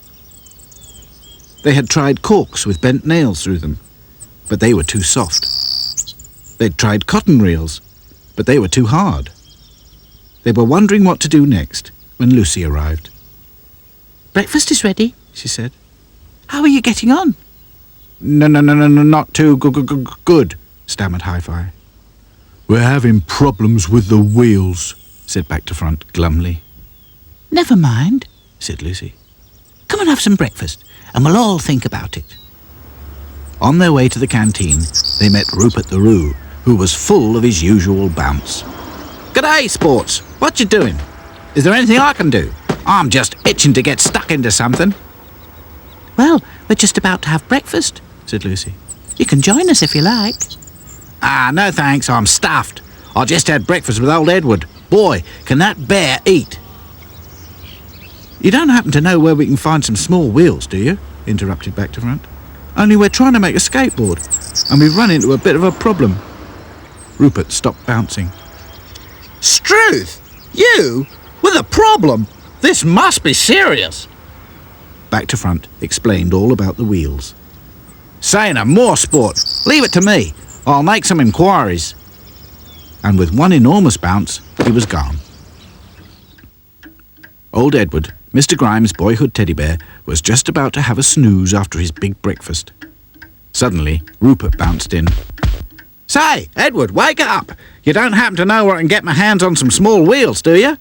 They had tried corks with bent nails through them, but they were too soft. They'd tried cotton reels, but they were too hard. They were wondering what to do next when Lucy arrived. Breakfast is ready, she said. How are you getting on? No, not too good, stammered Hi-Fi. We're having problems with the wheels, said Back to Front glumly. Never mind, said Lucy. Come and have some breakfast, and we'll all think about it. On their way to the canteen, they met Rupert the Roo, who was full of his usual bounce. "G'day, Sports. What you doing? Is there anything I can do? I'm just itching to get stuck into something." Well, we're just about to have breakfast, said Lucy. You can join us if you like. "Ah, no thanks, I'm stuffed. I just had breakfast with old Edward. Boy, can that bear eat." "You don't happen to know where we can find some small wheels, do you?" interrupted Back to Front. "Only we're trying to make a skateboard, and we've run into a bit of a problem." Rupert stopped bouncing. "Struth! You? With a problem? This must be serious." Back to Front explained all about the wheels. "Say no more, Sport. Leave it to me. I'll make some inquiries." And with one enormous bounce, he was gone. Old Edward, Mr. Grimes' boyhood teddy bear, was just about to have a snooze after his big breakfast. Suddenly, Rupert bounced in. "Say, Edward, wake up! You don't happen to know where I can get my hands on some small wheels, do you?"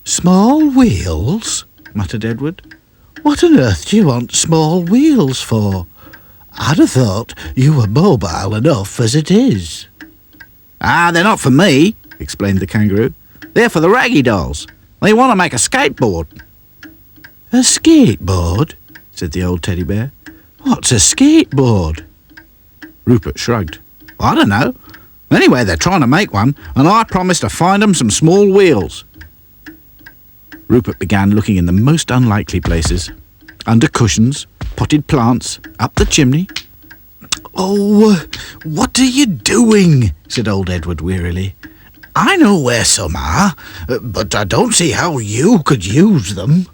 "Small wheels?" muttered Edward. "What on earth do you want small wheels for? I'd have thought you were mobile enough as it is." "Ah, they're not for me," explained the kangaroo. "They're for the Raggy Dolls. They want to make a skateboard." "A skateboard?" said the old teddy bear. "What's a skateboard?" Rupert shrugged. "I don't know. Anyway, they're trying to make one, and I promised to find them some small wheels." Rupert began looking in the most unlikely places. Under cushions, potted plants, up the chimney. "Oh, what are you doing?" said old Edward wearily. "I know where some are, but I don't see how you could use them."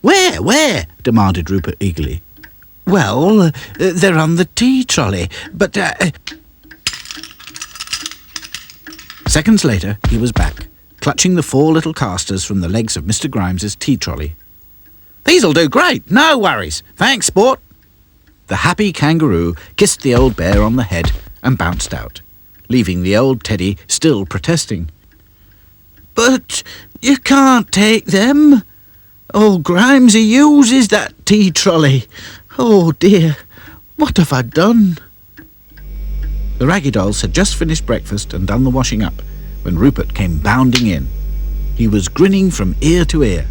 Where? demanded Rupert eagerly. "Well, they're on the tea trolley, but..." Seconds later, he was back, clutching the 4 little casters from the legs of Mr. Grimes's tea trolley. "These'll do great, no worries. Thanks, Sport." The happy kangaroo kissed the old bear on the head and bounced out, leaving the old teddy still protesting. "But you can't take them. Old Grimesy uses that tea trolley. Oh dear, what have I done?" The Raggy Dolls had just finished breakfast and done the washing up when Rupert came bounding in. He was grinning from ear to ear.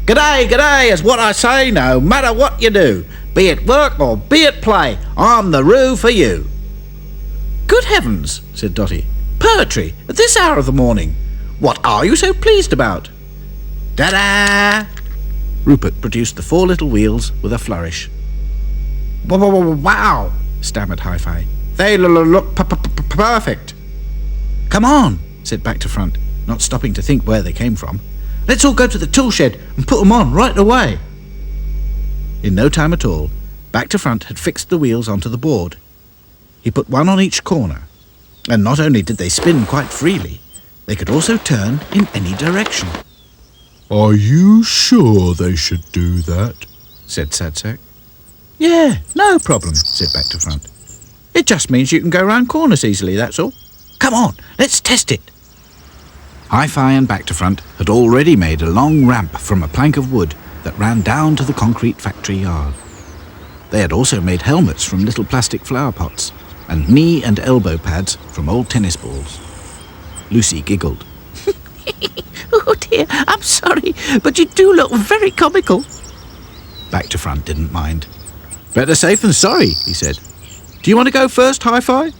G'day is what I say, no matter what you do. Be it work or be it play, I'm the Roo for you." "Good heavens," said Dotty. "Poetry at this hour of the morning. What are you so pleased about?" "Ta-da!" Rupert produced the 4 little wheels with a flourish. "Wow!" stammered Hi-Fi. "They look perfect." "Come on," said Back to Front, not stopping to think where they came from. "Let's all go to the tool shed and put them on right away." In no time at all, Back to Front had fixed the wheels onto the board. He put one on each corner, and not only did they spin quite freely, they could also turn in any direction. "Are you sure they should do that?" said Sadsack. "Yeah, no problem," said Back to Front. "It just means you can go round corners easily, that's all. Come on, let's test it." Hi-Fi and Back to Front had already made a long ramp from a plank of wood that ran down to the concrete factory yard. They had also made helmets from little plastic flower pots and knee and elbow pads from old tennis balls. Lucy giggled. Oh dear, I'm sorry, but you do look very comical. Back to Front didn't mind. "Better safe than sorry," he said. "Do you want to go first, Hi-Fi?"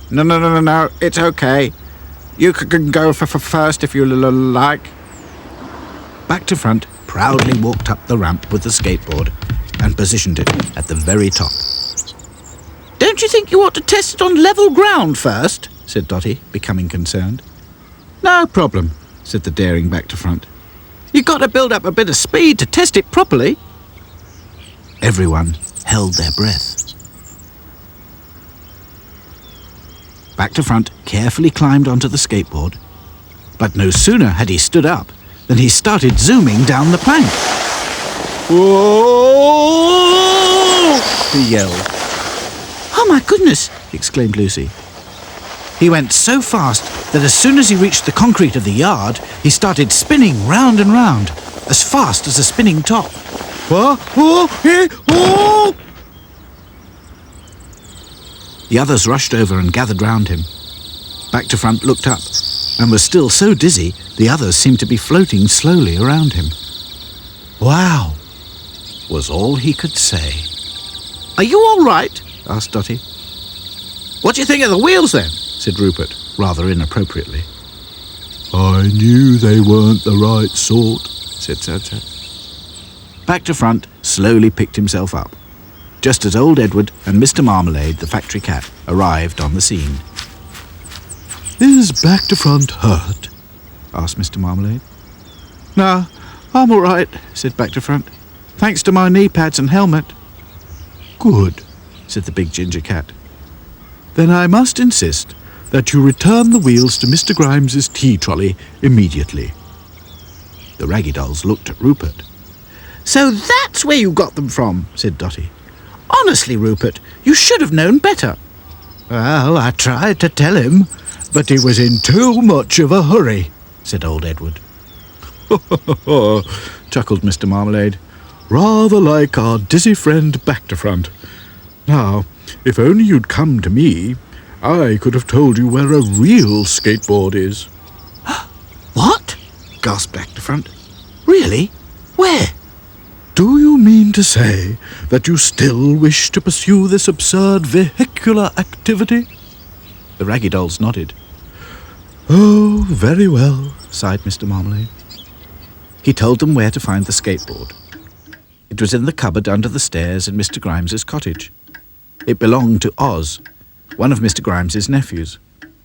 No, it's okay. You can go first if you like." Back to Front proudly walked up the ramp with the skateboard and positioned it at the very top. "Don't Don't you think you ought to test it on level ground first? Said Dotty, becoming concerned. No problem, said the daring back to front. You've got to build up a bit of speed to test it properly. Everyone held their breath. Back to front carefully climbed onto the skateboard, but no sooner had he stood up than he started zooming down the plank. Whoa! He yelled. Oh my goodness! Exclaimed Lucy. He went so fast that as soon as he reached the concrete of the yard, he started spinning round and round, as fast as a spinning top. The others rushed over and gathered round him. Back to front looked up, and was still so dizzy the others seemed to be floating slowly around him. Wow, was all he could say. Are you all right? Asked Dotty. What do you think of the wheels then? Said Rupert, rather inappropriately. I knew they weren't the right sort, said Sad. Back to front slowly picked himself up, just as old Edward and Mr. Marmalade, the factory cat, arrived on the scene. Is Back to Front hurt? Asked Mr. Marmalade. No, I'm all right, said Back to Front, thanks to my knee pads and helmet. Good, said the big ginger cat. Then I must insist that you return the wheels to Mr. Grimes's tea trolley immediately. The Raggy Dolls looked at Rupert. So that's where you got them from, said Dotty. Honestly, Rupert, you should have known better. Well, I tried to tell him, but he was in too much of a hurry, said old Edward. Chuckled Mr. Marmalade. Rather like our dizzy friend Back to Front. Now, if only you'd come to me, I could have told you where a real skateboard is. What? Gasped Back to Front. Really? Where? Do you mean to say that you still wish to pursue this absurd vehicular activity? The Raggy Dolls nodded. Oh, very well, sighed Mr. Marmalade. He told them where to find the skateboard. It was in the cupboard under the stairs in Mr. Grimes's cottage. It belonged to Oz, one of Mr. Grimes's nephews.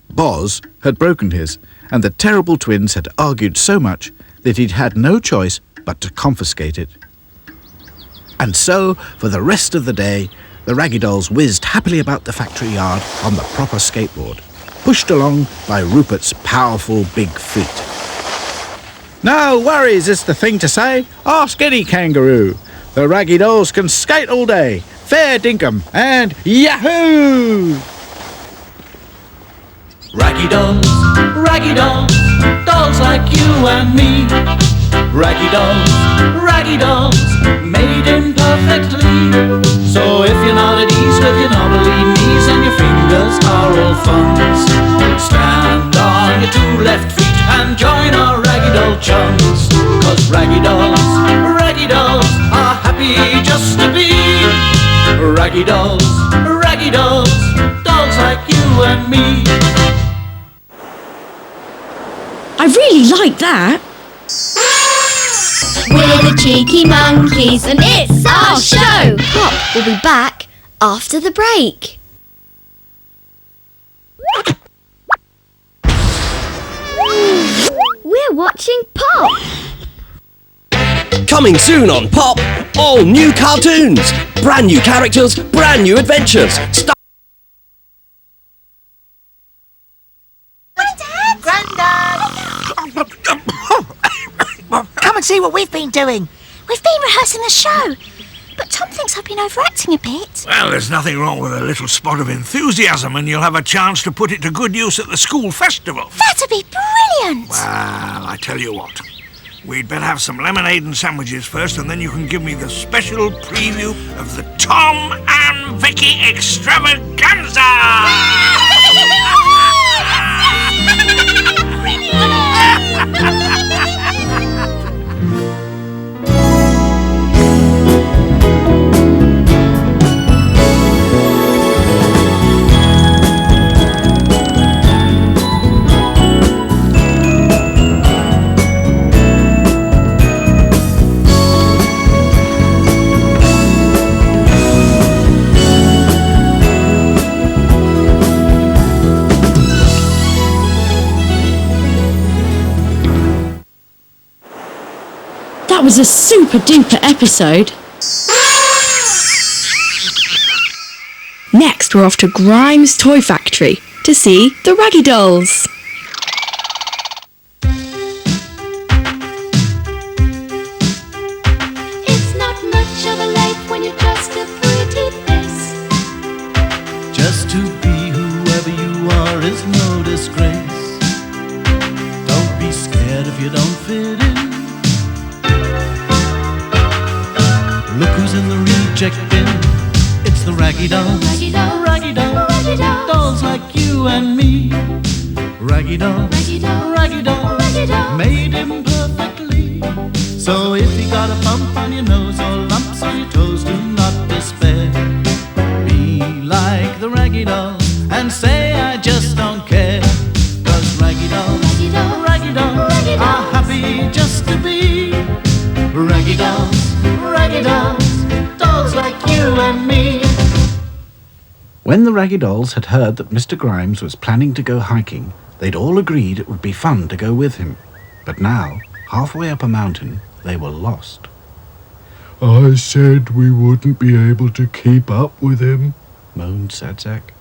Boz had broken his, and the terrible twins had argued so much that he'd had no choice but to confiscate it. And so, for the rest of the day, the Raggy Dolls whizzed happily about the factory yard on the proper skateboard, pushed along by Rupert's powerful big feet. No worries is the thing to say. Ask any kangaroo. The Raggy Dolls can skate all day. Fair dinkum and yahoo! Raggy dolls, dolls like you and me. Raggy dolls, made imperfectly. So if you're not at ease with your knobbly knees and your fingers are all thumbs, stand on your two left feet and join our Raggy Doll chums. 'Cause Raggy dolls are happy just to be Raggy dolls, dolls like you and me. I really like that. We're the Cheeky Monkeys and it's our show! Pop will be back after the break. We're watching Pop! Coming soon on Pop, all new cartoons, brand new characters, brand new adventures. Come and see what we've been doing. We've been rehearsing the show, but Tom thinks I've been overacting a bit. Well, there's nothing wrong with a little spot of enthusiasm, and you'll have a chance to put it to good use at the school festival. That'd be brilliant! Well, I tell you what. We'd better have some lemonade and sandwiches first, and then you can give me the special preview of the Tom and Vicky Extravaganza! was a super duper episode. Next, we're off to Grimes Toy Factory to see the Raggy Dolls. It's not much of a life when you're just a pretty face. Just to be whoever you are is no disgrace. Don't be scared if you don't fit in. Look who's in the reject bin. It's the Raggy Dolls. Raggy Dolls. Raggy Dolls. Raggy Dolls. Dolls like you and me. Raggy Dolls. Raggy Dolls. Raggy Dolls. Raggy Dolls. Made imperfectly. So if you got a bump on your nose or lumps on your toes, do not despair. Be like the Raggy Dolls and say I just don't care. 'Cause Raggy Dolls, Raggy Dolls. Raggy Dolls Raggy are Dolls. happy just to be Raggy Dolls, Raggy Dolls, dolls like you and me. When the Raggy Dolls had heard that Mr. Grimes was planning to go hiking, they'd all agreed it would be fun to go with him. But now, halfway up a mountain, they were lost. I said we wouldn't be able to keep up with him, moaned Sadsack.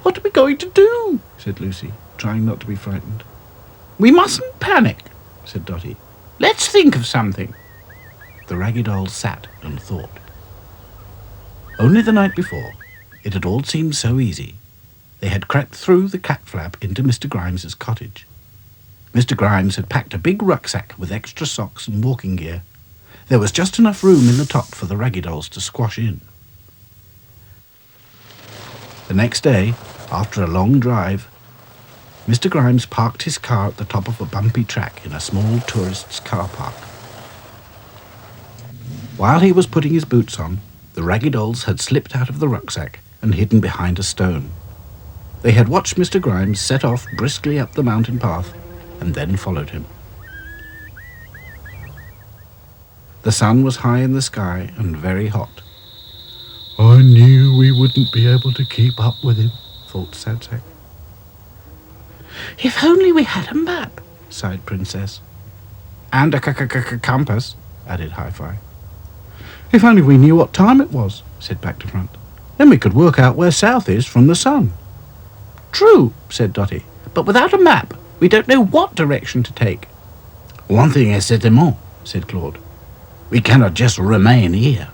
What are we going to do? Said Lucy, trying not to be frightened. We mustn't panic, said Dotty. Let's think of something. The Raggy Dolls sat and thought. Only the night before, it had all seemed so easy. They had crept through the cat flap into Mr. Grimes's cottage. Mr. Grimes had packed a big rucksack with extra socks and walking gear. There was just enough room in the top for the Raggy Dolls to squash in. The next day, after a long drive, Mr. Grimes parked his car at the top of a bumpy track in a small tourist's car park. While he was putting his boots on, the Raggy Dolls had slipped out of the rucksack and hidden behind a stone. They had watched Mr. Grimes set off briskly up the mountain path and then followed him. The sun was high in the sky and very hot. I knew we wouldn't be able to keep up with him, thought Sadsack. If only we had a map, sighed Princess. And a compass, added Hi-Fi. If only we knew what time it was, said Back to Front. Then we could work out where south is from the sun. True, said Dotty, but without a map, we don't know what direction to take. One thing is certain, said Claude. We cannot just remain here.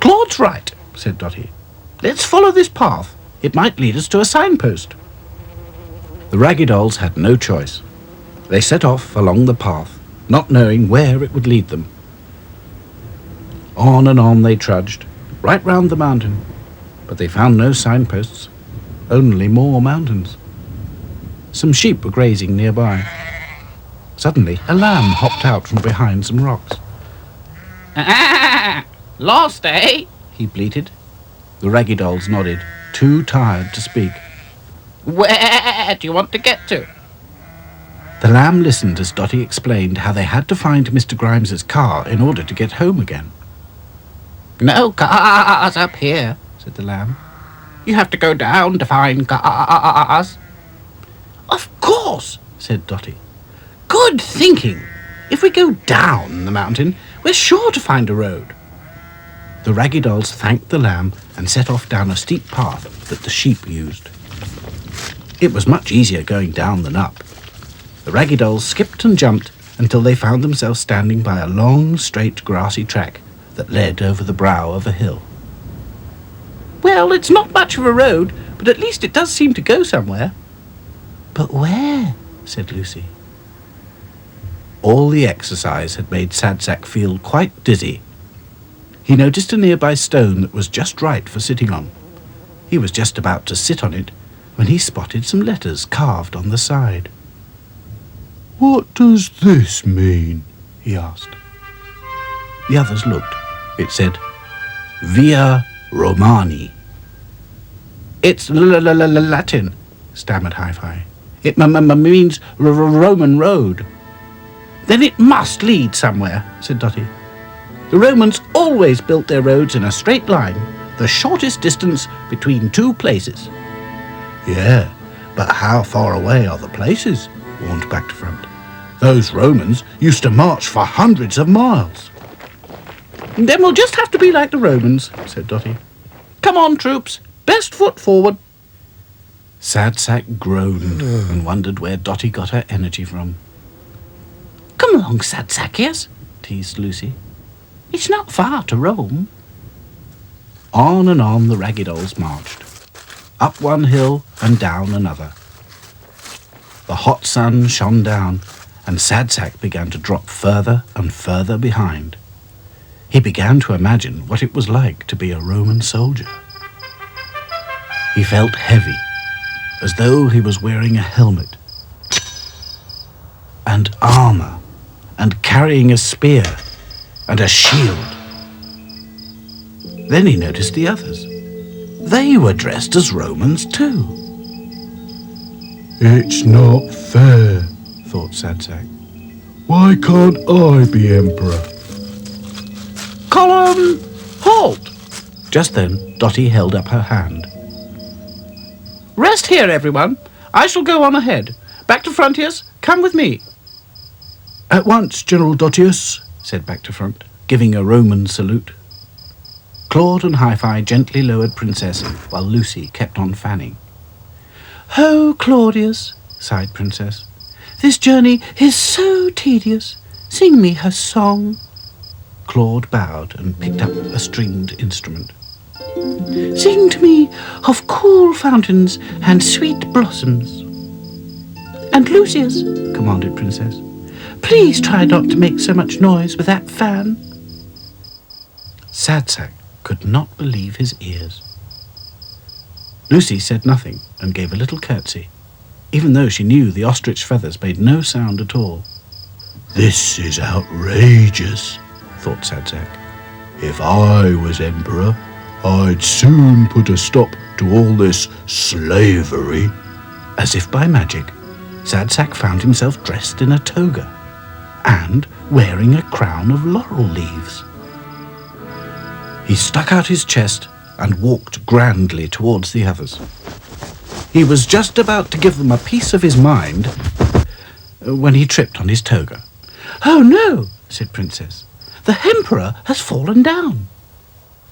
Claude's right, said Dotty. Let's follow this path. It might lead us to a signpost. The Raggy Dolls had no choice. They set off along the path, not knowing where it would lead them. On and on they trudged, right round the mountain, but they found no signposts, only more mountains. Some sheep were grazing nearby. Suddenly, a lamb hopped out from behind some rocks. Lost, eh? He bleated. The Raggy Dolls nodded, too tired to speak. Where do you want to get to? The lamb listened as Dotty explained how they had to find Mr. Grimes's car in order to get home again. No cars up here, said the lamb. You have to go down to find cars. Of course, said Dotty. Good thinking. If we go down the mountain, we're sure to find a road. The Raggy Dolls thanked the lamb and set off down a steep path that the sheep used. It was much easier going down than up. The Raggy Dolls skipped and jumped until they found themselves standing by a long, straight, grassy track that led over the brow of a hill. Well, it's not much of a road, but at least it does seem to go somewhere. But where? Said Lucy. All the exercise had made Sadsack feel quite dizzy. He noticed a nearby stone that was just right for sitting on. He was just about to sit on it when he spotted some letters carved on the side. What does this mean? He asked. The others looked. It said, Via Romani. It's Latin, stammered Hi-Fi. It means Roman road. Then it must lead somewhere, said Dotty. The Romans always built their roads in a straight line, the shortest distance between two places. Yeah, but how far away are the places? Warned Back to Front. Those Romans used to march for hundreds of miles. Then we'll just have to be like the Romans, said Dotty. Come on, troops, best foot forward. Sad Sack groaned and wondered where Dotty got her energy from. Come along, Sad Sackius, teased Lucy. It's not far to Rome. On and on the Raggy Dolls marched, up one hill and down another. The hot sun shone down, and Sad Sack began to drop further and further behind. He began to imagine what it was like to be a Roman soldier. He felt heavy, as though he was wearing a helmet, and armor, and carrying a spear, and a shield. Then he noticed the others. They were dressed as Romans too. It's not fair, thought Sad Sack. Why can't I be emperor? Column, halt! Just then, Dotty held up her hand. Rest here, everyone. I shall go on ahead. Back to Frontiers, come with me. At once, General Dotius, said Back to Front, giving a Roman salute. Claude and Hi-Fi gently lowered Princess, while Lucy kept on fanning. Oh, Claudius, sighed Princess, this journey is so tedious. Sing me her song. Claude bowed and picked up a stringed instrument. Sing to me of cool fountains and sweet blossoms. And Lucius, commanded Princess, please try not to make so much noise with that fan. Sad Sack could not believe his ears. Lucy said nothing and gave a little curtsy, even though she knew the ostrich feathers made no sound at all. This is outrageous, thought Sad Sack. If I was emperor, I'd soon put a stop to all this slavery. As if by magic, Sad Sack found himself dressed in a toga and wearing a crown of laurel leaves. He stuck out his chest and walked grandly towards the others. He was just about to give them a piece of his mind when he tripped on his toga. Oh no, said Princess. The Emperor has fallen down.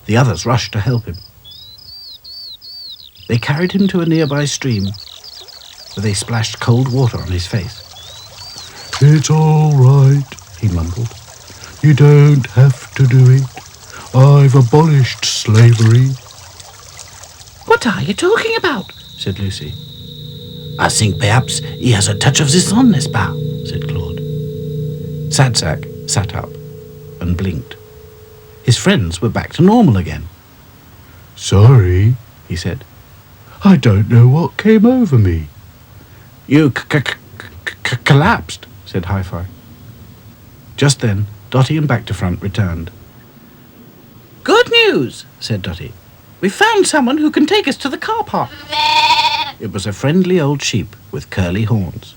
The others rushed to help him. They carried him to a nearby stream, where they splashed cold water on his face. It's all right, he mumbled. You don't have to do it. I've abolished slavery. What are you talking about? Said Lucy. I think perhaps he has a touch of the sun, n'est-ce pas? Said Claude. Sad Sack sat up and blinked. His friends were back to normal again. Sorry, he said. I don't know what came over me. You collapsed, said Hi-Fi. Just then, Dotty and Back to Front returned. Good news, said Dotty. We found someone who can take us to the car park. It was a friendly old sheep with curly horns.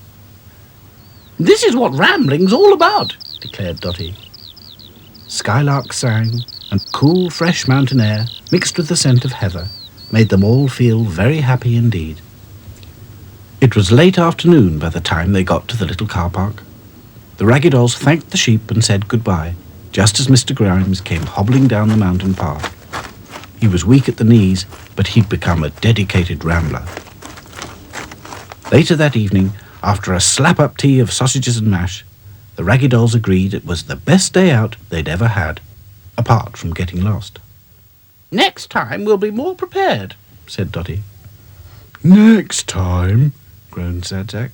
This is what rambling's all about, declared Dotty. Skylarks sang, and cool, fresh mountain air, mixed with the scent of heather, made them all feel very happy indeed. It was late afternoon by the time they got to the little car park. The Raggy Dolls thanked the sheep and said goodbye, just as Mr. Grimes came hobbling down the mountain path. He was weak at the knees, but he'd become a dedicated rambler. Later that evening, after a slap-up tea of sausages and mash, the Raggy Dolls agreed it was the best day out they'd ever had, apart from getting lost. Next time we'll be more prepared, said Dotty. Next time, groaned Sad Sack.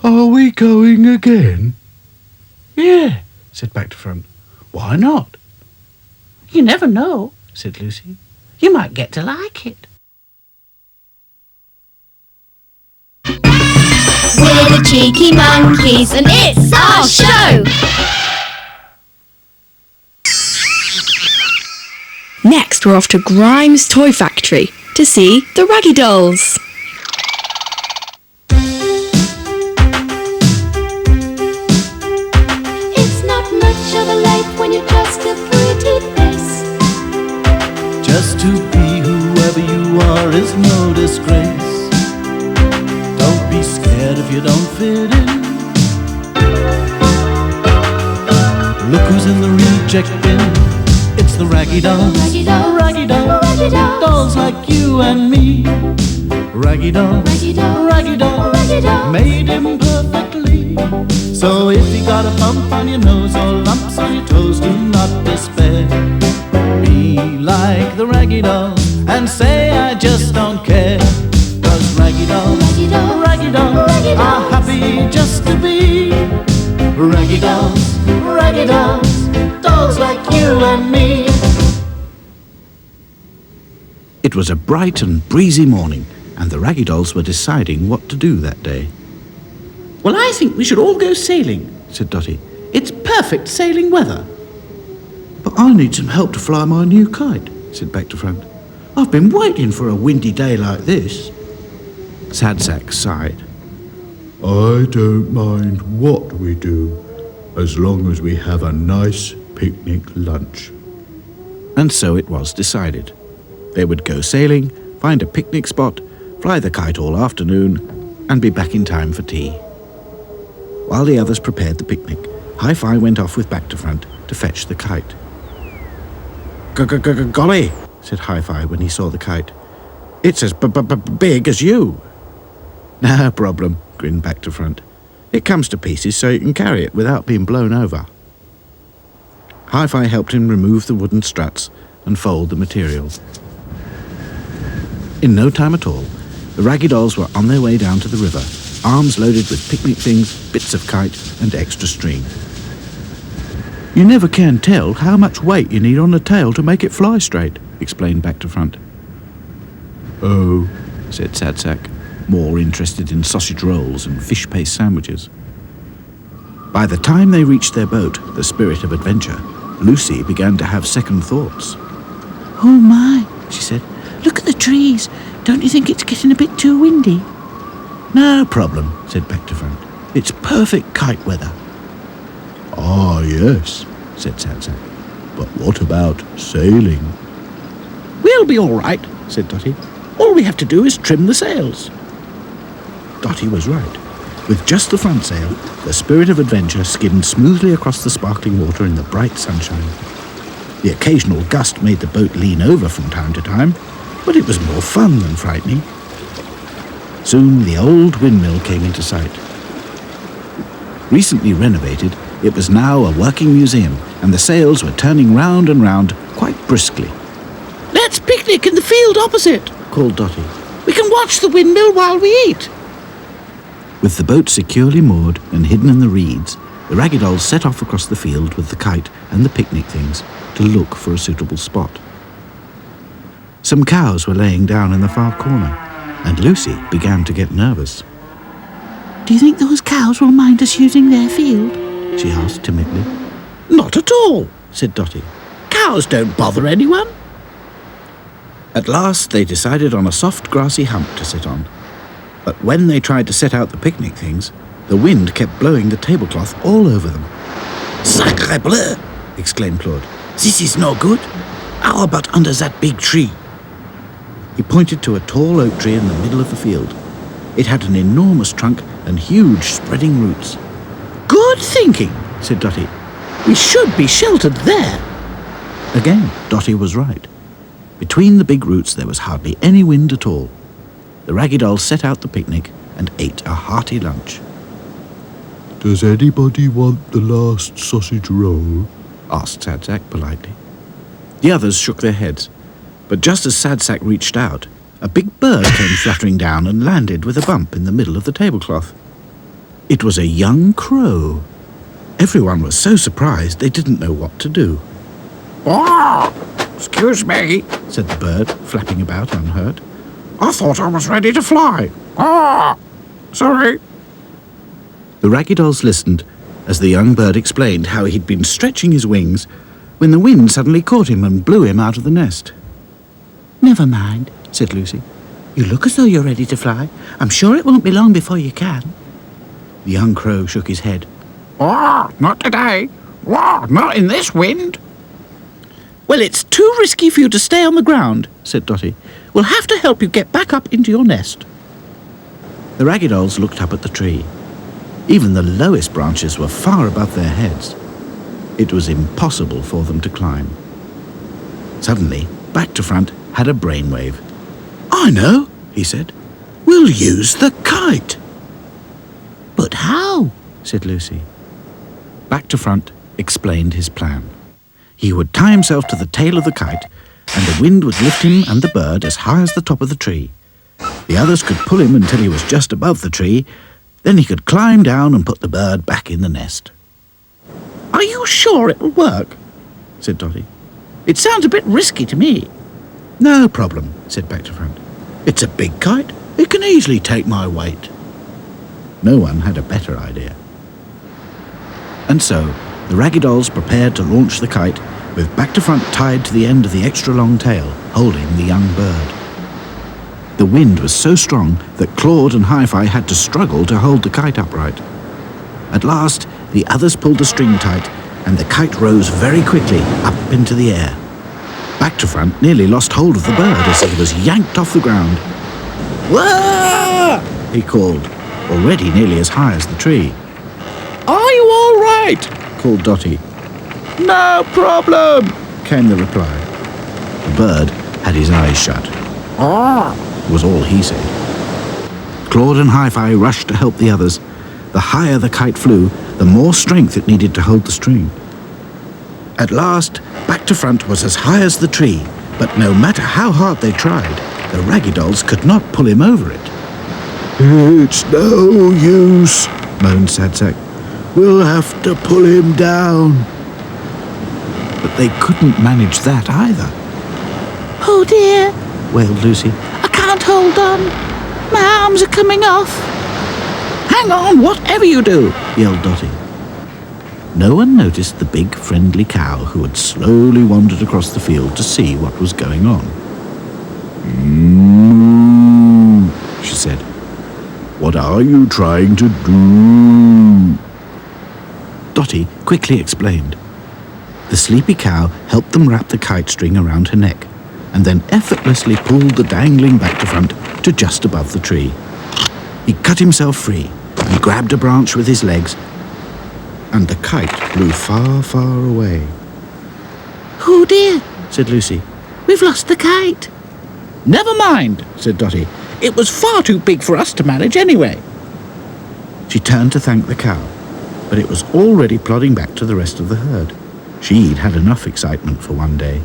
Are we going again? Yeah, said Back to Front. Why not? You never know, said Lucy. You might get to like it. We're the Cheeky Monkeys and it's our show! Next, we're off to Grimes Toy Factory to see the Raggy Dolls. It's not much of a life when you're just a pretty face. Just to be whoever you are is no disgrace. Don't be scared if you don't fit in. check in. It's the Raggy Dolls. Raggy Dolls. Raggy Dolls. Raggy Dolls. Dolls like you and me. Raggy Dolls. Raggy Dolls. Raggy Dolls. Raggy Dolls. Made him perfectly. So if you got a bump on your nose or lumps on your toes, do not despair. Be like the Raggy Dolls and say I just don't care. 'Cause Raggy Dolls, Raggy Dolls. Raggy Dolls Raggy are Dolls. happy just to be Raggy Dolls, Raggy Dolls, dolls like you and me. It was a bright and breezy morning, and the Raggy Dolls were deciding what to do that day. Well, I think we should all go sailing, said Dotty. It's perfect sailing weather. But I need some help to fly my new kite, said Back to Front. I've been waiting for a windy day like this. Sad Sack sighed. I don't mind what we do, as long as we have a nice picnic lunch. And so it was decided. They would go sailing, find a picnic spot, fly the kite all afternoon, and be back in time for tea. While the others prepared the picnic, Hi-Fi went off with Back to Front to fetch the kite. Golly, said Hi-Fi when he saw the kite. It's as big as you. No problem, grinned Back to Front. It comes to pieces so you can carry it without being blown over. Hi-Fi helped him remove the wooden struts and fold the material. In no time at all, the Raggy Dolls were on their way down to the river, arms loaded with picnic things, bits of kite, and extra string. You never can tell how much weight you need on the tail to make it fly straight, explained Back to Front. Oh, said Sad Sack, more interested in sausage rolls and fish paste sandwiches. By the time they reached their boat, the Spirit of Adventure, Lucy began to have second thoughts. Oh my, she said. Look at the trees. Don't you think it's getting a bit too windy? No problem, said Back to Front. It's perfect kite weather. Ah, yes, said Sad Sack. But what about sailing? We'll be all right, said Dotty. All we have to do is trim the sails. Dotty was right. With just the front sail, the Spirit of Adventure skimmed smoothly across the sparkling water in the bright sunshine. The occasional gust made the boat lean over from time to time, but it was more fun than frightening. Soon the old windmill came into sight. Recently renovated, it was now a working museum, and the sails were turning round and round quite briskly. Let's picnic in the field opposite, called Dotty. We can watch the windmill while we eat. With the boat securely moored and hidden in the reeds, the Raggy Dolls set off across the field with the kite and the picnic things to look for a suitable spot. Some cows were laying down in the far corner, and Lucy began to get nervous. Do you think those cows will mind us using their field? She asked timidly. Not at all, said Dotty. Cows don't bother anyone. At last they decided on a soft grassy hump to sit on. But when they tried to set out the picnic things, the wind kept blowing the tablecloth all over them. Sacre bleu! Exclaimed Claude. This is no good. How about under that big tree? He pointed to a tall oak tree in the middle of the field. It had an enormous trunk and huge spreading roots. Good thinking, said Dotty. We should be sheltered there. Again, Dotty was right. Between the big roots there was hardly any wind at all. The Raggy Dolls set out the picnic and ate a hearty lunch. Does anybody want the last sausage roll? Asked Sad Sack politely. The others shook their heads, but just as Sad Sack reached out, a big bird came fluttering down and landed with a bump in the middle of the tablecloth. It was a young crow. Everyone was so surprised they didn't know what to do. Oh, excuse me, said the bird, flapping about unhurt. I thought I was ready to fly. Sorry. The Raggy Dolls listened as the young bird explained how he'd been stretching his wings when the wind suddenly caught him and blew him out of the nest. Never mind, said Lucy. You look as though you're ready to fly. I'm sure it won't be long before you can. The young crow shook his head. Not today. Not in this wind. Well, it's too risky for you to stay on the ground, said Dotty. We'll have to help you get back up into your nest. The Raggy Dolls looked up at the tree. Even the lowest branches were far above their heads. It was impossible for them to climb. Suddenly, Back to Front had a brainwave. "I know," he said. "We'll use the kite." But how? said Lucy. Back to Front explained his plan. He would tie himself to the tail of the kite, and the wind would lift him and the bird as high as the top of the tree. The others could pull him until he was just above the tree. Then he could climb down and put the bird back in the nest. Are you sure it'll work? Said Dotty. It sounds a bit risky to me. No problem, said Back to Front. It's a big kite. It can easily take my weight. No one had a better idea. And so, the Raggy Dolls prepared to launch the kite, with Back to Front tied to the end of the extra long tail, holding the young bird. The wind was so strong that Claude and Hi-Fi had to struggle to hold the kite upright. At last, the others pulled the string tight, and the kite rose very quickly up into the air. Back to Front nearly lost hold of the bird as he was yanked off the ground. "Whoa!" he called, already nearly as high as the tree. Are you all right? called Dotty. No problem, came the reply. The bird had his eyes shut. Was all he said. Claude and Hi-Fi rushed to help the others. The higher the kite flew, the more strength it needed to hold the string. At last, Back to Front was as high as the tree, but no matter how hard they tried, the Raggy Dolls could not pull him over it. "It's no use," moaned Sad Sack. "We'll have to pull him down." But they couldn't manage that either. Oh dear, wailed Lucy. I can't hold on. My arms are coming off. Hang on, whatever you do, yelled Dotty. No one noticed the big friendly cow who had slowly wandered across the field to see what was going on. "Moo," she said. "What are you trying to do?" Dotty quickly explained. The sleepy cow helped them wrap the kite string around her neck, and then effortlessly pulled the dangling Back to Front to just above the tree. He cut himself free and grabbed a branch with his legs, and the kite flew far, far away. Oh dear, said Lucy. We've lost the kite. Never mind, said Dotty. It was far too big for us to manage anyway. She turned to thank the cow, but it was already plodding back to the rest of the herd. She'd had enough excitement for one day.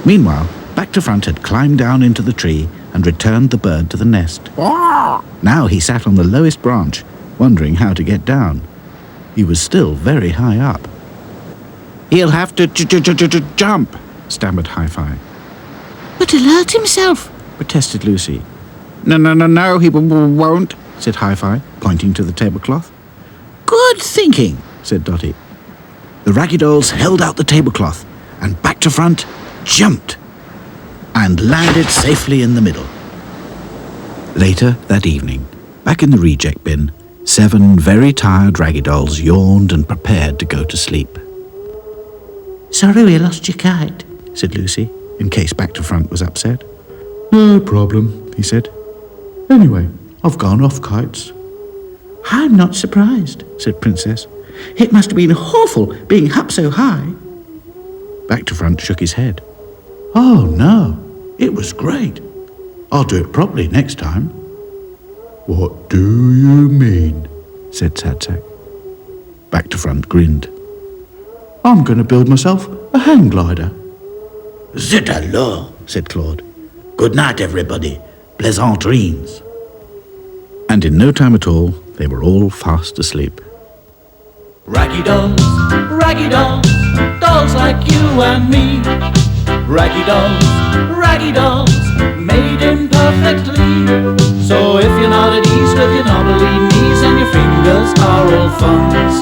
Meanwhile, Back to Front had climbed down into the tree and returned the bird to the nest. Now he sat on the lowest branch, wondering how to get down. He was still very high up. "He'll have to jump," stammered Hi-Fi. "But he'll hurt himself," protested Lucy. No, he won't," said Hi-Fi, pointing to the tablecloth. "Good thinking," said Dotty. The Raggy Dolls held out the tablecloth, and Back to Front jumped and landed safely in the middle. Later that evening, back in the reject bin, 7 very tired Raggy Dolls yawned and prepared to go to sleep. "Sorry we lost your kite," said Lucy, in case Back to Front was upset. "No problem," he said. "Anyway, I've gone off kites." "I'm not surprised," said Princess. "It must have been awful being up so high." Back to Front shook his head. "Oh, no, it was great. I'll do it properly next time." "What do you mean?" said Sad Sack. Back to Front grinned. "I'm going to build myself a hang glider." "Zut alors," said Claude. "Good night, everybody. Pleasant dreams." And in no time at all, they were all fast asleep. Raggy dolls, dolls like you and me. Raggy dolls, made imperfectly. So if you're not at ease with your knobbly knees and your fingers are all thumbs,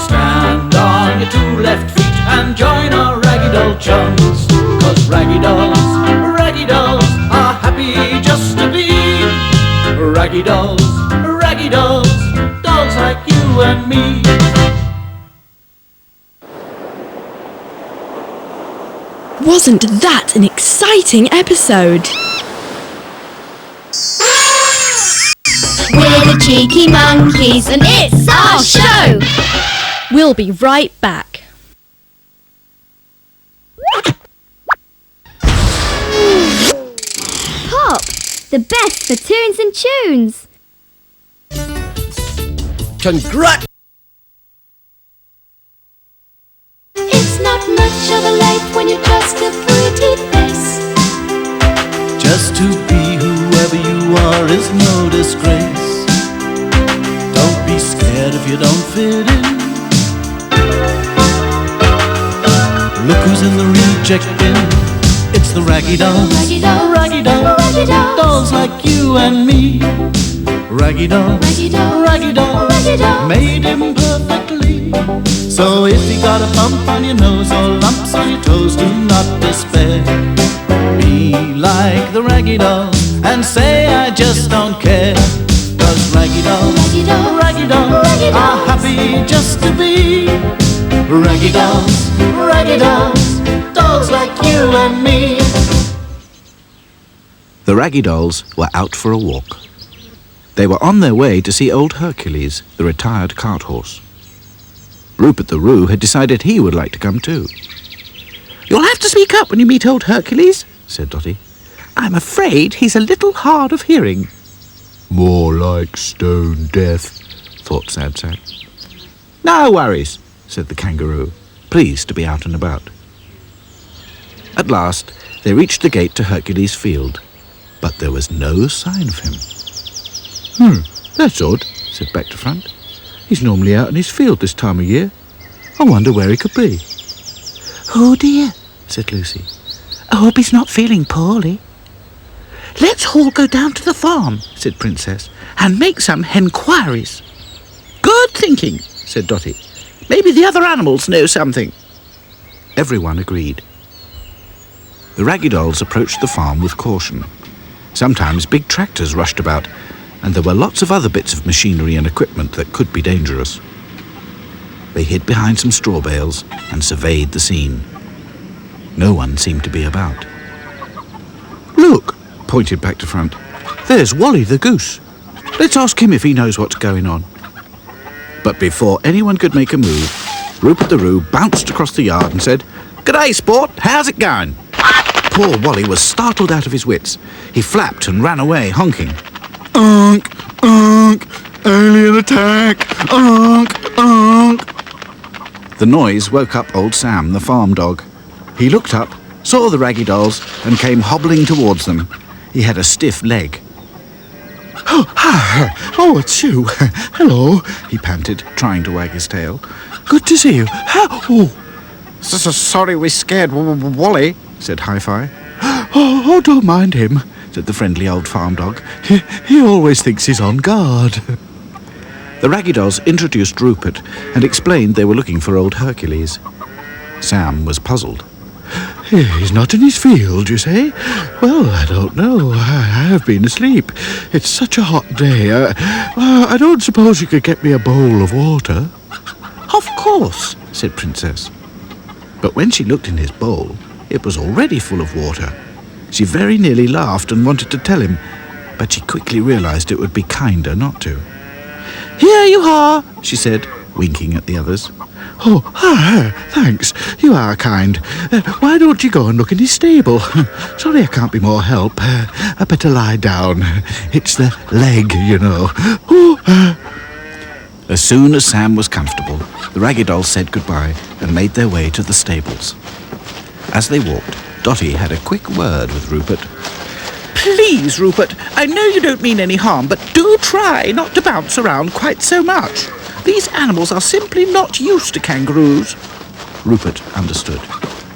stand on your 2 left feet and join our Raggy Doll chums. 'Cause Raggy dolls are happy just to be Raggy dolls, dolls like you and me. Wasn't that an exciting episode? We're the Cheeky Monkeys and it's our show! We'll be right back. the best for tunes and tunes. Congrats! It's not much of a life when you're just a pretty face. Just to be whoever you are is no disgrace. Don't be scared if you don't fit in. Look who's in the reject bin. It's the Raggy Dolls. Raggy Dolls. Raggy Dolls. Raggy Dolls. Dolls like you and me. Raggy Dolls. Raggy Dolls. Raggy Dolls. Raggy Dolls. Made him perfectly. So if you got a bump on your nose or lumps on your toes, do not despair. Be like the Raggy Dolls and say I just don't care. 'Cause Raggy Dolls, Raggy Dolls. Raggy Dolls, Raggy are Dolls. happy just to be Raggy Dolls, Raggy Dolls, dolls like you and me. The Raggy Dolls were out for a walk. They were on their way to see old Hercules, the retired cart horse. Rupert the Roo had decided he would like to come too. You'll have to speak up when you meet old Hercules, said Dotty. I'm afraid he's a little hard of hearing. More like stone deaf, thought Sad Sack. No worries, said the kangaroo, pleased to be out and about. At last, they reached the gate to Hercules' field, but there was no sign of him. That's odd, said Back to Front. He's normally out in his field this time of year. I wonder where he could be. Oh dear, said Lucy. I hope he's not feeling poorly. Let's all go down to the farm, said Princess, and make some enquiries. Good thinking, said Dotty. Maybe the other animals know something. Everyone agreed. The Raggy Dolls approached the farm with caution. Sometimes big tractors rushed about, and there were lots of other bits of machinery and equipment that could be dangerous. They hid behind some straw bales and surveyed the scene. No one seemed to be about. Look, pointed Back to Front. there's Wally the goose. Let's ask him if he knows what's going on. But before anyone could make a move, Rupert the Roo bounced across the yard and said, "G'day, sport, how's it going?" Poor Wally was startled out of his wits. He flapped and ran away, honking. Unk, unk, alien attack, unk, unk. The noise woke up old Sam, the farm dog. He looked up, saw the Raggy Dolls, and came hobbling towards them. He had a stiff leg. Oh, it's you. Hello, he panted, trying to wag his tail. Good to see you. Oh. Sorry we scared Wally, said Hi-Fi. Oh, don't mind him, said the friendly old farm dog. He always thinks he's on guard. The Raggy Dolls introduced Rupert and explained they were looking for old Hercules. Sam was puzzled. He's not in his field, you say? Well, I don't know. I have been asleep. It's such a hot day. I don't suppose you could get me a bowl of water? Of course, said Princess. But when she looked in his bowl, it was already full of water. She very nearly laughed and wanted to tell him, but she quickly realized it would be kinder not to. Here you are, she said, winking at the others. Oh, thanks. You are kind. Why don't you go and look in his stable? Sorry I can't be more help. I better lie down. It's the leg, you know. As soon as Sam was comfortable, the Raggy Dolls said goodbye and made their way to the stables. As they walked, Dotty had a quick word with Rupert. Please, Rupert, I know you don't mean any harm, but do try not to bounce around quite so much. These animals are simply not used to kangaroos. Rupert understood.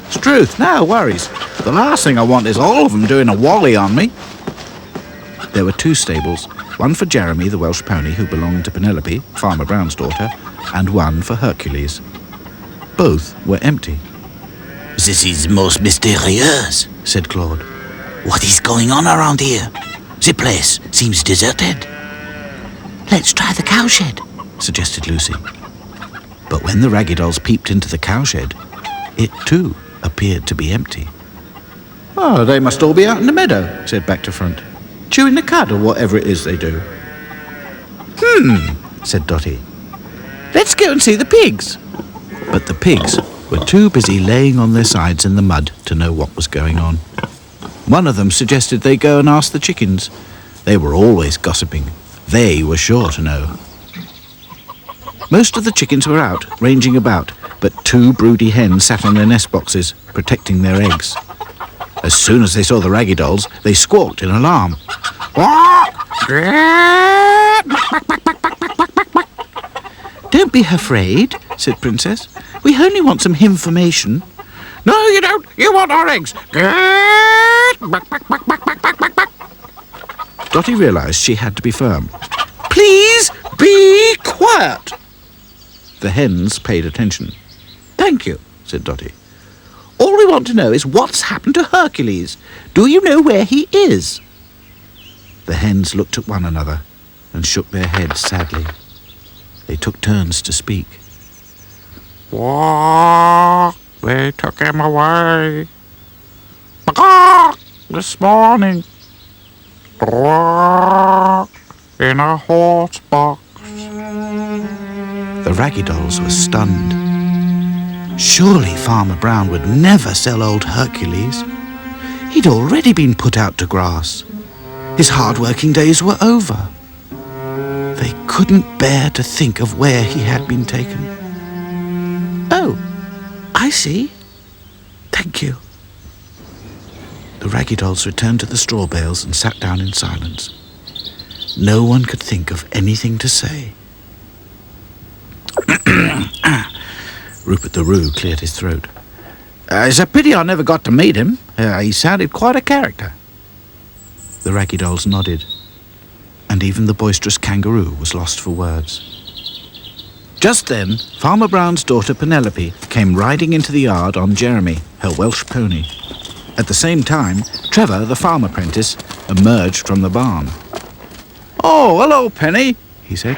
It's truth, no worries. The last thing I want is all of them doing a Wally on me. There were two stables, one for Jeremy, the Welsh pony who belonged to Penelope, Farmer Brown's daughter, and one for Hercules. Both were empty. This is most mysterious, said Claude. What is going on around here? The place seems deserted. Let's try the cowshed, suggested Lucy. But when the Raggy Dolls peeped into the cowshed, it too appeared to be empty. Oh, they must all be out in the meadow, said Back to Front, chewing the cud or whatever it is they do. Said Dotty. Let's go and see the pigs. But the pigs were too busy laying on their sides in the mud to know what was going on. One of them suggested they go and ask the chickens. They were always gossiping. They were sure to know. Most of the chickens were out, ranging about, but 2 broody hens sat on their nest boxes, protecting their eggs. As soon as they saw the Raggy Dolls, they squawked in alarm. "Don't be afraid," said Princess. "We only want some information." "No, you don't. You want our eggs." Dotty realised she had to be firm. "Please be quiet." The hens paid attention. "Thank you," said Dotty. "All we want to know is what's happened to Hercules. Do you know where he is?" The hens looked at one another and shook their heads sadly. They took turns to speak. They took him away. This morning. In a horse box. The Raggy Dolls were stunned. Surely Farmer Brown would never sell old Hercules. He'd already been put out to grass. His hard-working days were over. They couldn't bear to think of where he had been taken. "Oh, I see. Thank you." The Raggy Dolls returned to the straw bales and sat down in silence. No one could think of anything to say. Rupert the Roo cleared his throat. "It's a pity I never got to meet him. He sounded quite a character." The Raggy Dolls nodded, and even the boisterous kangaroo was lost for words. Just then, Farmer Brown's daughter Penelope came riding into the yard on Jeremy, her Welsh pony. At the same time, Trevor, the farm apprentice, emerged from the barn. "Oh, hello, Penny," he said.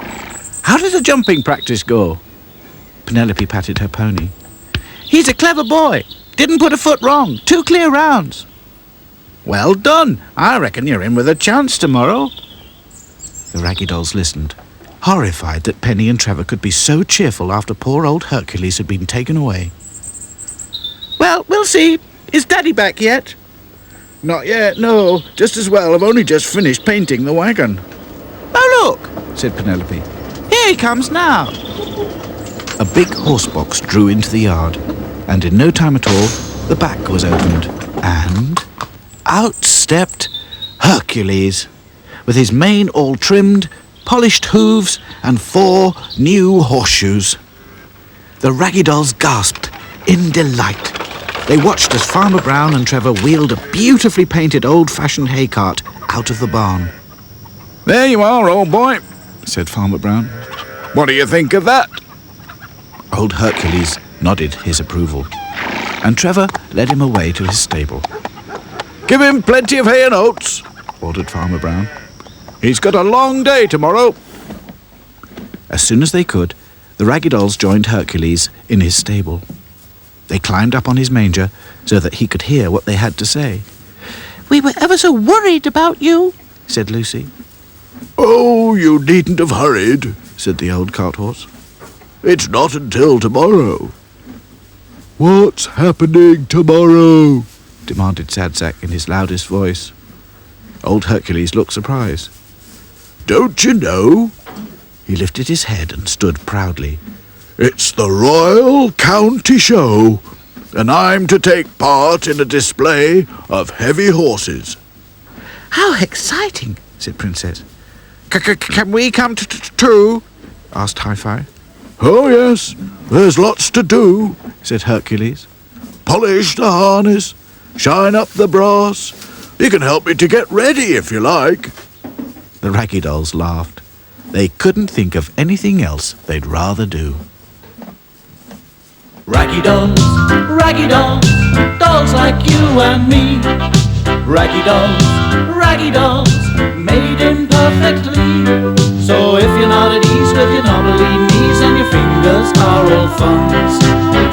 "How did the jumping practice go?" Penelope patted her pony. "He's a clever boy. Didn't put a foot wrong. 2 clear rounds." "Well done. I reckon you're in with a chance tomorrow." The Raggy Dolls listened, horrified that Penny and Trevor could be so cheerful after poor old Hercules had been taken away. "Well, we'll see. Is Daddy back yet?" "Not yet, no. Just as well. I've only just finished painting the wagon." "Oh, look," said Penelope. "Here he comes now." A big horse box drew into the yard, and in no time at all, the back was opened, and out stepped Hercules, with his mane all trimmed, polished hooves, and 4 new horseshoes. The Raggy Dolls gasped in delight. They watched as Farmer Brown and Trevor wheeled a beautifully painted old-fashioned hay cart out of the barn. "There you are, old boy," said Farmer Brown. "What do you think of that?" Old Hercules nodded his approval, and Trevor led him away to his stable. "Give him plenty of hay and oats," ordered Farmer Brown. "He's got a long day tomorrow." As soon as they could, the Raggy Dolls joined Hercules in his stable. They climbed up on his manger so that he could hear what they had to say. "We were ever so worried about you," said Lucy. "Oh, you needn't have hurried," said the old cart horse. "It's not until tomorrow." "What's happening tomorrow?" demanded Sad Sack in his loudest voice. Old Hercules looked surprised. "Don't you know?" He lifted his head and stood proudly. "It's the Royal County Show, and I'm to take part in a display of heavy horses." "How exciting," said Princess. "Can we come too?" asked Hi-Fi. "Oh, yes, there's lots to do," said Hercules. "Polish the harness, shine up the brass. You can help me to get ready if you like." The Raggy Dolls laughed. They couldn't think of anything else they'd rather do. Raggy dolls, dolls like you and me. Raggy dolls, made imperfectly. So if you're not at ease with your knobbly knees and your fingers are all thumbs,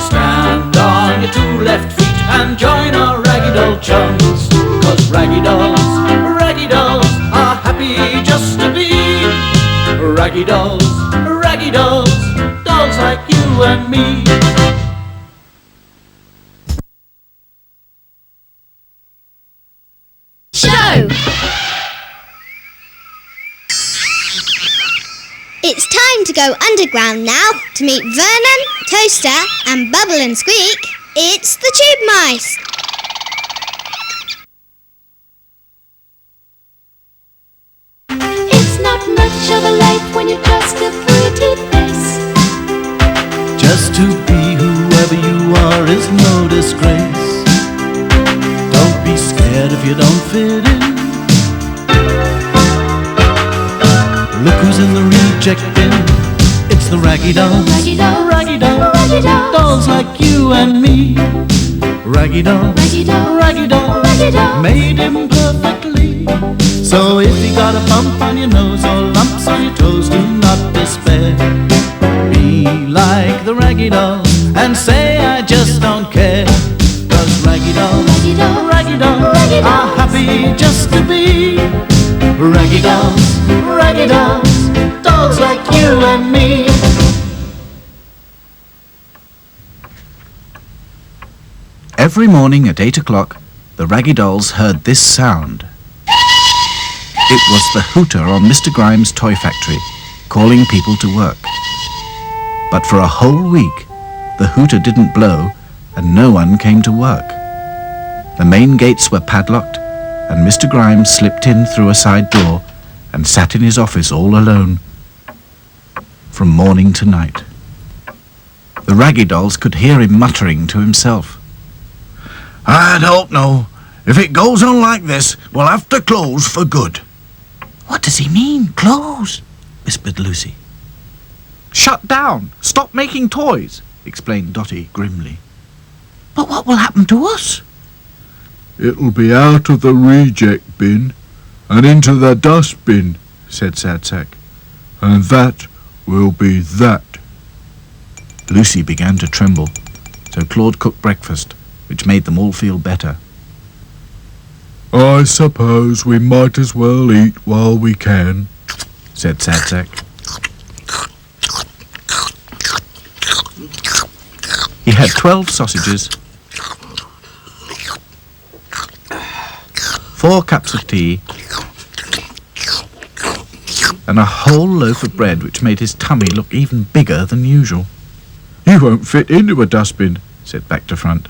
stand on your 2 left feet and join our Raggy Doll chums. 'Cause Raggy dolls are happy just to be Raggy dolls, dolls like you and me. Show! It's time to go underground now to meet Vernon, Toaster and Bubble and Squeak. It's the Tube Mice. It's not much of a life when you're just a pretty face. Just to be whoever you are is no disgrace. Don't be scared if you don't fit in. Look who's in the reject bin. It's the Raggy Dolls. Raggy Dolls. Raggy Dolls. Raggy Dolls. Dolls like you and me. Raggy Dolls. Raggy Dolls. Raggy Dolls. Raggy Dolls. Made him perfectly. So if you got a bump on your nose or lumps on your toes, do not despair. Be like the Raggy Dolls and say I just don't care. 'Cause Raggy Dolls, Raggy Dolls. Raggy Dolls, Raggy Dolls. are happy just to be Raggy Dolls, Raggy Dolls, dolls like you and me. Every morning at 8 o'clock, the Raggy Dolls heard this sound. It was the hooter on Mr. Grimes' toy factory, calling people to work. But for a whole week, the hooter didn't blow and no one came to work. The main gates were padlocked, and Mr. Grimes slipped in through a side door and sat in his office all alone, from morning to night. The Raggy Dolls could hear him muttering to himself. I don't know. If it goes on like this, we'll have to close for good. "What does he mean, close?" whispered Lucy. "Shut down! Stop making toys!" explained Dotty grimly. "But what will happen to us?" It'll be out of the reject bin and into the dustbin, said Sad Sack. And that will be that. Lucy began to tremble, so Claude cooked breakfast, which made them all feel better. I suppose we might as well eat while we can, said Sad Sack. He had 12 sausages, 4 cups of tea, and a whole loaf of bread, which made his tummy look even bigger than usual. You won't fit into a dustbin, said Back to Front.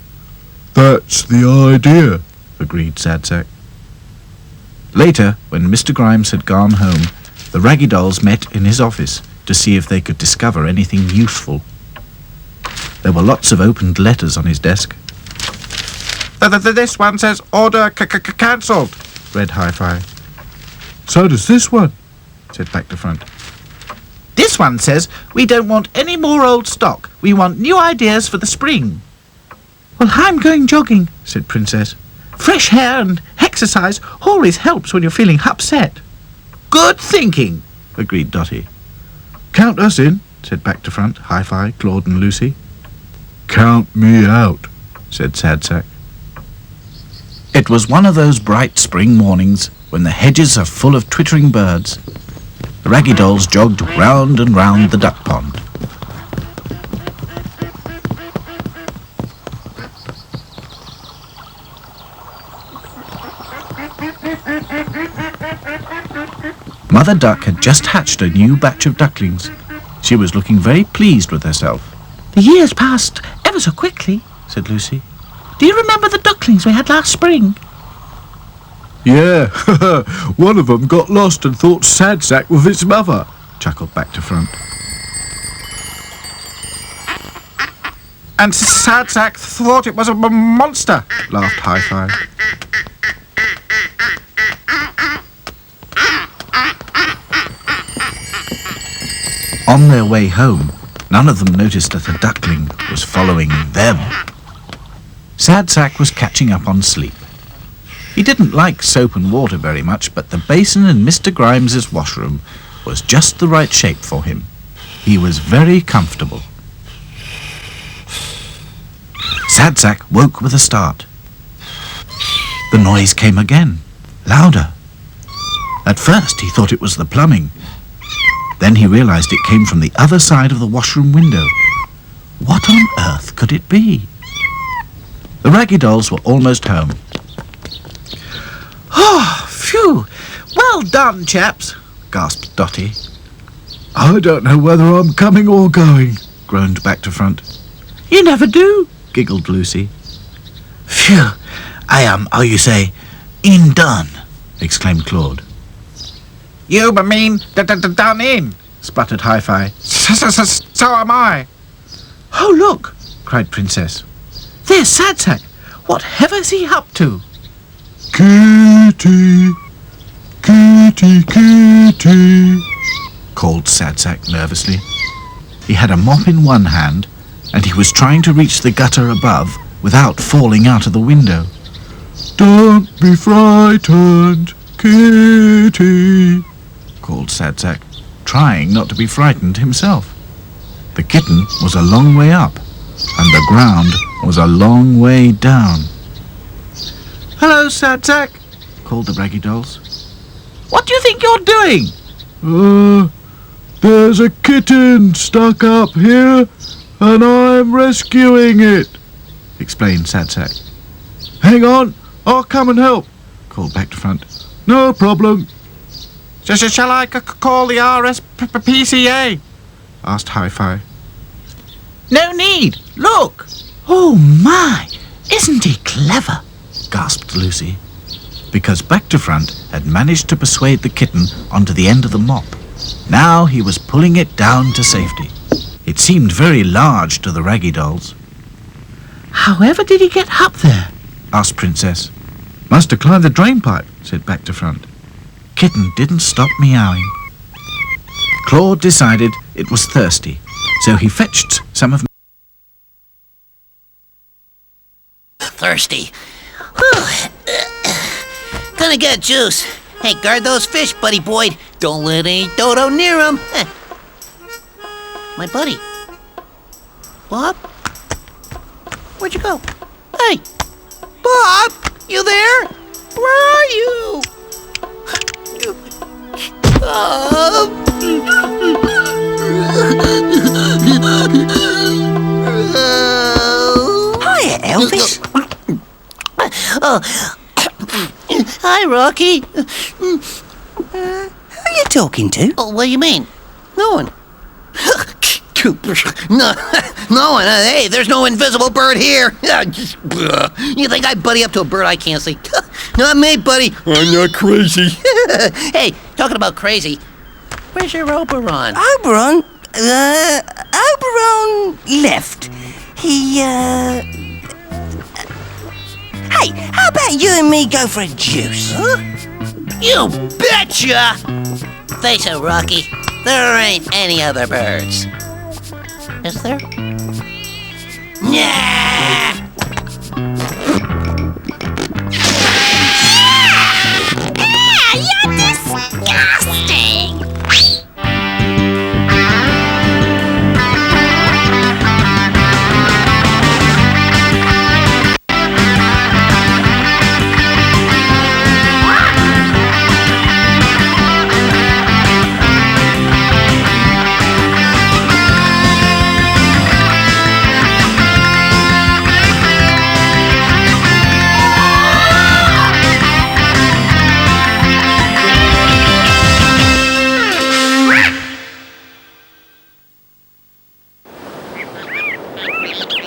That's the idea, agreed Sad Sack. Later, when Mr. Grimes had gone home, the Raggy Dolls met in his office to see if they could discover anything useful. There were lots of opened letters on his desk. This one says order cancelled, read Hi-Fi. So does this one, said Back to Front. This one says we don't want any more old stock. We want new ideas for the spring. Well, I'm going jogging, said Princess. Fresh air and exercise always helps when you're feeling upset. Good thinking, agreed Dotty. Count us in, said Back to Front, Hi-Fi, Claude and Lucy. Count me out, said Sad Sack. It was one of those bright spring mornings when the hedges are full of twittering birds. The Raggy Dolls jogged round and round the duck pond. Mother Duck had just hatched a new batch of ducklings. She was looking very pleased with herself. The years passed ever so quickly, said Lucy. Do you remember the ducklings we had last spring? Yeah, one of them got lost and thought Sad Sack was its mother, chuckled Back to Front. And Sad Sack thought it was a monster, laughed Hi-Fi. On their way home, none of them noticed that a duckling was following them. Sad Sack was catching up on sleep. He didn't like soap and water very much, but the basin in Mr. Grimes's washroom was just the right shape for him. He was very comfortable. Sad Sack woke with a start. The noise came again, louder. At first he thought it was the plumbing. Then he realized it came from the other side of the washroom window. What on earth could it be? The Raggy Dolls were almost home. Oh, Phew! Well done, chaps, gasped Dotty. I don't know whether I'm coming or going, groaned Back to Front. You never do, giggled Lucy. Phew! I am, how you say, in done, exclaimed Claude. You mean done in, spluttered Hi-Fi. So am I. Oh, look, cried Princess. There's Sad Sack. Whatever is he up to? Kitty, kitty, kitty, called Sad Sack nervously. He had a mop in one hand, and he was trying to reach the gutter above without falling out of the window. Don't be frightened, kitty, called Sad Sack, trying not to be frightened himself. The kitten was a long way up, and the ground was a long way down. Hello, Sad Sack, called the Raggy Dolls. What do you think you're doing? There's a kitten stuck up here, and I'm rescuing it, explained Sad Sack. Hang on, I'll come and help, called Back to Front. No problem. Shall I call the RSPCA? asked Hi-Fi. No need. Look. Oh my, isn't he clever? Gasped Lucy, because Back to Front had managed to persuade the kitten onto the end of the mop. Now he was pulling it down to safety. It seemed very large to the Raggy Dolls. However did he get up there? asked Princess. Must have climbed the drain pipe, said Back to Front. Kitten didn't stop meowing. Claude decided it was thirsty, so he fetched some of... Thirsty. Gonna get juice. Hey, guard those fish, buddy boy. Don't let any dodo near them. My buddy. Bob? Where'd you go? Hey! Bob! You there? Where are you? Hiya, Elvis. Hi, Rocky. Who are you talking to? Oh, what do you mean? No one. No one. Hey, there's no invisible bird here. You think I buddy up to a bird I can't see? Not me, buddy. I'm not crazy. Hey, talking about crazy, where's your Oberon? Oberon? Oberon left. He, Hey, how about you and me go for a juice? Huh? You betcha! Face it, Rocky. There ain't any other birds. Is there? Nah! You're disgusting!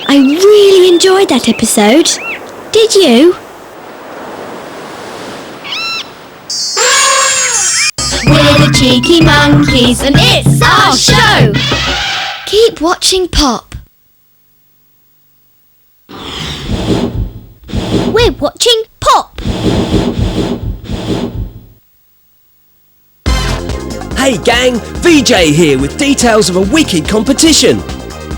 I really enjoyed that episode. Did you? We're the Cheeky Monkeys and it's our show! Keep watching Pop. We're watching Pop! Hey gang, VJ here with details of a wicked competition.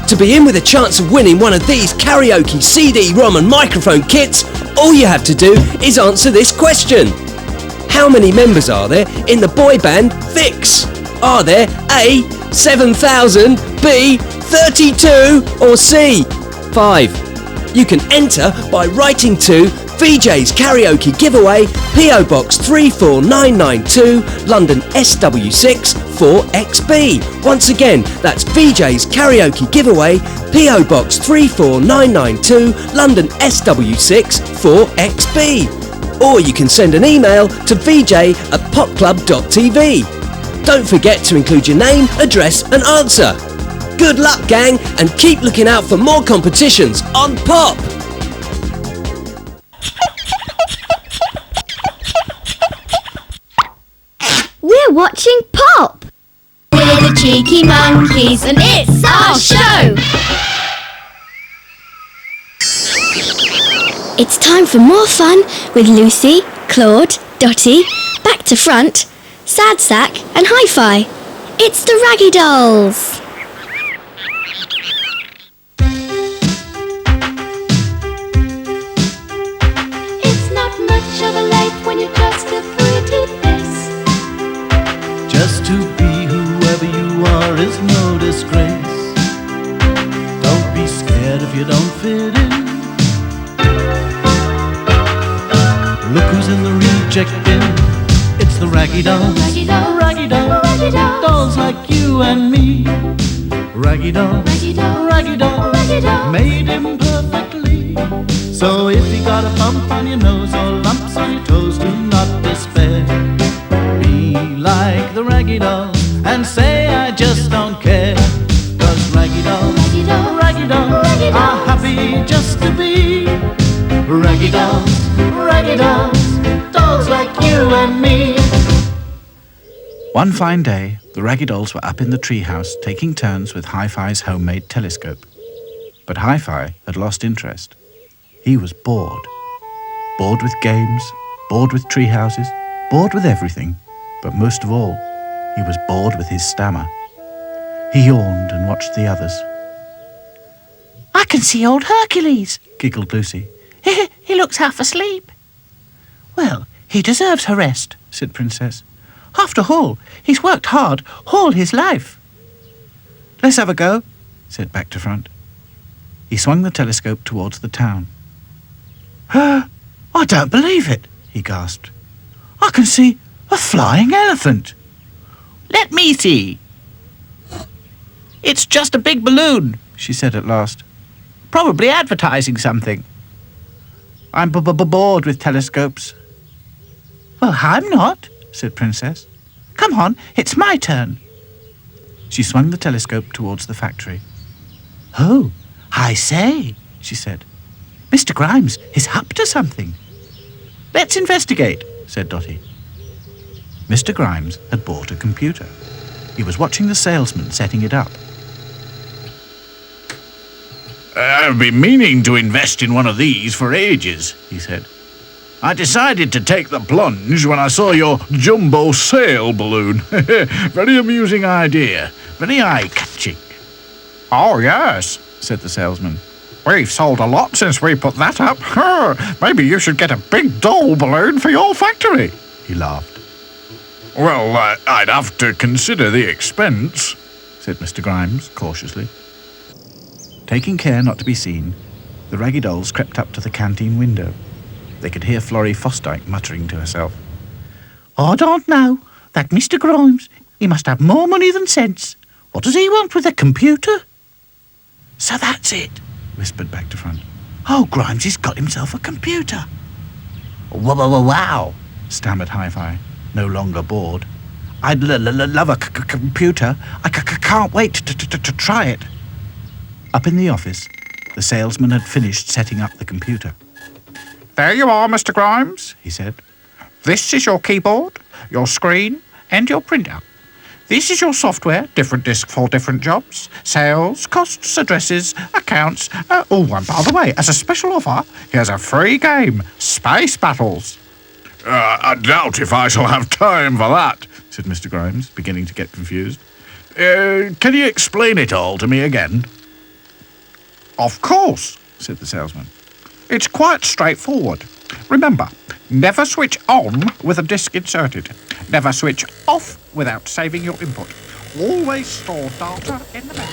To be in with a chance of winning one of these karaoke CD-ROM and microphone kits, all you have to do is answer this question. How many members are there in the boy band Vix? Are there A, 7,000, B, 32 or C, 5? You can enter by writing to VJ's Karaoke Giveaway, PO Box 34992, London SW6 4XB. Once again, that's VJ's Karaoke Giveaway, PO Box 34992, London SW6 4XB. or you can send an email to vj@popclub.tv. Don't forget to include your name, address and answer. Good luck, gang, and keep looking out for more competitions on Pop! We're watching Pop! We're the Cheeky Monkeys and it's our show! It's time for more fun with Lucy, Claude, Dotty, Back to Front, Sad Sack and Hi-Fi. It's the Raggy Dolls! It's not much of a life when you're just a pretty face. Just to be whoever you are is no disgrace. Don't be scared if you don't fit in. Look who's in the reject bin. It's the Raggy Dolls. Raggy Dolls. Raggy Dolls. Raggy Dolls. Dolls like you and me. Raggy Dolls. Raggy Dolls. Raggy Dolls. Raggy Dolls. Made him perfectly. So if you got a bump on your nose or lumps on your toes, do not despair. Be like the Raggy Dolls and say I just don't care. 'Cause Raggy Dolls, Raggy Dolls. Raggy Dolls, Raggy are Dolls. happy just to be Raggy Dolls, Raggy Dolls, dolls like you and me. One fine day, the Raggy Dolls were up in the treehouse taking turns with Hi-Fi's homemade telescope. But Hi-Fi had lost interest. He was bored. Bored with games, bored with treehouses, bored with everything. But most of all, he was bored with his stammer. He yawned and watched the others. I can see old Hercules, Giggled Lucy. He looks half asleep. Well, he deserves a rest, Said Princess. After all, he's worked hard all his life. Let's have a go, said Back to Front. He swung the telescope towards the town. I don't believe it, he gasped. I can see a flying elephant. Let me see. It's just a big balloon, she said at last. probably advertising something. I'm bored with telescopes. Well, I'm not, said Princess. Come on, it's my turn. She swung the telescope towards the factory. Oh, I say, she said. Mr. Grimes is up to something. Let's investigate, said Dotty. Mr. Grimes had bought a computer. He was watching the salesman setting it up. I've been meaning to invest in one of these for ages, he said. I decided to take the plunge when I saw your jumbo sail balloon. Very amusing idea. Very eye-catching. Oh, yes, said the salesman. We've sold a lot since we put that up. Maybe you should get a big doll balloon for your factory. He laughed. Well, I'd have to consider the expense, said Mr. Grimes cautiously. Taking care not to be seen, the Raggy Dolls crept up to the canteen window. They could hear Florrie Fosdyke muttering to herself. I don't know. That Mr. Grimes, he must have more money than sense. What does he want with a computer? So that's it, whispered Back to Front. Oh, Grimes has got himself a computer. Wow, stammered Hi-Fi, no longer bored. I'd love a computer. I can't wait to try it. Up in the office, the salesman had finished setting up the computer. There you are, Mr. Grimes, he said. This is your keyboard, your screen, and your printer. This is your software, different disk for different jobs, sales, costs, addresses, accounts. And by the way, as a special offer, here's a free game, Space Battles. I doubt if I shall have time for that, said Mr. Grimes, beginning to get confused. Can you explain it all to me again? Of course, said the salesman. It's quite straightforward. Remember, never switch on with a disk inserted. Never switch off without saving your input. Always store data in the memory.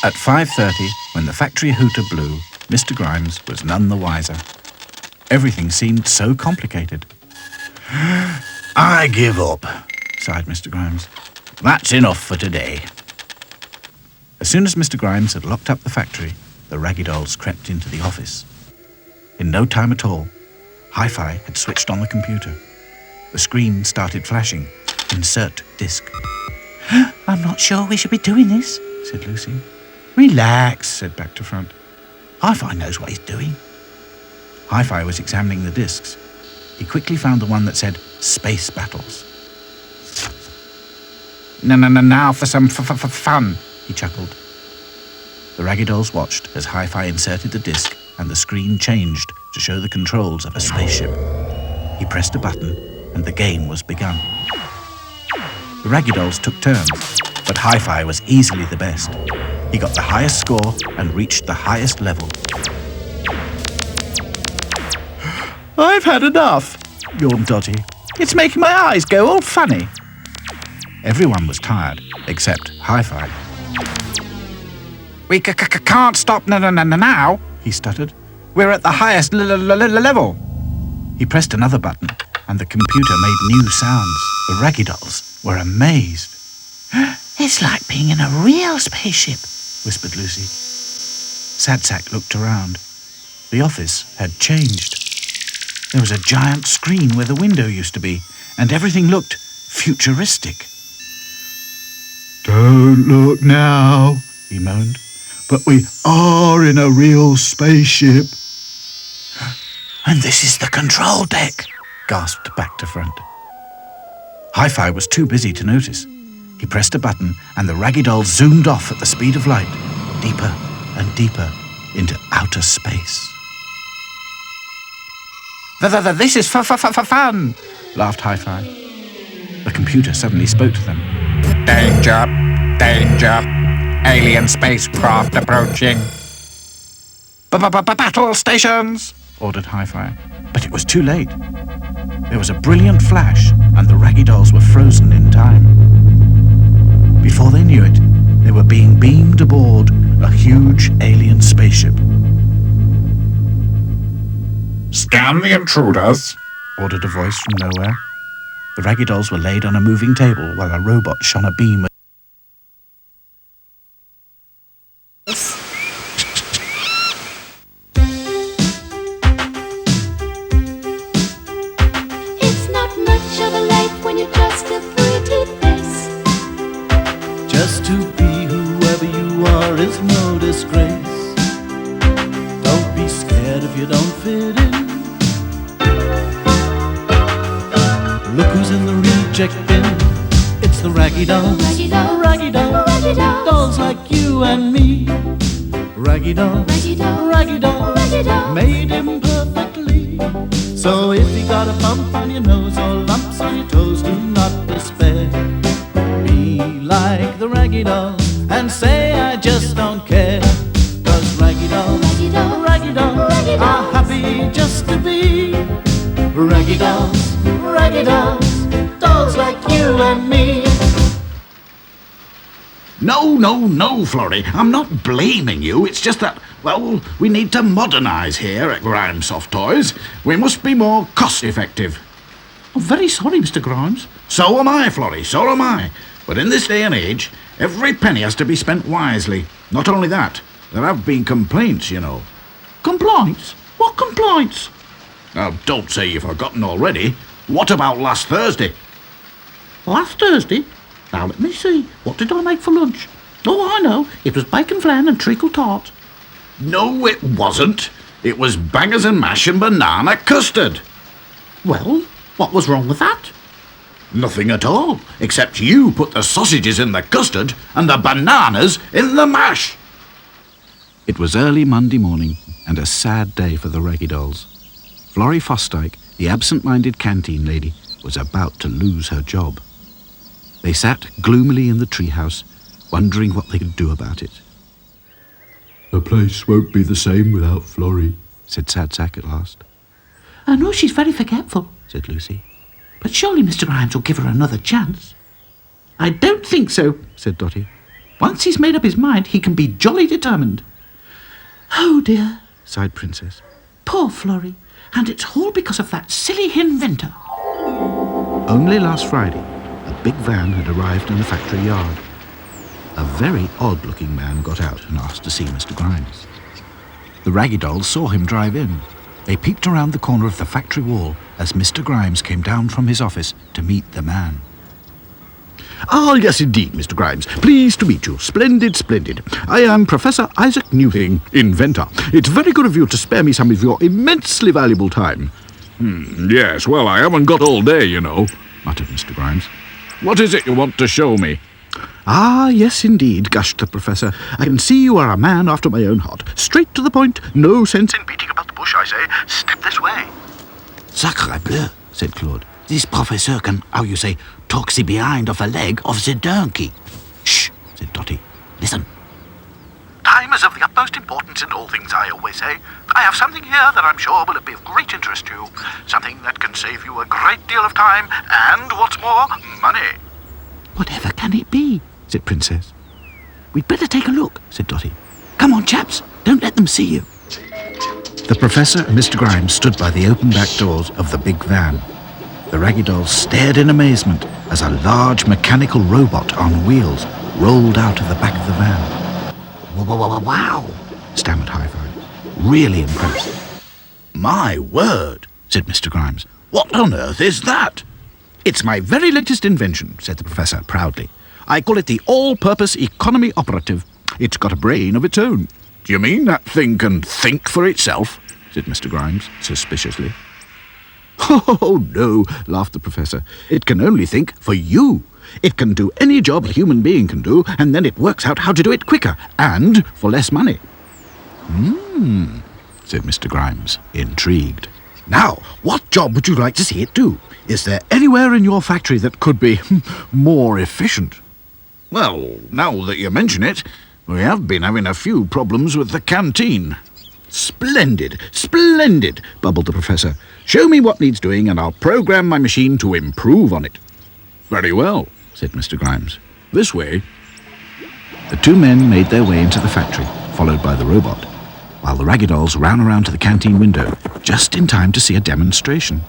At 5:30, when the factory hooter blew, Mr. Grimes was none the wiser. Everything seemed so complicated. I give up, sighed Mr. Grimes. That's enough for today. As soon as Mr. Grimes had locked up the factory, the Raggy Dolls crept into the office. In no time at all, Hi-Fi had switched on the computer. The screen started flashing. Insert disk. I'm not sure we should be doing this, said Lucy. Relax, said Back to Front. Hi-Fi knows what he's doing. Hi-Fi was examining the discs. He quickly found the one that said Space Battles. Now for some fun, he chuckled. The Raggy Dolls watched as Hi-Fi inserted the disc and the screen changed to show the controls of a spaceship. He pressed a button and the game was begun. The Raggy Dolls took turns, but Hi-Fi was easily the best. He got the highest score and reached the highest level. I've had enough, yawned Dotty. It's making my eyes go all funny. Everyone was tired, except Hi-Fi. We can't stop now, he stuttered. We're at the highest level. He pressed another button, and the computer made new sounds. The Raggy Dolls were amazed. It's like being in a real spaceship, whispered Lucy. Sad Sack looked around. The office had changed. There was a giant screen where the window used to be, and everything looked futuristic. Don't look now, he moaned. But we are in a real spaceship. And this is the control deck, gasped Back to Front. Hi-Fi was too busy to notice. He pressed a button and the Raggy Dolls zoomed off at the speed of light, deeper and deeper into outer space. This is fun, laughed Hi-Fi. The computer suddenly spoke to them. Danger, danger, alien spacecraft approaching. Battle stations, ordered Hi-Fi. But it was too late. There was a brilliant flash and the Raggy Dolls were frozen in time. Before they knew it, they were being beamed aboard a huge alien spaceship. Scan the intruders, ordered a voice from nowhere. The Raggy Dolls were laid on a moving table while a robot shone a beam. It's not much of a life when you're just a pretty face. Just to be whoever you are is no disgrace. Don't be scared if you don't fit in. Look who's in the reject bin. It's the Raggy Dolls. Raggy Dolls. Raggy Dolls. Raggy Dolls. Dolls like you and me. Raggy Dolls. Raggy Dolls. Raggy Dolls. Raggy Dolls. Made him perfectly. So if you got a bump on your nose or lumps on your toes, do not despair. Be like the Raggy Dolls and say I just don't care. 'Cause Raggy Dolls, Raggy Dolls. Raggy Dolls, Raggy Dolls. are happy just to be Raggy Dolls, Raggy Dolls, dolls like you and me. No, Florrie. I'm not blaming you. It's just that, well, we need to modernise here at Grimes Soft Toys. We must be more cost-effective. I'm very sorry, Mr. Grimes. So am I, Florrie, so am I. But in this day and age, every penny has to be spent wisely. Not only that, there have been complaints, you know. Complaints? What complaints? Now, don't say you've forgotten already. What about last Thursday? Last Thursday? Now let me see. What did I make for lunch? Oh, I know. It was bacon flan and treacle tart. No, it wasn't. It was bangers and mash and banana custard. Well, what was wrong with that? Nothing at all, except you put the sausages in the custard and the bananas in the mash. It was early Monday morning and a sad day for the Raggy Dolls. Florrie Fosdyke, the absent-minded canteen lady, was about to lose her job. They sat gloomily in the treehouse, wondering what they could do about it. The place won't be the same without Florrie, said Sad Sack at last. I know she's very forgetful, said Lucy. but surely Mr. Grimes will give her another chance. I don't think so, said Dotty. Once he's made up his mind, he can be jolly determined. Oh dear, sighed Princess. Poor Florrie, and it's all because of that silly inventor. Only last Friday, a big van had arrived in the factory yard. A very odd-looking man got out and asked to see Mr. Grimes. The Raggy Dolls saw him drive in. They peeked around the corner of the factory wall as Mr. Grimes came down from his office to meet the man. Ah, yes, indeed, Mr. Grimes. Pleased to meet you. Splendid, splendid. I am Professor Isaac Newton, inventor. It's very good of you to spare me some of your immensely valuable time. Yes, well, I haven't got all day, you know, muttered Mr. Grimes. What is it you want to show me? Ah, yes, indeed, gushed the Professor. I can see you are a man after my own heart. Straight to the point. No sense in beating about the bush, I say. Step this way. Sacre bleu, said Claude. This professor can, how you say, talk the behind of a leg of the donkey. Shh, said Dotty. Listen. Time is of the utmost importance in all things, I always say. I have something here that I'm sure will be of great interest to you. Something that can save you a great deal of time and, what's more, money. Whatever can it be? Said Princess. We'd better take a look, said Dotty. Come on, chaps, don't let them see you. The Professor and Mr. Grimes stood by the open back doors of the big van. The Raggy Dolls stared in amazement as a large mechanical robot on wheels rolled out of the back of the van. Wow, stammered Hi-Fi, really impressed. My word, said Mr. Grimes. What on earth is that? It's my very latest invention, said the Professor proudly. I call it the All-Purpose Economy Operative. It's got a brain of its own. Do you mean that thing can think for itself? Said Mr. Grimes, suspiciously. Oh, no, laughed the Professor. It can only think for you. It can do any job a human being can do, and then it works out how to do it quicker, and for less money. Said Mr. Grimes, intrigued. Now, what job would you like to see it do? Is there anywhere in your factory that could be more efficient? Well, now that you mention it, we have been having a few problems with the canteen. Splendid, splendid, bubbled the Professor. Show me what needs doing and I'll program my machine to improve on it. Very well, said Mr. Grimes. This way. The two men made their way into the factory, followed by the robot, while the Raggy Dolls ran around to the canteen window, just in time to see a demonstration.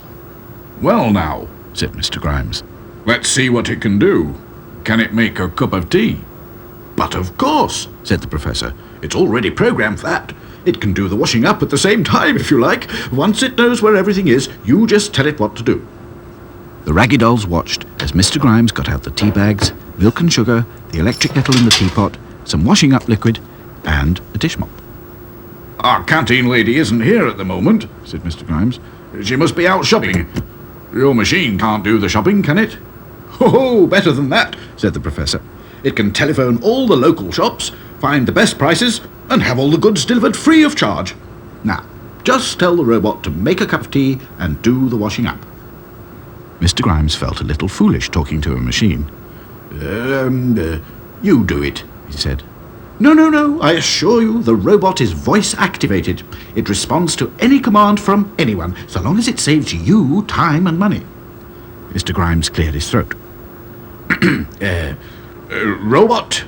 Well now, said Mr. Grimes, let's see what it can do. Can it make a cup of tea? But of course, said the Professor. It's already programmed for that. It can do the washing up at the same time, if you like. Once it knows where everything is, you just tell it what to do. The Raggy Dolls watched as Mr. Grimes got out the tea bags, milk and sugar, the electric kettle in the teapot, some washing up liquid, and a dish mop. Our canteen lady isn't here at the moment, said Mr. Grimes. She must be out shopping. Your machine can't do the shopping, can it? Oh, better than that, said the Professor. It can telephone all the local shops, find the best prices, and have all the goods delivered free of charge. Now, just tell the robot to make a cup of tea and do the washing up. Mr. Grimes felt a little foolish talking to a machine. You do it, he said. No, I assure you the robot is voice-activated. It responds to any command from anyone, so long as it saves you time and money. Mr. Grimes cleared his throat. Robot,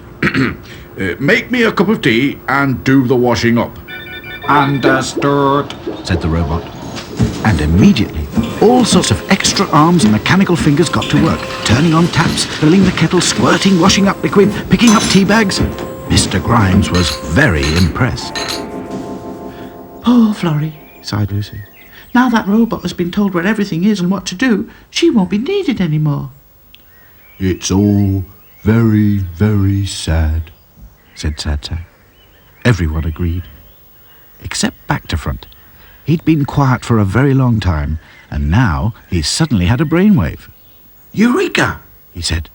make me a cup of tea and do the washing up. Understood, said the robot. And immediately, all sorts of extra arms and mechanical fingers got to work, turning on taps, filling the kettle, squirting washing up liquid, picking up tea bags. Mr. Grimes was very impressed. Poor Florrie, sighed Lucy. Now that robot has been told where everything is and what to do, she won't be needed anymore. It's all very, very sad, said Sad Sack. Everyone agreed, except Back to Front. He'd been quiet for a very long time, and now he suddenly had a brainwave. Eureka, he said.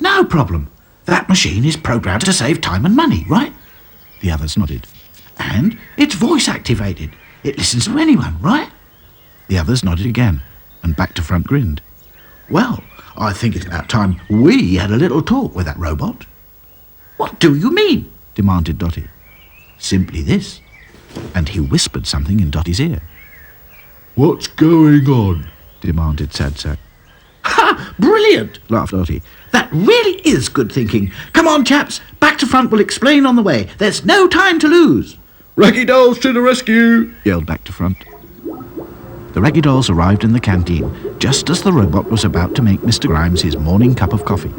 No problem. That machine is programmed to save time and money, right? The others nodded. And it's voice-activated. It listens to anyone, right? The others nodded again, and Back to Front grinned. Well, I think it's about time we had a little talk with that robot. What do you mean? Demanded Dotty. Simply this. And he whispered something in Dotty's ear. What's going on? Demanded Sad Sack. Ha! Brilliant! Laughed Dotty. That really is good thinking. Come on, chaps. Back to Front will explain on the way. There's no time to lose. Raggy Dolls to the rescue! Yelled Back to Front. The Raggy Dolls arrived in the canteen just as the robot was about to make Mr. Grimes his morning cup of coffee.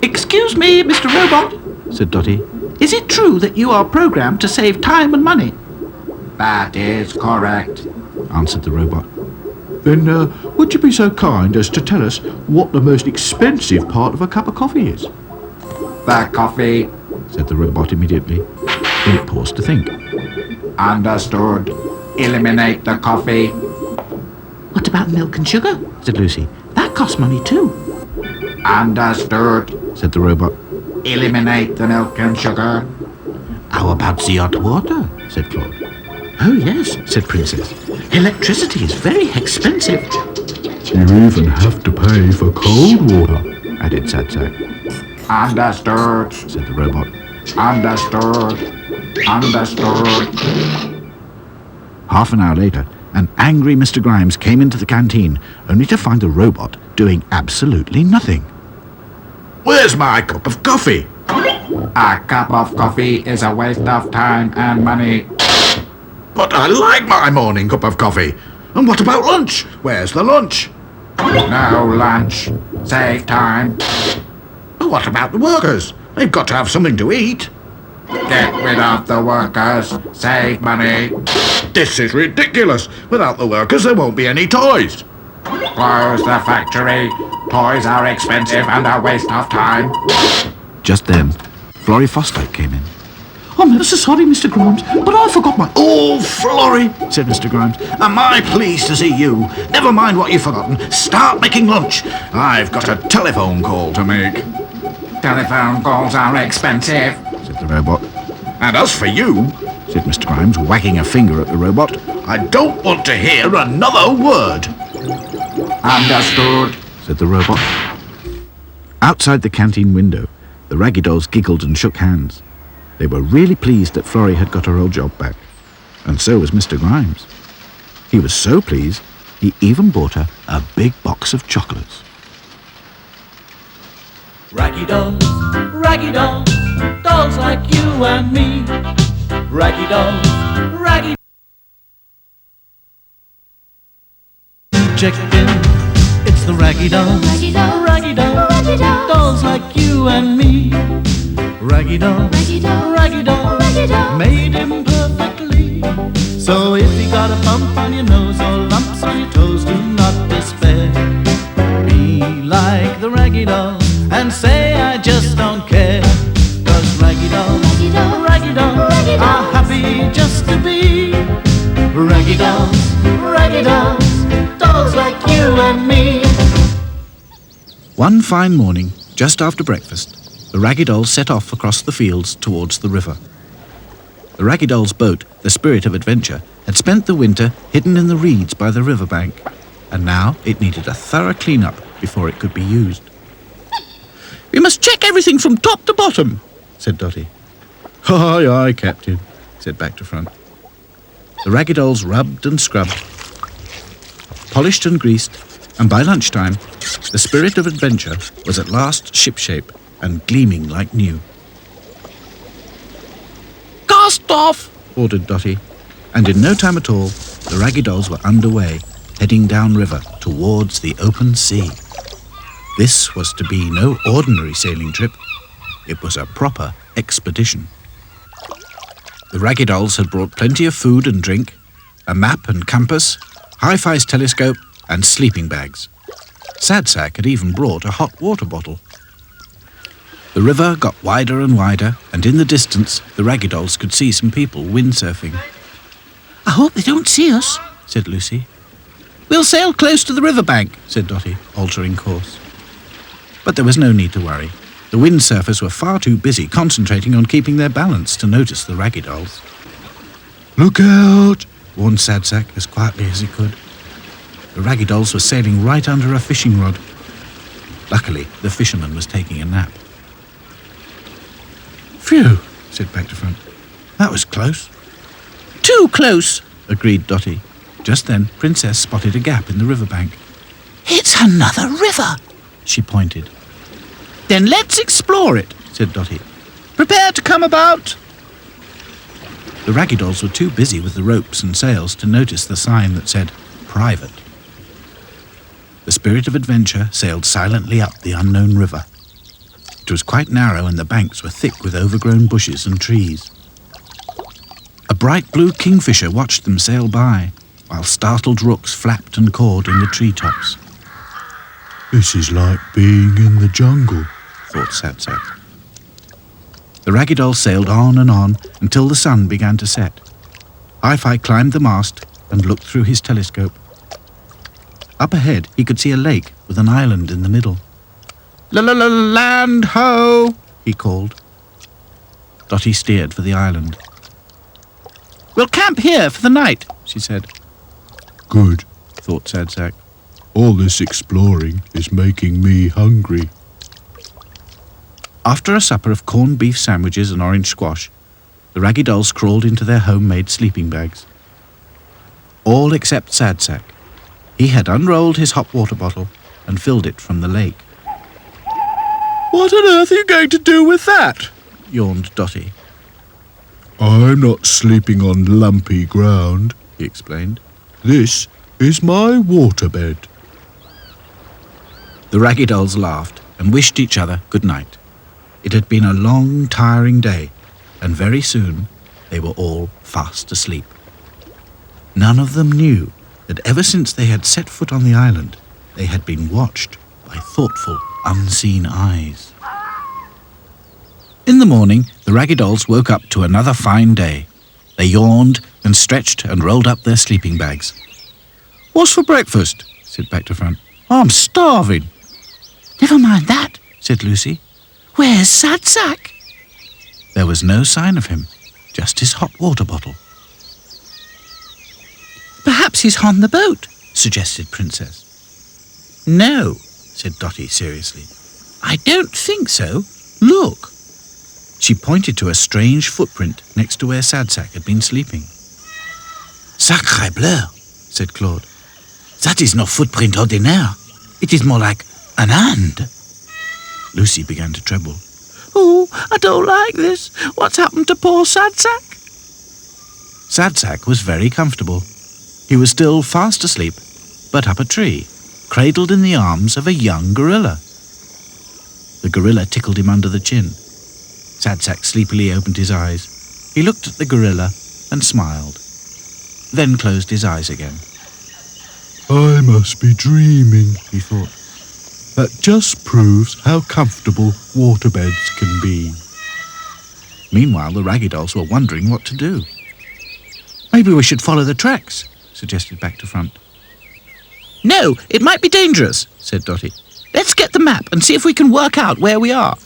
Excuse me, Mr. Robot, said Dotty. Is it true that you are programmed to save time and money? That is correct, answered the robot. Then would you be so kind as to tell us what the most expensive part of a cup of coffee is? The coffee, said the robot immediately. Then it paused to think. Understood. Eliminate the coffee. What about milk and sugar? Said Lucy. That costs money too. Understood, said the robot. Eliminate the milk and sugar. How about the hot water? Said Claude. Oh yes, said Princess. Electricity is very expensive. You even have to pay for cold water, added Sadsack. Understood, said the robot. Understood. Half an hour later, an angry Mr. Grimes came into the canteen, only to find the robot doing absolutely nothing. Where's my cup of coffee? A cup of coffee is a waste of time and money. But I like my morning cup of coffee. And what about lunch? Where's the lunch? No lunch. Save time. But what about the workers? They've got to have something to eat. Get rid of the workers. Save money. This is ridiculous. Without the workers, there won't be any toys. Close the factory. Toys are expensive and a waste of time. Just then, Florrie Fosdyke came in. I'm ever so sorry, Mr. Grimes, but I forgot my... Oh, Florrie, said Mr. Grimes. Am I pleased to see you? Never mind what you've forgotten. Start making lunch. I've got a telephone call to make. Telephone calls are expensive, said the robot. And as for you, said Mr. Grimes, wagging a finger at the robot, I don't want to hear another word. Understood, said the robot. Outside the canteen window, the Raggy Dolls giggled and shook hands. They were really pleased that Florrie had got her old job back. And so was Mr. Grimes. He was so pleased, he even bought her a big box of chocolates. Raggy dolls, dolls like you and me. Raggy dolls, raggy. Check in, it's the Raggy Dolls. Raggy dolls, dolls like you and me. Raggy dolls, made imperfectly. So if you got a bump on your nose or lumps on your toes, do not despair. Be like the Raggy Dolls and say I just don't care. 'Cause Raggy Dolls are happy just to be Raggy Dolls, dolls like you and me. One fine morning, just after breakfast, the Raggy Dolls set off across the fields towards the river. The Raggy Dolls' boat, the Spirit of Adventure, had spent the winter hidden in the reeds by the river bank, and now it needed a thorough clean-up before it could be used. We must check everything from top to bottom, said Dotty. Aye, aye, Captain, said Back to Front. The Raggy Dolls rubbed and scrubbed, polished and greased, and by lunchtime, the Spirit of Adventure was at last shipshape and gleaming like new. Cast off, ordered Dotty, and in no time at all, the Raggy Dolls were underway, heading downriver towards the open sea. This was to be no ordinary sailing trip. It was a proper expedition. The Raggy Dolls had brought plenty of food and drink, a map and compass, Hi-Fi's telescope, and sleeping bags. Sadsack had even brought a hot water bottle. The river got wider and wider, and in the distance, the Raggy Dolls could see some people windsurfing. I hope they don't see us, said Lucy. We'll sail close to the riverbank, said Dotty, altering course. But there was no need to worry. The windsurfers were far too busy concentrating on keeping their balance to notice the Raggy Dolls. Look out, warned Sadsack as quietly as he could. The Raggy Dolls were sailing right under a fishing rod. Luckily, the fisherman was taking a nap. Phew, said Back to Front. That was close. Too close, agreed Dotty. Just then, Princess spotted a gap in the riverbank. It's another river, she pointed. Then let's explore it, said Dotty. Prepare to come about. The Raggy Dolls were too busy with the ropes and sails to notice the sign that said, Private. The Spirit of Adventure sailed silently up the unknown river. It was quite narrow and the banks were thick with overgrown bushes and trees. A bright blue kingfisher watched them sail by, while startled rooks flapped and cawed in the treetops. This is like being in the jungle, thought Sadsak. The Raggy Doll sailed on and on until the sun began to set. Hi-Fi climbed the mast and looked through his telescope. Up ahead, he could see a lake with an island in the middle. Land ho! He called. Dotty steered for the island. We'll camp here for the night, she said. Good, thought Sadsak. All this exploring is making me hungry. After a supper of corned beef sandwiches and orange squash, the Raggy Dolls crawled into their homemade sleeping bags. All except Sadsak. He had unrolled his hot water bottle and filled it from the lake. What on earth are you going to do with that? Yawned Dotty. I'm not sleeping on lumpy ground, he explained. This is my waterbed. The Raggy Dolls laughed and wished each other good night. It had been a long, tiring day, and very soon they were all fast asleep. None of them knew that ever since they had set foot on the island, they had been watched by thoughtful, unseen eyes. In the morning, the Raggy Dolls woke up to another fine day. They yawned and stretched and rolled up their sleeping bags. What's for breakfast? Said Back to Front. I'm starving. Never mind that, said Lucy. Where's Sadsak? There was no sign of him, just his hot water bottle. Perhaps he's on the boat, suggested Princess. No, said Dotty seriously. I don't think so. Look. She pointed to a strange footprint next to where Sadsak had been sleeping. Sacré bleu, said Claude. That is no footprint ordinaire. It is more like an hand. Lucy began to tremble. Oh, I don't like this. What's happened to poor Sadsak? Sadsak was very comfortable. He was still fast asleep, but up a tree, cradled in the arms of a young gorilla. The gorilla tickled him under the chin. Sadsak sleepily opened his eyes. He looked at the gorilla and smiled, then closed his eyes again. I must be dreaming, he thought. That just proves how comfortable waterbeds can be. Meanwhile, the Raggy Dolls were wondering what to do. Maybe we should follow the tracks, suggested Back to Front. No, it might be dangerous, said Dotty. Let's get the map and see if we can work out where we are.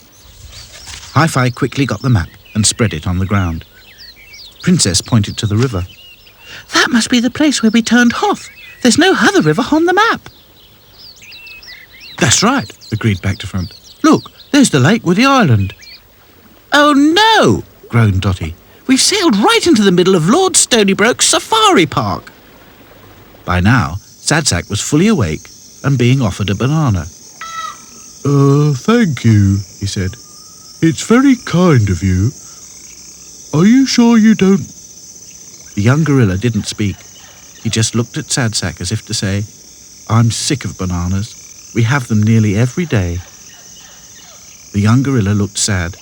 Hi-Fi quickly got the map and spread it on the ground. Princess pointed to the river. That must be the place where we turned off. There's no other river on the map. That's right, agreed Back to Front. Look, there's the lake with the island. Oh no, groaned Dotty. We've sailed right into the middle of Lord Stonybroke's safari park. By now, Sadsak was fully awake and being offered a banana. Thank you, he said. It's very kind of you. Are you sure you don't... The young gorilla didn't speak. He just looked at Sadsak as if to say, I'm sick of bananas. We have them nearly every day. The young gorilla looked sad.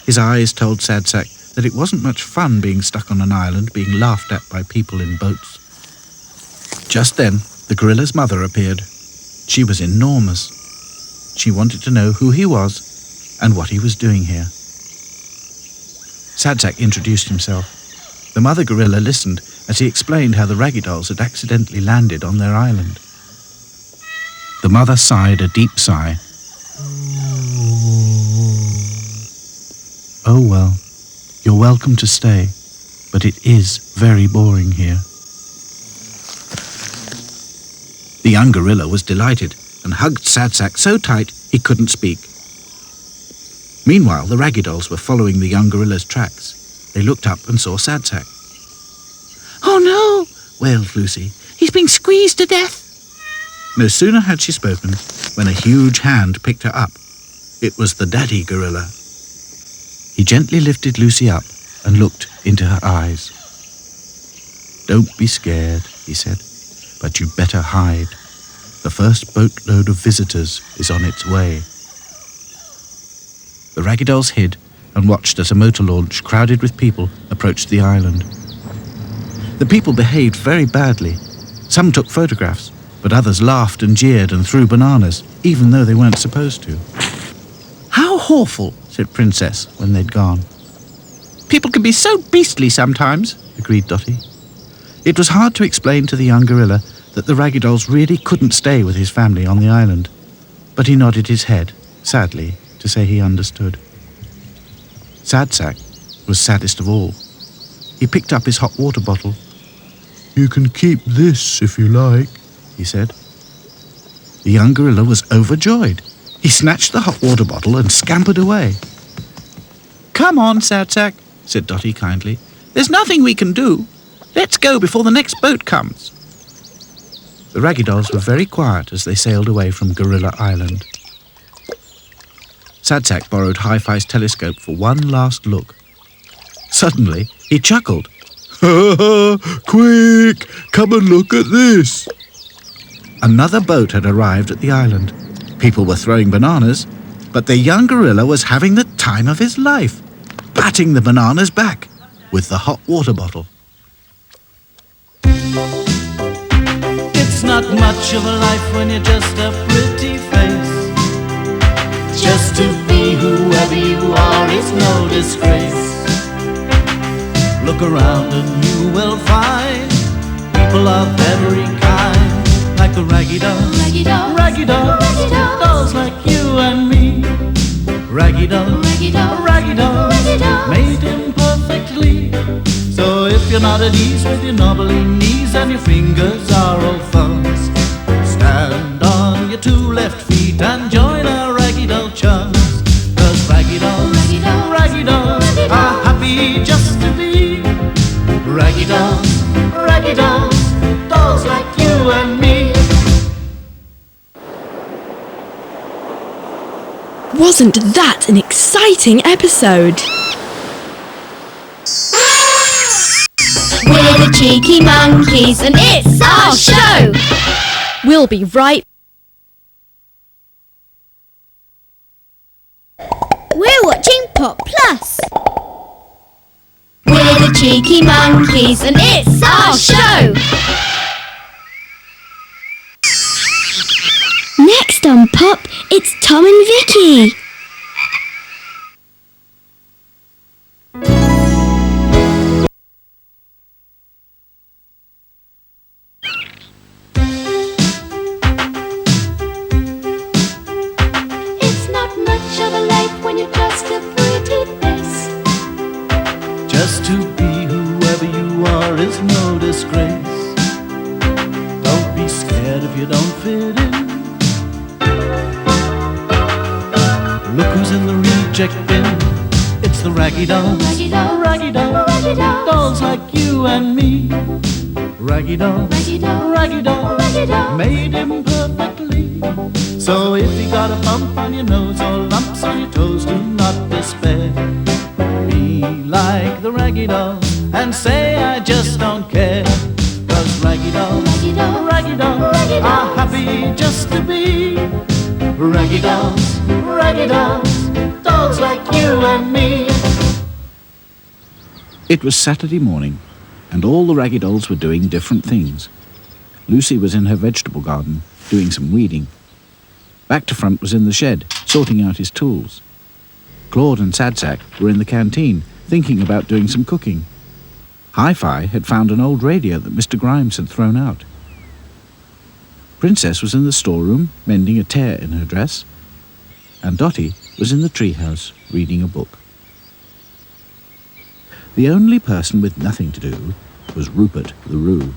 His eyes told Sadsak that it wasn't much fun being stuck on an island being laughed at by people in boats. Just then, the gorilla's mother appeared. She was enormous. She wanted to know who he was and what he was doing here. Sadsak introduced himself. The mother gorilla listened as he explained how the Raggy Dolls had accidentally landed on their island. The mother sighed a deep sigh. Oh well, you're welcome to stay, but it is very boring here. The young gorilla was delighted and hugged Sadsak so tight he couldn't speak. Meanwhile, the Raggy Dolls were following the young gorilla's tracks. They looked up and saw Sadsak. Oh no, wailed Lucy. He's been squeezed to death. No sooner had she spoken when a huge hand picked her up. It was the daddy gorilla. He gently lifted Lucy up and looked into her eyes. Don't be scared, he said, but you'd better hide. The first boatload of visitors is on its way. The Raggy Dolls hid and watched as a motor launch crowded with people approached the island. The people behaved very badly. Some took photographs, but others laughed and jeered and threw bananas, even though they weren't supposed to. "How awful," said Princess when they'd gone. "People can be so beastly sometimes," agreed Dotty. It was hard to explain to the young gorilla that the Raggy Dolls really couldn't stay with his family on the island, but he nodded his head, sadly, to say he understood. Sadsack was saddest of all. He picked up his hot water bottle. "You can keep this if you like," he said. The young gorilla was overjoyed. He snatched the hot water bottle and scampered away. "Come on, Sadsack," said Dotty kindly. "There's nothing we can do. Let's go before the next boat comes." The Raggy Dolls were very quiet as they sailed away from Gorilla Island. Sadsack borrowed Hi-Fi's telescope for one last look. Suddenly, he chuckled. "Ha ha! Quick! Come and look at this!" Another boat had arrived at the island. People were throwing bananas, but the young gorilla was having the time of his life, batting the bananas back with the hot water bottle. It's not much of a life when you're just a pretty face. Just to be whoever you are is no disgrace. Look around and you will find people of every kind, like the Raggy Dolls, Raggy Dolls, Raggy Dolls, Raggy Dolls, dolls like you and me. Raggy Dolls, Raggy Dolls, Raggy Dolls, Raggy Dolls, made imperfectly. So if you're not at ease with your knobbly knees and your fingers are all thumbs, stand on your two left feet and join our Raggy Doll chums. 'Cause Raggy Dolls, Raggy Dolls, Raggy Dolls, are happy just to be Raggy Dolls, Raggy Dolls, dolls like you and me. Wasn't that an exciting episode? We're the Cheeky Monkeys and it's our show! We'll be right. We're watching Pop Plus. We're the Cheeky Monkeys and it's our show! Next on Pop, it's Tom and Vicky. It's not much of a life when you're just a pretty face. Just to be whoever you are is no disgrace. Don't be scared if you don't fit in. Look who's in the reject bin. It's the Raggy Dolls, Raggy Dolls, Raggy Dolls, Raggy Dolls, dolls like you and me. Raggy Dolls, Raggy Dolls, Raggy Dolls, Raggy Dolls, made imperfectly. So if you got a bump on your nose or lumps on your toes, do not despair. Be like the Raggy Dolls and say I just don't care. 'Cause Raggy Dolls, Raggy Dolls, Raggy Dolls, Raggy are Dolls, happy just to be Raggy Dolls, Raggy Dolls, dolls like you and me. It was Saturday morning, and all the Raggy Dolls were doing different things. Lucy was in her vegetable garden, doing some weeding. Back to Front was in the shed, sorting out his tools. Claude and Sadsack were in the canteen, thinking about doing some cooking. Hi-Fi had found an old radio that Mr. Grimes had thrown out. Princess was in the storeroom, mending a tear in her dress, and Dotty was in the treehouse, reading a book. The only person with nothing to do was Rupert the Roo.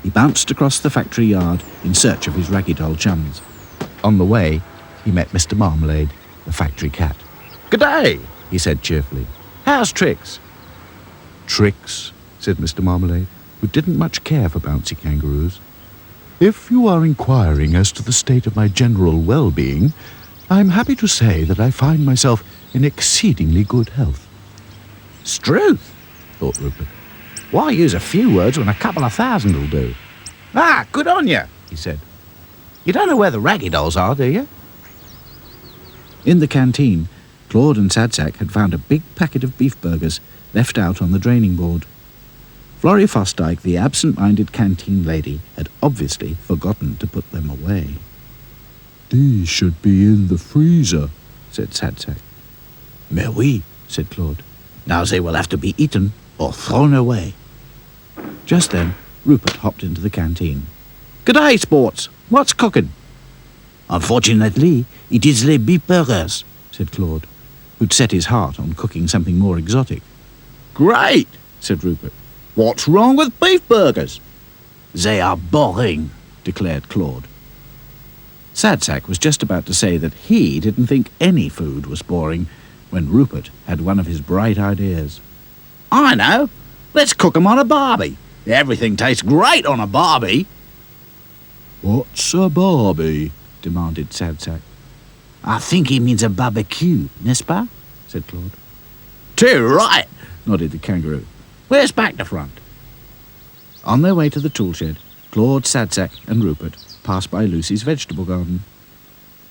He bounced across the factory yard in search of his Raggy Doll chums. On the way, he met Mr. Marmalade, the factory cat. "Good day," he said cheerfully. "How's Trix?" "Trix," said Mr. Marmalade, who didn't much care for bouncy kangaroos. "If you are inquiring as to the state of my general well-being, I'm happy to say that I find myself in exceedingly good health." "Struth," thought Rupert. "Why use a few words when a couple of thousand will do?" "Ah, good on you," he said. "You don't know where the Raggy Dolls are, do you?" In the canteen, Claude and Sadsack had found a big packet of beef burgers left out on the draining board. Florrie Fosdyke, the absent-minded canteen lady, had obviously forgotten to put them away. These should be in the freezer, said Sadsack. Mais oui, said Claude. Now they will have to be eaten or thrown away. Just then, Rupert hopped into the canteen. "G'day, sports. What's cooking?" "Unfortunately, it is les beef burgers," said Claude, who'd set his heart on cooking something more exotic. "Great," said Rupert. "What's wrong with beef burgers?" "They are boring," declared Claude. Sadsack was just about to say that he didn't think any food was boring when Rupert had one of his bright ideas. "I know. Let's cook 'em on a barbie. Everything tastes great on a barbie." "What's a barbie?" demanded Sadsack. "I think he means a barbecue, n'est-ce pas?" said Claude. "Too right," nodded the kangaroo. "Where's back to front?" On their way to the tool shed, Claude, Sadsack and Rupert passed by Lucy's vegetable garden.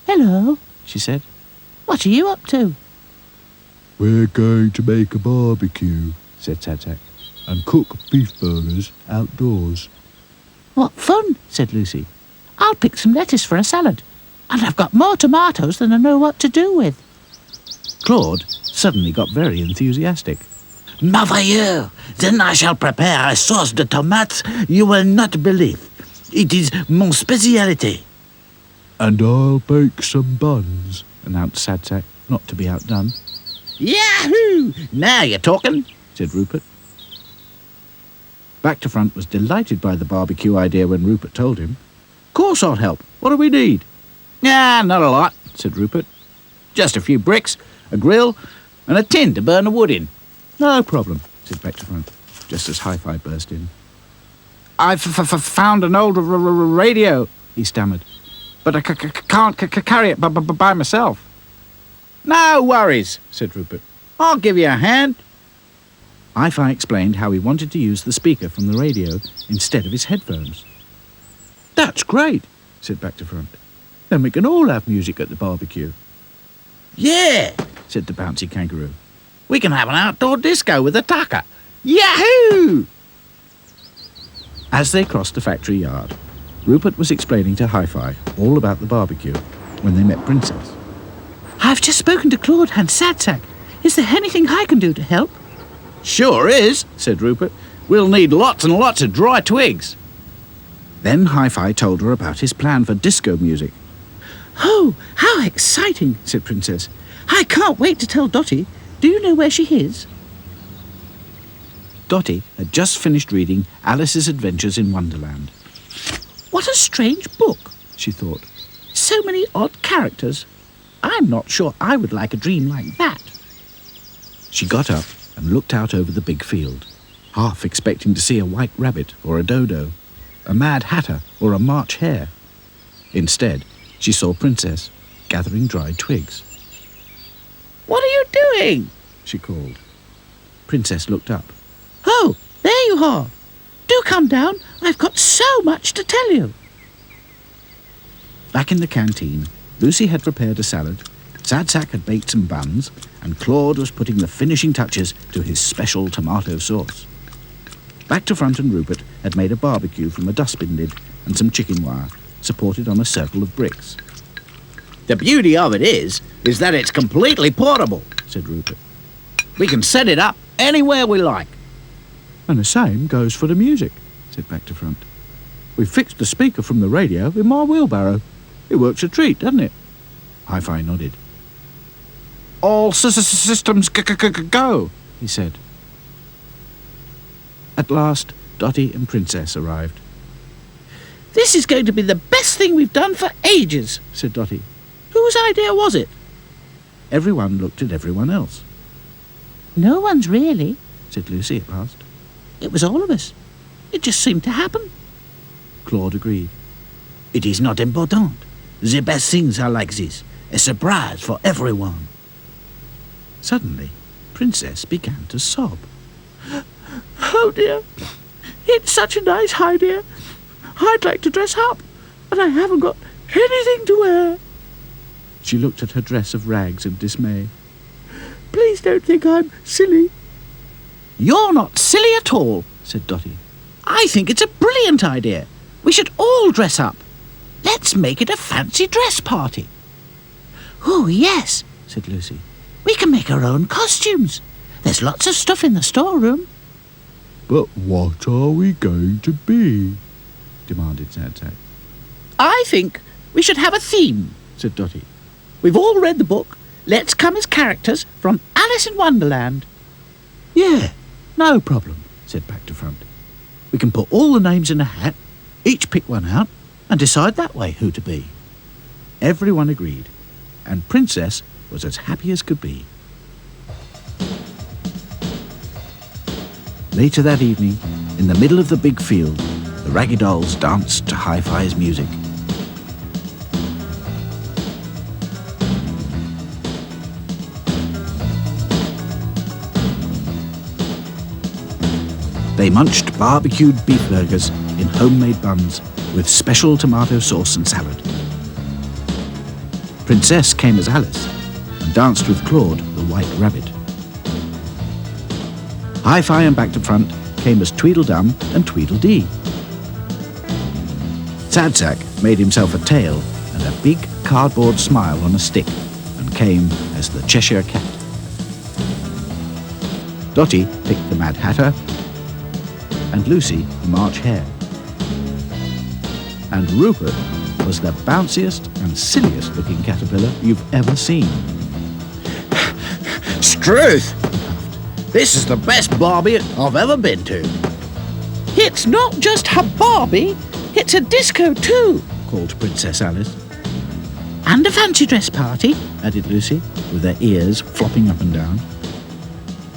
Hello, she said. What are you up to? "We're going to make a barbecue," said Sadsack, "and cook beef burgers outdoors." What fun, said Lucy. I'll pick some lettuce for a salad, and I've got more tomatoes than I know what to do with. Claude suddenly got very enthusiastic. Merveilleux! Then I shall prepare a sauce de tomates you will not believe. It is mon speciality. "And I'll bake some buns," announced Sadsack, not to be outdone. Yahoo! Now you're talking, said Rupert. Back to Front was delighted by the barbecue idea when Rupert told him. "Course I'll help. What do we need?" "Ah, not a lot," said Rupert. "Just a few bricks, a grill, and a tin to burn the wood in." "No problem," said Back to Front, just as Hi-Fi burst in. "I've found an old radio," he stammered, "but I can't carry it by myself." "No worries," said Rupert. "I'll give you a hand." Hi-Fi explained how he wanted to use the speaker from the radio instead of his headphones. "That's great," said Back to Front. "Then we can all have music at the barbecue." Yeah, said the bouncy kangaroo. "We can have an outdoor disco with a tucker. Yahoo!" As they crossed the factory yard, Rupert was explaining to Hi-Fi all about the barbecue when they met Princess. "I've just spoken to Claude and Sadsack. Is there anything I can do to help?" "Sure is," said Rupert. "We'll need lots and lots of dry twigs." Then Hi-Fi told her about his plan for disco music. "Oh, how exciting," said Princess. "I can't wait to tell Dotty. Do you know where she is?" Dotty had just finished reading Alice's Adventures in Wonderland. "What a strange book," she thought. "So many odd characters. I'm not sure I would like a dream like that." She got up and looked out over the big field, half expecting to see a white rabbit or a dodo, a mad hatter or a March hare. Instead, she saw Princess gathering dried twigs. "What are you doing?" she called. Princess looked up. "Oh, there you are. Do come down. I've got so much to tell you." Back in the canteen, Lucy had prepared a salad, Sadsack had baked some buns, and Claude was putting the finishing touches to his special tomato sauce. Back to Front and Rupert had made a barbecue from a dustbin lid and some chicken wire, supported on a circle of bricks. "The beauty of it is that it's completely portable," said Rupert. "We can set it up anywhere we like." "And the same goes for the music," said Back to Front. "We fixed the speaker from the radio in my wheelbarrow. It works a treat, doesn't it?" Hi-Fi nodded. "All systems go," he said. At last, Dotty and Princess arrived. "This is going to be the best thing we've done for ages," said Dotty. "Whose idea was it?" Everyone looked at everyone else. "No one's really," said Lucy at last. "It was all of us. It just seemed to happen." Claude agreed. It is not important. The best things are like this, a surprise for everyone. Suddenly, Princess began to sob. "Oh dear, it's such a nice idea. I'd like to dress up, but I haven't got anything to wear." She looked at her dress of rags in dismay. "Please don't think I'm silly." "You're not silly at all," said Dotty. I think it's a brilliant idea. We should all dress up. Let's make it a fancy dress party. Oh, yes, said Lucy. We can make our own costumes. There's lots of stuff in the storeroom. But what are we going to be? Demanded Sad Sack. I think we should have a theme, said Dotty. We've all read the book. Let's come as characters from Alice in Wonderland. Yeah, no problem, said Back to Front. We can put all the names in a hat, each pick one out, and decide that way who to be. Everyone agreed, and Princess was as happy as could be. Later that evening, in the middle of the big field, the Raggy Dolls danced to Hi-Fi's music. They munched barbecued beef burgers in homemade buns with special tomato sauce and salad. Princess came as Alice and danced with Claude, the white rabbit. Hi-Fi and Back to Front came as Tweedledum and Tweedledee. Sad Sack made himself a tail and a big cardboard smile on a stick and came as the Cheshire Cat. Dotty picked the Mad Hatter and Lucy the March Hare. And Rupert was the bounciest and silliest looking caterpillar you've ever seen. Struth! This is the best Barbie I've ever been to. It's not just a Barbie, it's a disco too, called Princess Alice. And a fancy dress party, added Lucy, with her ears flopping up and down.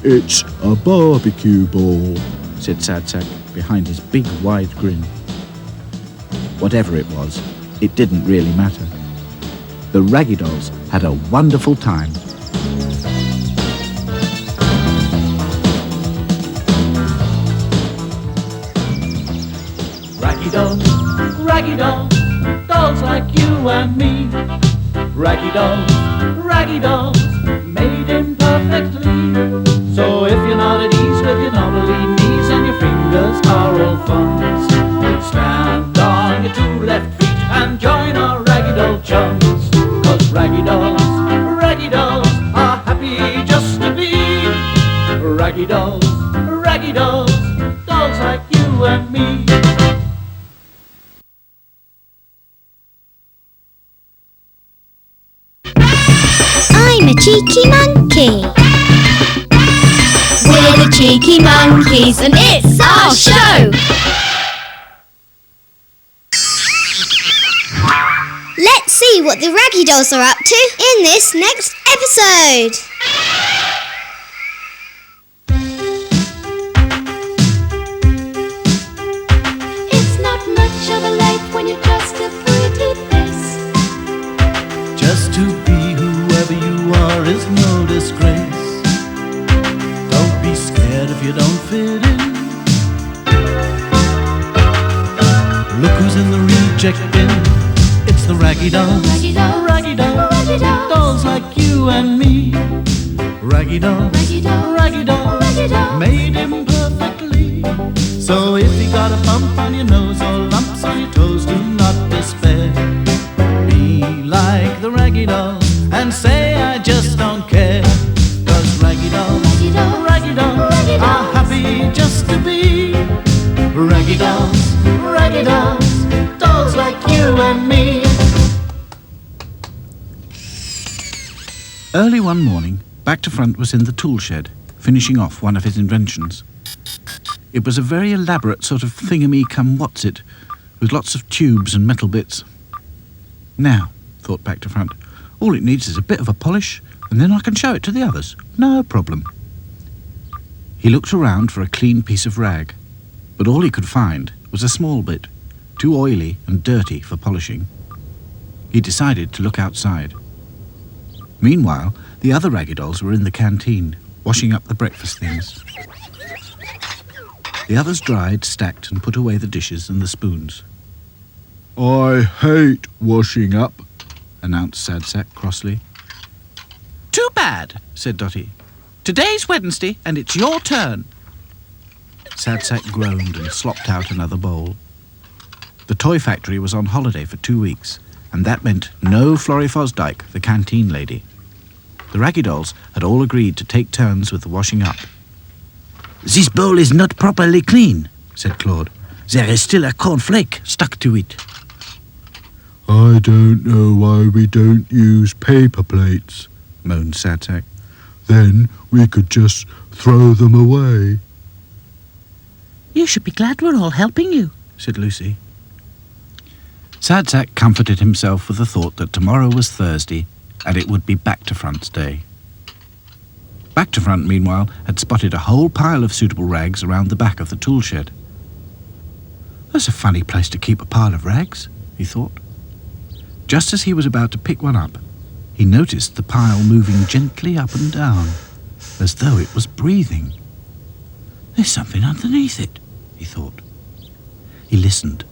It's a barbecue ball, said Sad Sack behind his big wide grin. Whatever it was, it didn't really matter. The Raggy Dolls had a wonderful time. Raggy dolls, dolls like you and me. Raggy dolls, made imperfectly. So if you're not at ease with your knobbly knees and your fingers are all thumbs, stand on your two left feet and join our Raggy Doll chums. 'Cause Raggy dolls are happy just to be. Raggy dolls, dolls like you and me. I'm a cheeky monkey. We're the Cheeky Monkeys and it's our show. Let's see what the Raggy Dolls are up to in this next episode. It's not much of a life when you're just a pretty face. Just to be whoever you are is no disgrace. Don't be scared if you don't fit in. Look who's in the reject bin. It's the Raggy Dolls. Raggy Dolls, dolls like you and me. Raggy Dolls, made imperfectly. So if you got a bump on your nose or lumps on your toes, do not despair. Be like the Raggy Dolls and say I just don't care. 'Cause Raggy Dolls are happy just to be. Raggy Dolls, dolls like you and me. Early one morning, Back to Front was in the tool shed, finishing off one of his inventions. It was a very elaborate sort of thingamy-come-what's-it, with lots of tubes and metal bits. Now, thought Back to Front, all it needs is a bit of a polish, and then I can show it to the others. No problem. He looked around for a clean piece of rag, but all he could find was a small bit, too oily and dirty for polishing. He decided to look outside. Meanwhile, the other Raggy Dolls were in the canteen, washing up the breakfast things. The others dried, stacked, and put away the dishes and the spoons. I hate washing up, announced Sad Sack crossly. Too bad, said Dotty. Today's Wednesday and it's your turn. Sadsack groaned and slopped out another bowl. The toy factory was on holiday for 2 weeks, and that meant no Florrie Fosdyke, the canteen lady. The Raggy Dolls had all agreed to take turns with the washing up. This bowl is not properly clean, said Claude. There is still a cornflake stuck to it. I don't know why we don't use paper plates, moaned Sadsack. Then we could just throw them away. You should be glad we're all helping you, said Lucy. Sadsack comforted himself with the thought that tomorrow was Thursday and it would be Back to Front's day. Back to Front, meanwhile, had spotted a whole pile of suitable rags around the back of the tool shed. That's a funny place to keep a pile of rags, he thought. Just as he was about to pick one up, he noticed the pile moving gently up and down, as though it was breathing. There's something underneath it, he thought. He listened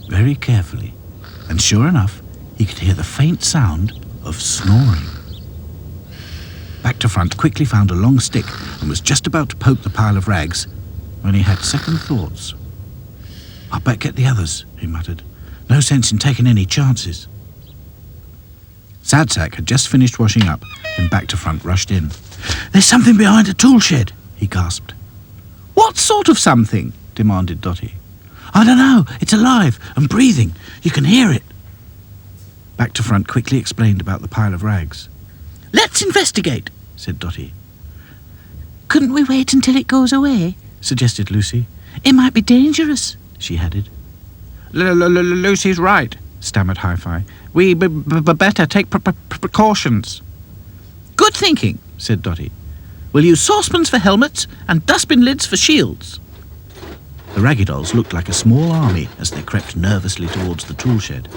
very carefully, and sure enough, he could hear the faint sound of snoring. Back to Front quickly found a long stick and was just about to poke the pile of rags when he had second thoughts. "I'd better get the others," he muttered. "No sense in taking any chances." Sadsack had just finished washing up when Back to Front rushed in. "There's something behind the tool shed," he gasped. "What sort of something?" demanded Dotty. "I don't know. It's alive and breathing. You can hear it." Back to Front quickly explained about the pile of rags. "Let's investigate," said Dotty. "Couldn't we wait until it goes away?" suggested Lucy. "It might be dangerous," she added. Lucy's right, stammered Hi-Fi. We better take precautions. "Good thinking," said Dotty. "We'll use saucepans for helmets and dustbin lids for shields." The Raggy Dolls looked like a small army as they crept nervously towards the tool shed.